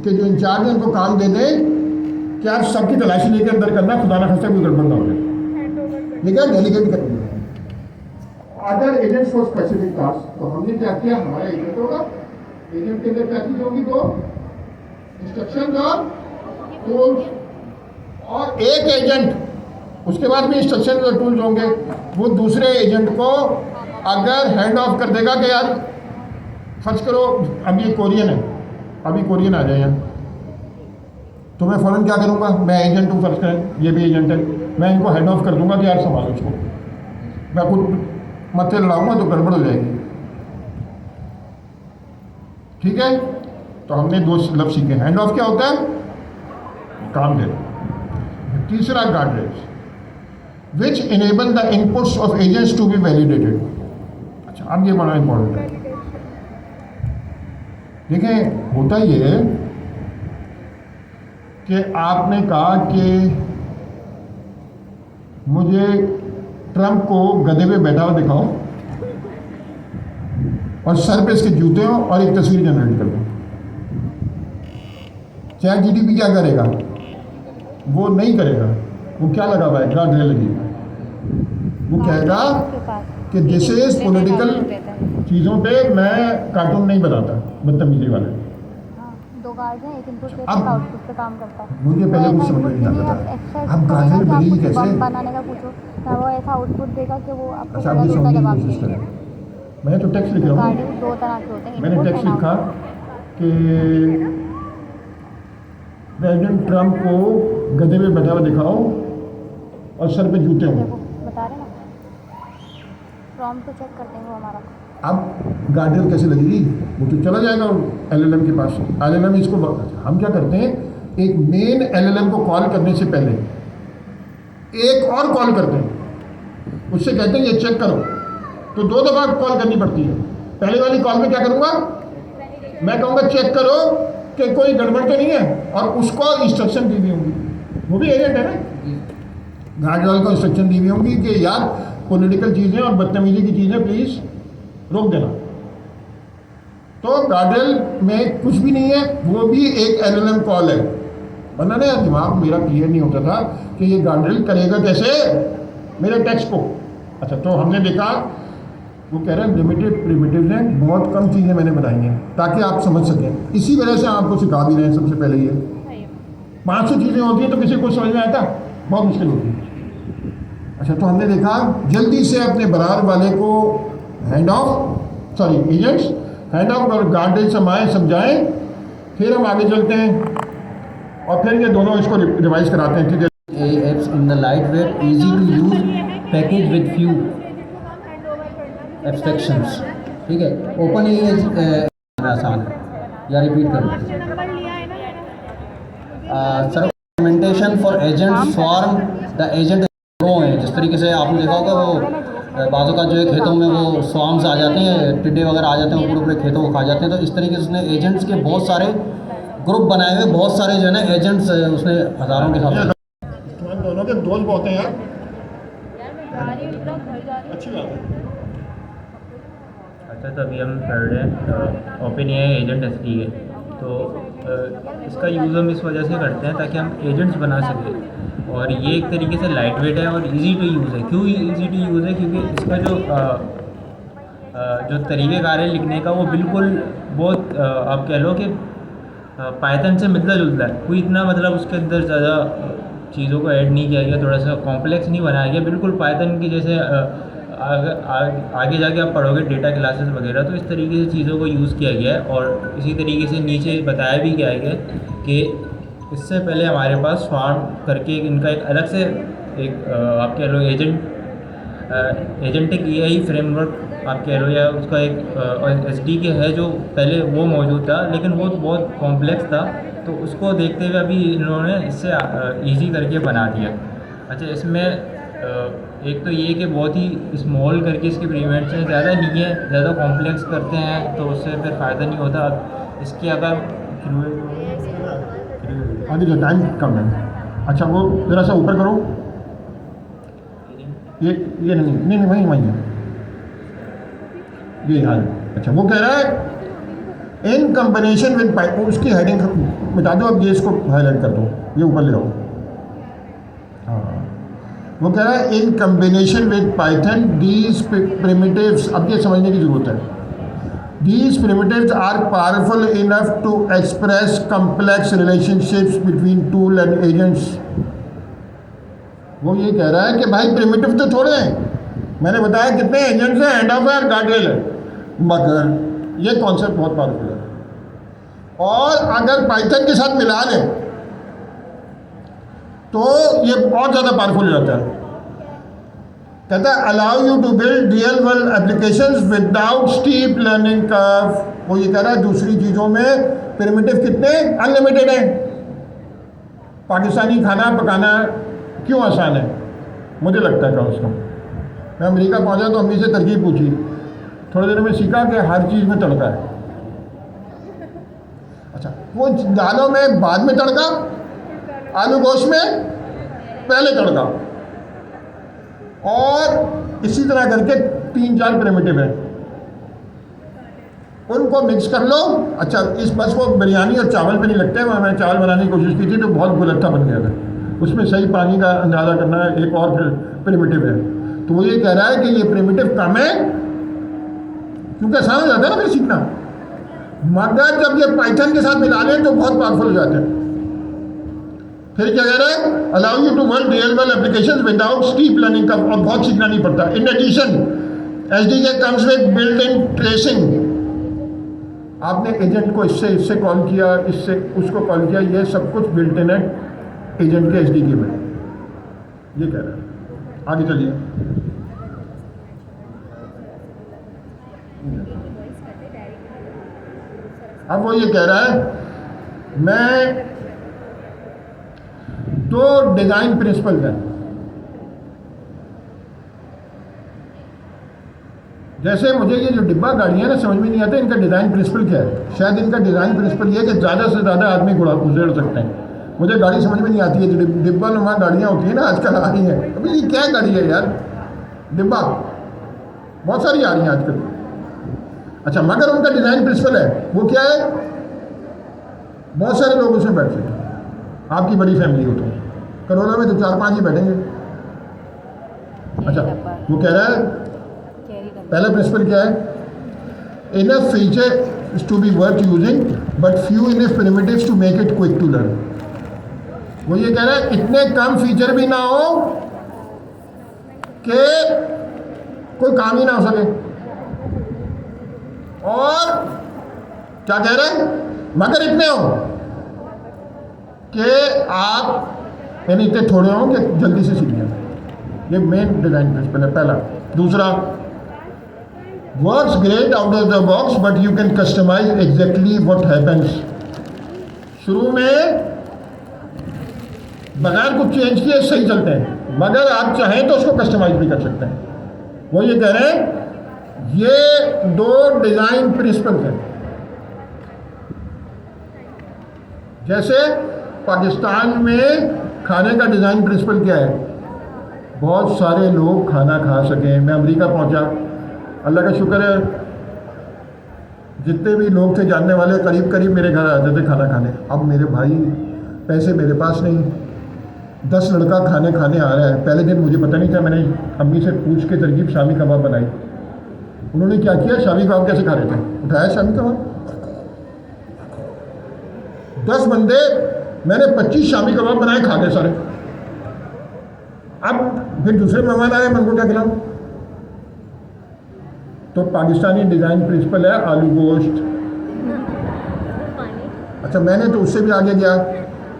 के जो इंचार्ज हैं उनको काम दे दें कि आप सबकी तलाशी लेकर अंदर करना, खुदा ना खास्ता कोई गड़बड़ ना हो जाए, लेकिन डेलीगेट कर दिया। Other agents for specific task. तो हमने क्या किया, हमारा एजेंट होगा, एजेंट के अंदर क्या चीज़ होगी, 2 इंस्ट्रक्शन और टूल्स, और एक एजेंट, उसके बाद भी इंस्ट्रक्शन और टूल्स होंगे। वो दूसरे एजेंट को अगर हैंड ऑफ कर देगा कि यार फर्ज करो अब ये कोरियन है, अभी कोरियन आ जाए यहाँ, तो मैं फ़ौरन क्या करूँगा, मैं एजेंट हूँ, फर्ज करें ये भी एजेंट है, मैं इनको हैंड ऑफ कर दूँगा कि यार संभालो इसको, मैं खुद मत्थे लड़ाऊँगा तो गड़बड़ हो जाएगी। ठीक है। तो हमने 2 लफ्ज़ सीखे। हैंड ऑफ क्या होता है? काम दे। तीसरा guardrails which enable the inputs of agents to be validated. अच्छा, अब ये बड़ा इंपॉर्टेंट है। देखें, होता ये है कि आपने कहा कि मुझे ट्रंप को गधे पे बैठा हुआ दिखाओ और सर पे इसके जूते हो और एक तस्वीर जनरेट कर दो। चैट जीटीपी क्या करेगा? वो नहीं करेगा। वो क्या लगा हुआ है? गार्ड लगी। वो कहेगा कि दिस इज पॉलिटिकल चीज़ों पे मैं कार्टून नहीं बनाता, बदतमीजी वाले। दो गार्ड हैं, एक इनपुट पे अब एक आउटपुट पे काम करता है। मुझे पहले कुछ समझ में नहीं आता था। अब गार्डरेल बनेगी कैसे? बम बनाने का पूछो ना, वो ऐसा आउटपुट देगा कि वो आपको अच्छा, आप ये उल्टा समझने की जवाब कोशिश देगा। करें। मैंने तो टेक्स्ट लिख रहा हूँ। गार्डरेल 2 तरह के होते हैं। मैंने input टेक्स्ट and लिखा output। कि प्रेसिडेंट ट्रंप को गधे पे बैठा हुआ दिखाओ और सर पे जूते हों। देखो बता रहे ना, प्रॉम्प्ट तो चेक करते हैं वो हमारा। अब गार्डरेल कैसे लगेगी? वो तो चला जाएगा एलएलएम के पास। एलएलएम इसको, हम क्या करते हैं, एक मेन एलएलएम को कॉल करने से पहले एक और कॉल करते हैं, उससे कहते हैं ये चेक करो। तो 2 दफ़ा कॉल करनी पड़ती है। पहले वाली कॉल में क्या करूँगा? मैं कहूँगा चेक करो कि कोई गड़बड़ तो नहीं है, और उसको इंस्ट्रक्शन दी हुई होंगी। वो भी एजेंट है ना, गार्डरेल को इंस्ट्रक्शन दी हुई होंगी कि यार पॉलिटिकल चीज़ें और बदतमीजी की चीज़ें प्लीज़ रोक देना। तो गार्डरेल में कुछ भी नहीं है, वो भी एक एलएलएम कॉल है। वरना ना दिमाग मेरा क्लियर नहीं होता था कि ये गार्डरेल करेगा कैसे मेरे टेक्स्ट को। अच्छा, तो हमने देखा वो कह रहे हैं लिमिटेड प्रिमिटिव्स हैं, बहुत कम चीज़ें मैंने बनाई हैं ताकि आप समझ सकें। इसी वजह से आपको सिखा भी रहे हैं। सबसे पहले ये 500 चीज़ें होती हैं तो किसी को समझ में आता, बहुत मुश्किल होती है। अच्छा, तो हमने देखा जल्दी से अपने बरार वाले को hand of, sorry agents hand of और गार्डरेल समझाएं, फिर हम आगे चलते हैं और फिर ये दोनों इसको रिवाइज कराते हैं। ठीक है, apps in the lightweight, easy to use package with few abstractions। ठीक है, ओपन ही आसान है। या रिपीट करो sir. Implementation for agent form the agent grow है। जिस तरीके से आपने देखा होगा वो बाजू का जो है खेतों में वो स्वाम्स आ जाते हैं, टिड्डे वगैरह आ जाते हैं, वो पूरे पूरे खेतों को खा जाते हैं। तो इस तरीके से उसने एजेंट्स के बहुत सारे ग्रुप बनाए हुए, बहुत सारे जो है ना एजेंट्स उसने हज़ारों के साथ। दोनों के दोस्त बहुत हैं यार, अच्छी बात है। अच्छा, तो अभी हम पढ़ रहे हैं ओपन एआई एजेंट एसडी है। तो इसका यूज़ हम इस वजह से करते हैं ताकि हम एजेंट्स बना सकें, और ये एक तरीके से लाइट वेट है और इजी टू यूज़ है। क्यों इजी टू यूज़ है? क्योंकि इसका जो तरीक़ेकार है लिखने का वो बिल्कुल बहुत आप कह लो कि पाइथन से मिलता जुलता है। कोई इतना मतलब उसके अंदर ज़्यादा चीज़ों को ऐड नहीं किया गया, थोड़ा सा कॉम्प्लेक्स नहीं बनाया गया, बिल्कुल पाइथन की जैसे। आगे जाके आप पढ़ोगे डेटा क्लासेस वगैरह, तो इस तरीके से चीज़ों को यूज़ किया गया है। और इसी तरीके से नीचे बताया भी गया है कि इससे पहले हमारे पास स्वार्म करके इनका एक अलग से एक आप कह लो एजेंटिक एआई फ्रेमवर्क आप कह लो, या उसका एक एसडीके है जो पहले वो मौजूद था, लेकिन वो बहुत कॉम्प्लेक्स था। तो उसको देखते हुए अभी इन्होंने इससे ईजी करके बना दिया। अच्छा, इसमें एक तो ये कि बहुत ही स्मॉल करके इसके प्रीवेंट्स हैं, ज़्यादा नहीं है, ज़्यादा कॉम्प्लेक्स करते हैं तो उससे फिर फ़ायदा नहीं होता। इसके अगर आगे जो टाइम कम है। अच्छा, वो ज़रा सा ऊपर करो, ये नहीं वही है ये हाल। अच्छा, वो कह रहा है इन कम्बिनेशन विद पाइथन, उसकी हेडिंग मिटा दो, अब ये इसको हाईलाइट कर दो, ये ऊपर ले आओ। हाँ, वो कह रहा है in combination with Python these primitives, अब ये समझने की ज़रूरत है, these primitives are powerful enough to express complex relationships between tool and agents. वो ये कह रहा है कि भाई प्रिमिटिव तो छोड़े हैं, मैंने बताया कितने एजेंट्स हैं, हैंड ऑफ है और गार्डरेल है, मगर ये कॉन्सेप्ट बहुत पावरफुल है। और अगर पाइथन के साथ मिला लें तो ये बहुत ज़्यादा पावरफुल हो जाता है। कहता है allow you to build real world applications without steep learning curve. वो ये कह रहा है दूसरी चीज़ों में प्रिमिटिव कितने? अनलिमिटेड है। पाकिस्तानी खाना पकाना क्यों आसान है? मुझे लगता है कम से कम। मैं अमेरिका पहुंचा तो अम्मी से तरकीब पूछी, थोड़ी देर में सीखा कि हर चीज़ में तड़का है। अच्छा, वो दालों में बाद में तड़का, आलू गोश्त में पहले तड़का, और इसी तरह करके 3-4 प्रिमिटिव है, उनको मिक्स कर लो। अच्छा, इस बस वो बिरयानी और चावल पे नहीं लगते हैं। मैंने चावल बनाने की कोशिश की थी तो बहुत गुलत्था बन गया था, उसमें सही पानी का अंदाज़ा करना है, एक और प्रिमिटिव है। तो वो ये कह रहा है कि ये प्रिमिटिव कम है, क्योंकि आसान हो जाता है ना फिर सीखना, मगर जब ये पाइथन के साथ मिला लें तो बहुत पावरफुल हो जाते हैं। फिर क्या कह रहा है? Allow you to work real world applications without steep learning का, और बहुत सीखना नहीं पड़ता। In addition SDK comes with built in tracing. आपने एजेंट को इससे कॉल किया, इससे उसको कॉल किया, ये सब कुछ बिल्ट इन है एजेंट के एसडीके में। ये कह रहा है। आगे चलिए। अब वो ये कह रहा है मैं 2 डिज़ाइन प्रिंसिपल हैं। जैसे मुझे ये जो डिब्बा गाड़ियाँ ना समझ में नहीं आते इनका डिज़ाइन प्रिंसिपल क्या है। शायद इनका डिज़ाइन प्रिंसिपल ये है कि ज़्यादा से ज़्यादा आदमी गुजर सकते हैं। मुझे गाड़ी समझ में नहीं आती है, जो डिब्बा नुमा गाड़ियाँ होती हैं ना आजकल आ रही हैं। अभी ये क्या गाड़ी है यार? डिब्बा बहुत सारी आ रही हैं आजकल। अच्छा, मगर उनका डिज़ाइन प्रिंसिपल है, वो क्या है? बहुत सारे लोग उसमें बैठ सकते। आपकी बड़ी फैमिली हो तो करोना में तो 4-5 ही बैठेंगे। अच्छा, वो कह रहा है पहला प्रिंसिपल क्या है? Enough feature to be worth using but few enough primitives to make it quick to learn. वो ये कह रहा है इतने कम फीचर भी ना हो कि कोई काम ही ना हो सके, और क्या कह रहे हैं? मगर इतने हो कि आप यानी इतने थोड़े हो कि जल्दी से सीख जाए। ये मेन डिज़ाइन प्रिंसिपल है पहला। दूसरा, works great out of the box but you can customize exactly what happens. शुरू में बगैर कुछ चेंज किए सही चलते हैं, मगर आप चाहें तो उसको कस्टमाइज भी कर सकते हैं। वो ये कह रहे हैं ये 2 डिज़ाइन प्रिंसिपल हैं। जैसे पाकिस्तान में खाने का डिज़ाइन प्रिंसिपल क्या है? बहुत सारे लोग खाना खा सकें। मैं अमेरिका पहुंचा, अल्लाह का शुक्र है जितने भी लोग थे जानने वाले करीब करीब मेरे घर आते थे खाना खाने। अब मेरे भाई पैसे मेरे पास नहीं, 10 लड़का खाने आ रहा है। पहले दिन मुझे पता नहीं था, मैंने अम्मी से पूछ के तरकीब शामी कबाब बनाई। उन्होंने क्या किया, शामी कबाब कैसे खा रहे थे, उठाया शामी कबाब, 10 बंदे, मैंने 25 शामी कबाब बनाए, खा गए सारे। अब फिर दूसरे मेहमान आए, मैं उनको क्या खिलाऊं? तो पाकिस्तानी डिज़ाइन प्रिंसिपल है आलू गोश्त। अच्छा, मैंने तो उससे भी आगे गया।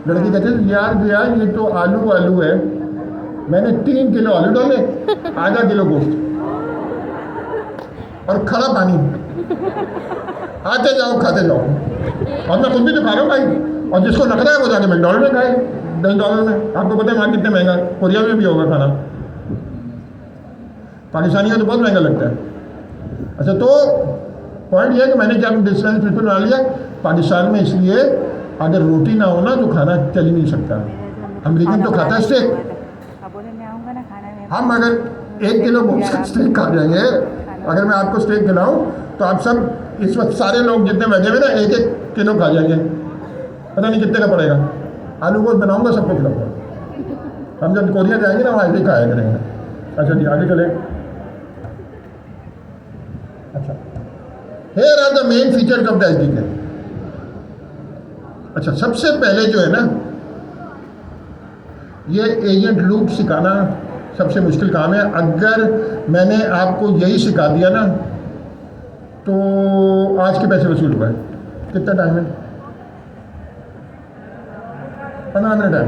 लड़की कहते हैं यार ये तो आलू है। मैंने 3 किलो आलू डाले, आधा किलो गोश्त और खड़ा पानी, आते जाओ खाते जाओ। और मैं खुद भी तो खा रहा हूँ भाई, और जिसको नखरा है वो जाके मैकडॉनल्ड में खाए $10 में। आपको पता है वहाँ कितने महंगा, कोरिया में भी होगा खाना, पाकिस्तानी का तो बहुत महंगा लगता है। अच्छा, तो पॉइंट ये है कि मैंने क्या डिस्टेंस प्रिंसिपल बना लिया पाकिस्तान में, इसलिए अगर रोटी ना हो ना तो खाना चल ही नहीं सकता। अमेरिकन तो खाता है स्टेक, हम अगर 1 किलो गोश्त स्टेक खा जाएंगे, अगर मैं आपको स्टेक खिलाऊं तो आप सब इस वक्त सारे लोग जितने बैठे हुए ना 1-1 किलो खा जाएंगे, पता नहीं कितने का पड़ेगा। आलू गोश्त बनाऊंगा, सबको खिलाऊंगा। हम जब कोरिया जाएंगे ना वहाँ ऐसे खाया करेंगे। अच्छा जी, आगे चले। अच्छा, here are the main features of the SDK। अच्छा, सबसे पहले जो है ना, ये एजेंट लूप सिखाना सबसे मुश्किल काम है। अगर मैंने आपको यही सिखा दिया ना तो आज के पैसे वसूल हुए। कितना टाइम है? 15 मिनट है।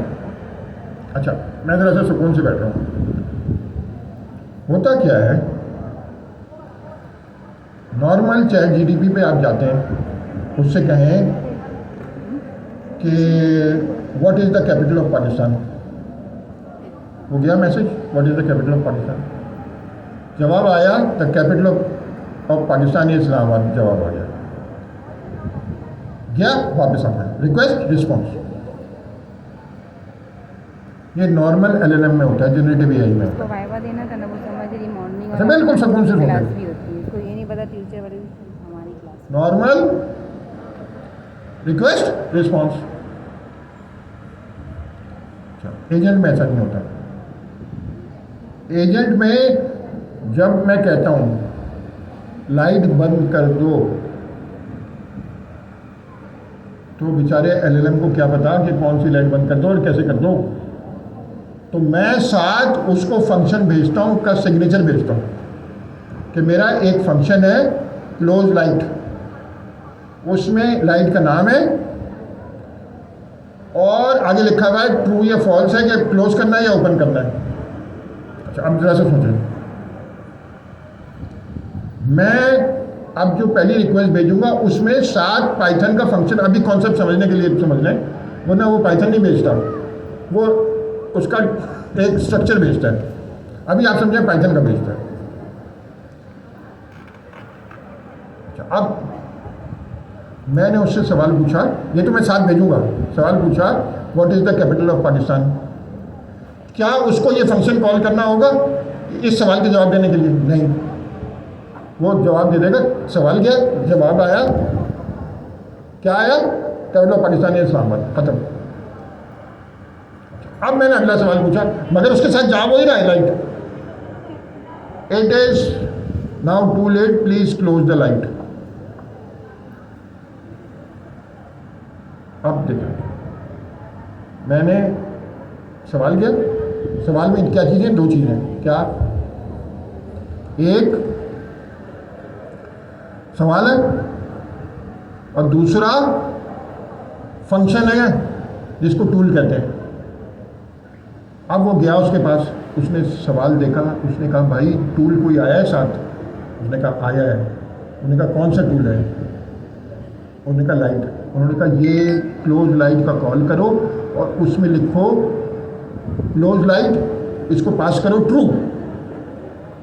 अच्छा, मैं ज़रा सा सुकून से बैठ रहा हूँ। होता क्या है, नॉर्मल चैट जीडीपी पे आप जाते हैं, उससे कहें कि what is the capital of Pakistan. हो गया message, what is the capital of Pakistan. जवाब आया the capital of Pakistan is Islamabad, जवाब आ गया, गया वापस आ गया, रिक्वेस्ट रिस्पॉन्स। ये नॉर्मल एलएलएम में होता है, जनरेटिव एआई में होता है। वाइवा देना था ना, वो समझ रही मॉर्निंग अच्छा, बिल्कुल सुकून से हो क्लास गया। भी होती है, इसको ये नहीं पता फ्यूचर वाली हमारी class. Normal request response. Agent में ऐसा नहीं होता। एजेंट में जब मैं कहता हूं लाइट बंद कर दो, तो बेचारे एलएलएम को क्या पता कि कौन सी लाइट बंद कर दो और कैसे कर दो। तो मैं साथ उसको फंक्शन भेजता हूँ, का सिग्नेचर भेजता हूँ कि मेरा एक फंक्शन है क्लोज लाइट, उसमें लाइट का नाम है और आगे लिखा हुआ है ट्रू या फॉल्स है कि क्लोज करना है या ओपन करना है। अच्छा, अब जरा से सोचें, मैं अब जो पहली रिक्वेस्ट भेजूंगा उसमें साथ पाइथन का फंक्शन, अभी कॉन्सेप्ट समझने के लिए समझ लें, वरना वो पाइथन नहीं भेजता, वो उसका एक स्ट्रक्चर भेजता है। अभी आप समझें पाइथन का भेजता है। अच्छा, अब मैंने उससे सवाल पूछा, ये तो मैं साथ भेजूंगा, सवाल पूछा what is the capital of Pakistan. क्या उसको ये फंक्शन कॉल करना होगा इस सवाल के जवाब देने के लिए? नहीं, वो जवाब दे देगा। सवाल क्या, जवाब आया, क्या आया, कैपिटल ऑफ पाकिस्तान है इस्लामाबाद, खत्म। अब मैंने अगला सवाल पूछा, मगर उसके साथ जवाब हो ही रहा है light, it is now too late, please close the light. अब देखो, मैंने सवाल किया, सवाल में क्या चीज़ें, दो चीज़ें, क्या, एक सवाल है और दूसरा फंक्शन है जिसको टूल कहते हैं। अब वो गया उसके पास, उसने सवाल देखा, उसने कहा भाई टूल कोई आया है साथ? उसने कहा आया है। उन्होंने कहा कौन सा टूल है? उन्होंने कहा लाइट। उन्होंने कहा ये क्लोज लाइट का कॉल करो और उसमें लिखो क्लोज लाइट, इसको पास करो ट्रू।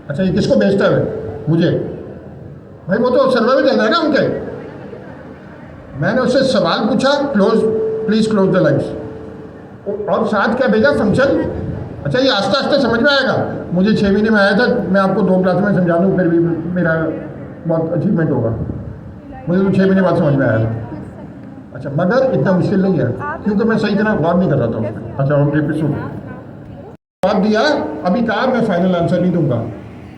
अच्छा, ये किसको भेजता है? मुझे। भाई वो तो सर्वर में चल रहा है ना उनके। मैंने उससे सवाल पूछा, close please close the lights, और साथ क्या भेजा, फंक्शन। अच्छा, ये आस्ते आस्ते समझ में आएगा। मुझे 6 महीने में आया था, मैं आपको 2 क्लास में समझा दूँ फिर भी मेरा बहुत अचीवमेंट होगा। मुझे तो 6 महीने बाद समझ में आया था। अच्छा, मगर इतना मुश्किल नहीं है क्योंकि मैं सही तरह गौर नहीं कर रहा था उसमें। अच्छा, हम एपिसोड जवाब दिया, अभी कहा मैं फाइनल आंसर नहीं दूंगा,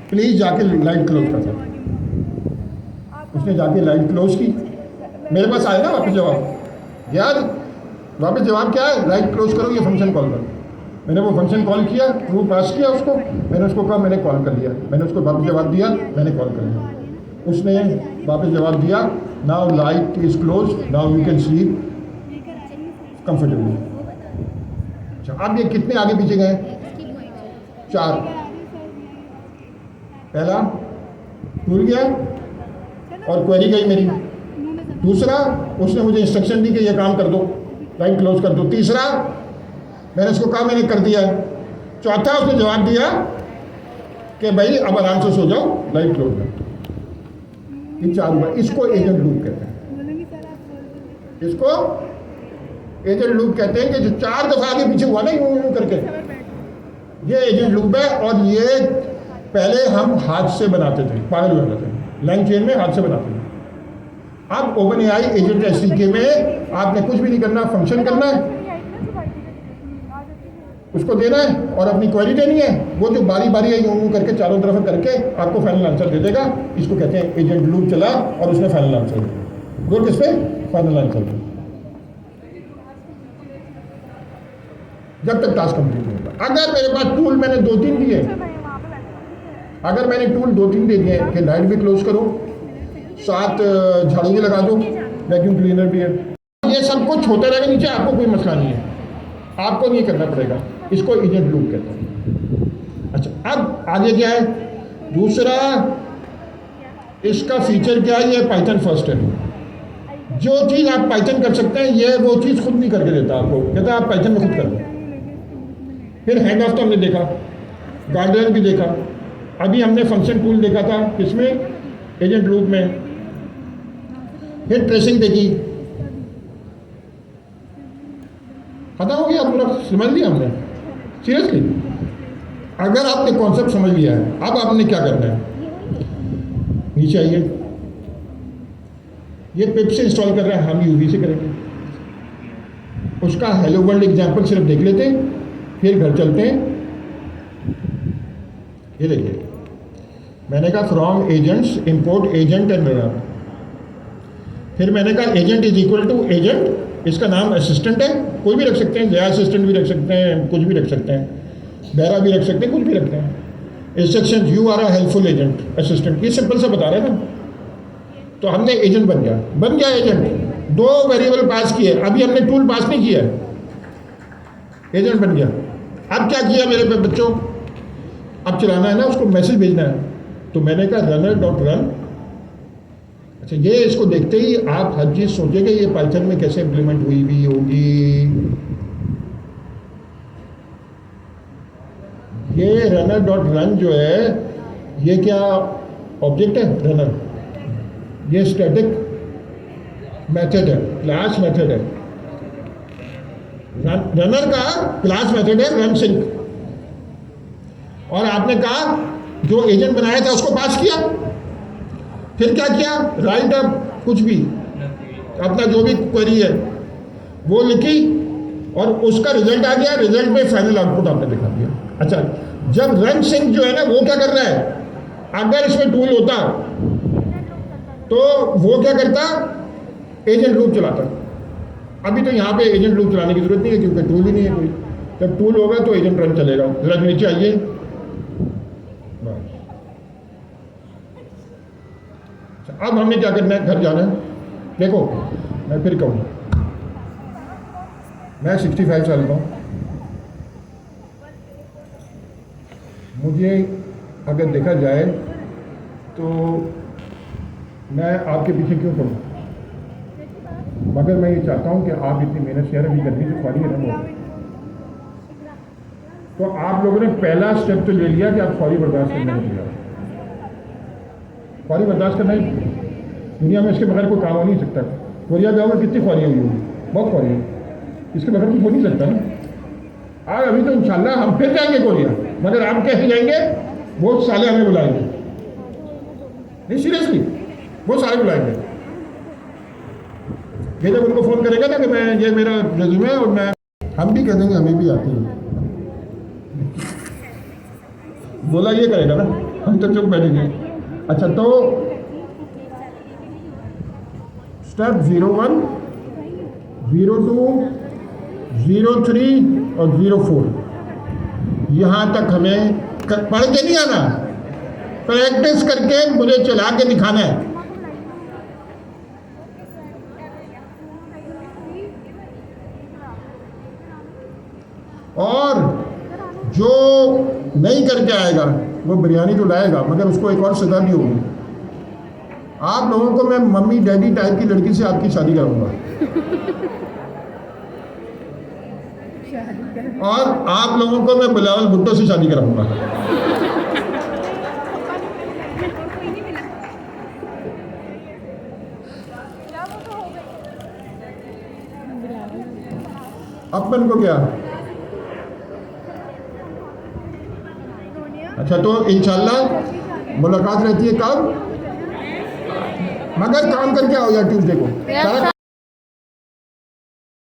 प्लीज़ जाके लाइट क्लोज कर दो। उसने जाके लाइट क्लोज की, मेरे पास आया ना वापस जवाब। यार वापस जवाब क्या है, लाइट क्लोज करो, ये फंक्शन कॉल करो। मैंने वो फंक्शन कॉल किया, ट्रू पास किया उसको, मैंने उसको कहा मैंने कॉल कर लिया, मैंने उसको वापस जवाब दिया, मैंने कॉल कर लिया। उसने वापस जवाब दिया, now light is close, now you can sleep comfortably. अच्छा, अब ये कितने आगे पीछे गए? 4। पहला टूल गया और क्वेरी गई मेरी। दूसरा, उसने मुझे इंस्ट्रक्शन दी कि ये काम कर दो, लाइट क्लोज कर दो। तीसरा, मैंने उसको कहा मैंने कर दिया। चौथा, उसने जवाब दिया कि भाई अब आराम से सो जाओ, लाइट क्लोज कर दो। ये 4 हुआ। इसको एजेंट लूप कहते हैं। इसको एजेंट लूप कहते हैं कि जो 4 दफ़ा आगे पीछे हुआ ना यूं करके, ये एजेंट लूप है। और ये पहले हम हाथ से बनाते थे, पागल हो जाते थे, लाइन चेन में हाथ से बनाते थे। अब ओपन एआई एजेंट एसडीके में आपने कुछ भी नहीं करना, फंक्शन करना है, उसको देना है और अपनी क्वेरी देनी है। वो जो बारी बारी है यूं करके चारों तरफ करके आपको फाइनल आंसर दे देगा। इसको कहते हैं एजेंट लूप चला और उसने फाइनल आंसर दिया। गुड, किस पे? फाइनल आंसर दिया, जब तक टास्क कंप्लीट नहीं होगा। अगर मेरे पास टूल मैंने 2-3 दिए, अगर मैंने टूल 2-3 दे दिए कि लाइट भी क्लोज करो, साथ झाड़ू भी लगा दो, वैक्यूम क्लीनर भी है, ये सब कुछ होता रहेगा नीचे, आपको कोई मसला नहीं है, आपको नहीं करना पड़ेगा। इसको एजेंट लूप कहते हैं। अच्छा, अब आगे क्या है? दूसरा, इसका फीचर क्या है? ये पाइथन फर्स्ट है। जो चीज़ आप पाइथन कर सकते हैं ये वो चीज़ खुद नहीं करके देता आपको, कहता है आप पाइथन में खुद कर लो। फिर हैंड ऑफ तो हमने देखा, गार्डियन भी देखा, अभी हमने फंक्शन टूल देखा था किसमें, एजेंट लूप में। फिर ट्रेसिंग देखी, खत्म हो गया पूरा, समझ लिया हमने। सीरियसली अगर आपने कॉन्सेप्ट समझ लिया है, अब आपने क्या करना है, नीचे आइए। ये पिप से इंस्टॉल कर रहा है, हम यूवी से करेंगे। उसका हेलो वर्ल्ड एग्जाम्पल सिर्फ देख लेते हैं, फिर घर चलते हैं। ये देखिए मैंने कहा from agents import agent and runner. फिर मैंने कहा agent is equal to agent, इसका नाम असिस्टेंट है, कोई भी रख सकते हैं, जया असिस्टेंट भी रख सकते हैं, कुछ भी रख सकते हैं, बैरा भी रख सकते हैं, कुछ भी रखते हैं। Instruction you are a helpful agent assistant, ये सिंपल सा बता रहे हैं ना। तो हमने एजेंट बन गया एजेंट। 2 वेरिएबल पास किए, अभी हमने टूल पास नहीं किया, एजेंट बन गया। अब क्या किया मेरे बच्चों, अब चलाना है ना, उसको मैसेज भेजना है। तो मैंने कहा रनर डॉट रन। अच्छा ये इसको देखते ही आप हर चीज़ सोचेंगे ये पाइथन में कैसे इम्प्लीमेंट हुई भी होगी। ये रनर डॉट रन जो है ये क्या ऑब्जेक्ट है, रनर, ये स्टैटिक मेथड है, क्लास मेथड है। रनर का क्लास मेथड है रन सिंक। और आपने कहा जो एजेंट बनाया था उसको पास किया, फिर क्या किया, राइट अप कुछ भी अपना जो भी क्वेरी है वो लिखी और उसका रिजल्ट आ गया, रिजल्ट में फाइनल आउटपुट आपने दिखा दिया। अच्छा जब रन सिंक जो है ना वो क्या कर रहा है, अगर इसमें टूल होता तो वो क्या करता, एजेंट लूप चलाता। अभी तो यहाँ पे एजेंट लूप चलाने की जरूरत नहीं है क्योंकि टूल ही नहीं है कोई। जब टूल होगा तो एजेंट रन चलेगा। जरा नीचे आइए, अब हमने क्या करना है, घर जाना है। देखो मैं फिर कहूँ, मैं 65 साल का हूँ, मुझे अगर देखा जाए तो मैं आपके पीछे क्यों पड़ूँ, मगर मैं ये चाहता हूँ कि आप इतनी मेहनत शेयर अभी गर्मी से फौरी खत्म हो। तो आप लोगों ने पहला स्टेप तो ले लिया कि आप फौरी बर्दाश्त करने लग गया। फौरी बर्दाश्त करना ही दुनिया में इसके बगैर कोई काम हो नहीं सकता। कोरिया गाँव में कितनी फौरी हुई होगी, बहुत फौरी है, इसके बगैर कुछ हो नहीं सकता ना। आज अभी तो इंशाल्लाह हम फिर जाएंगे कोरिया, मगर आप कैसे जाएंगे, वो साले हमें बुलाएंगे, नहीं सीरियसली वो सारे बुलाएंगे। ये जब उनको फ़ोन करेगा ना कि मैं ये मेरा रेज्यूमे है और मैं, हम भी कह देंगे हमें भी आती है, बोला ये करेगा ना, हम तो चुप बैठेंगे। अच्छा तो स्टेप 01, 02, 03 और 04 यहाँ तक हमें पढ़ के नहीं आना, प्रैक्टिस करके मुझे चला के दिखाना है। और जो नहीं करके आएगा वो बिरयानी तो लाएगा, मगर उसको एक और सजा भी होगी। आप लोगों को मैं मम्मी डैडी टाइप की लड़की से आपकी शादी कराऊंगा और आप लोगों को मैं बिलावल भुट्टो से शादी कराऊंगा। अपन को क्या, अच्छा तो इंशाल्लाह मुलाकात रहती है कब, मगर काम करके आओ यार ट्यूसडे को।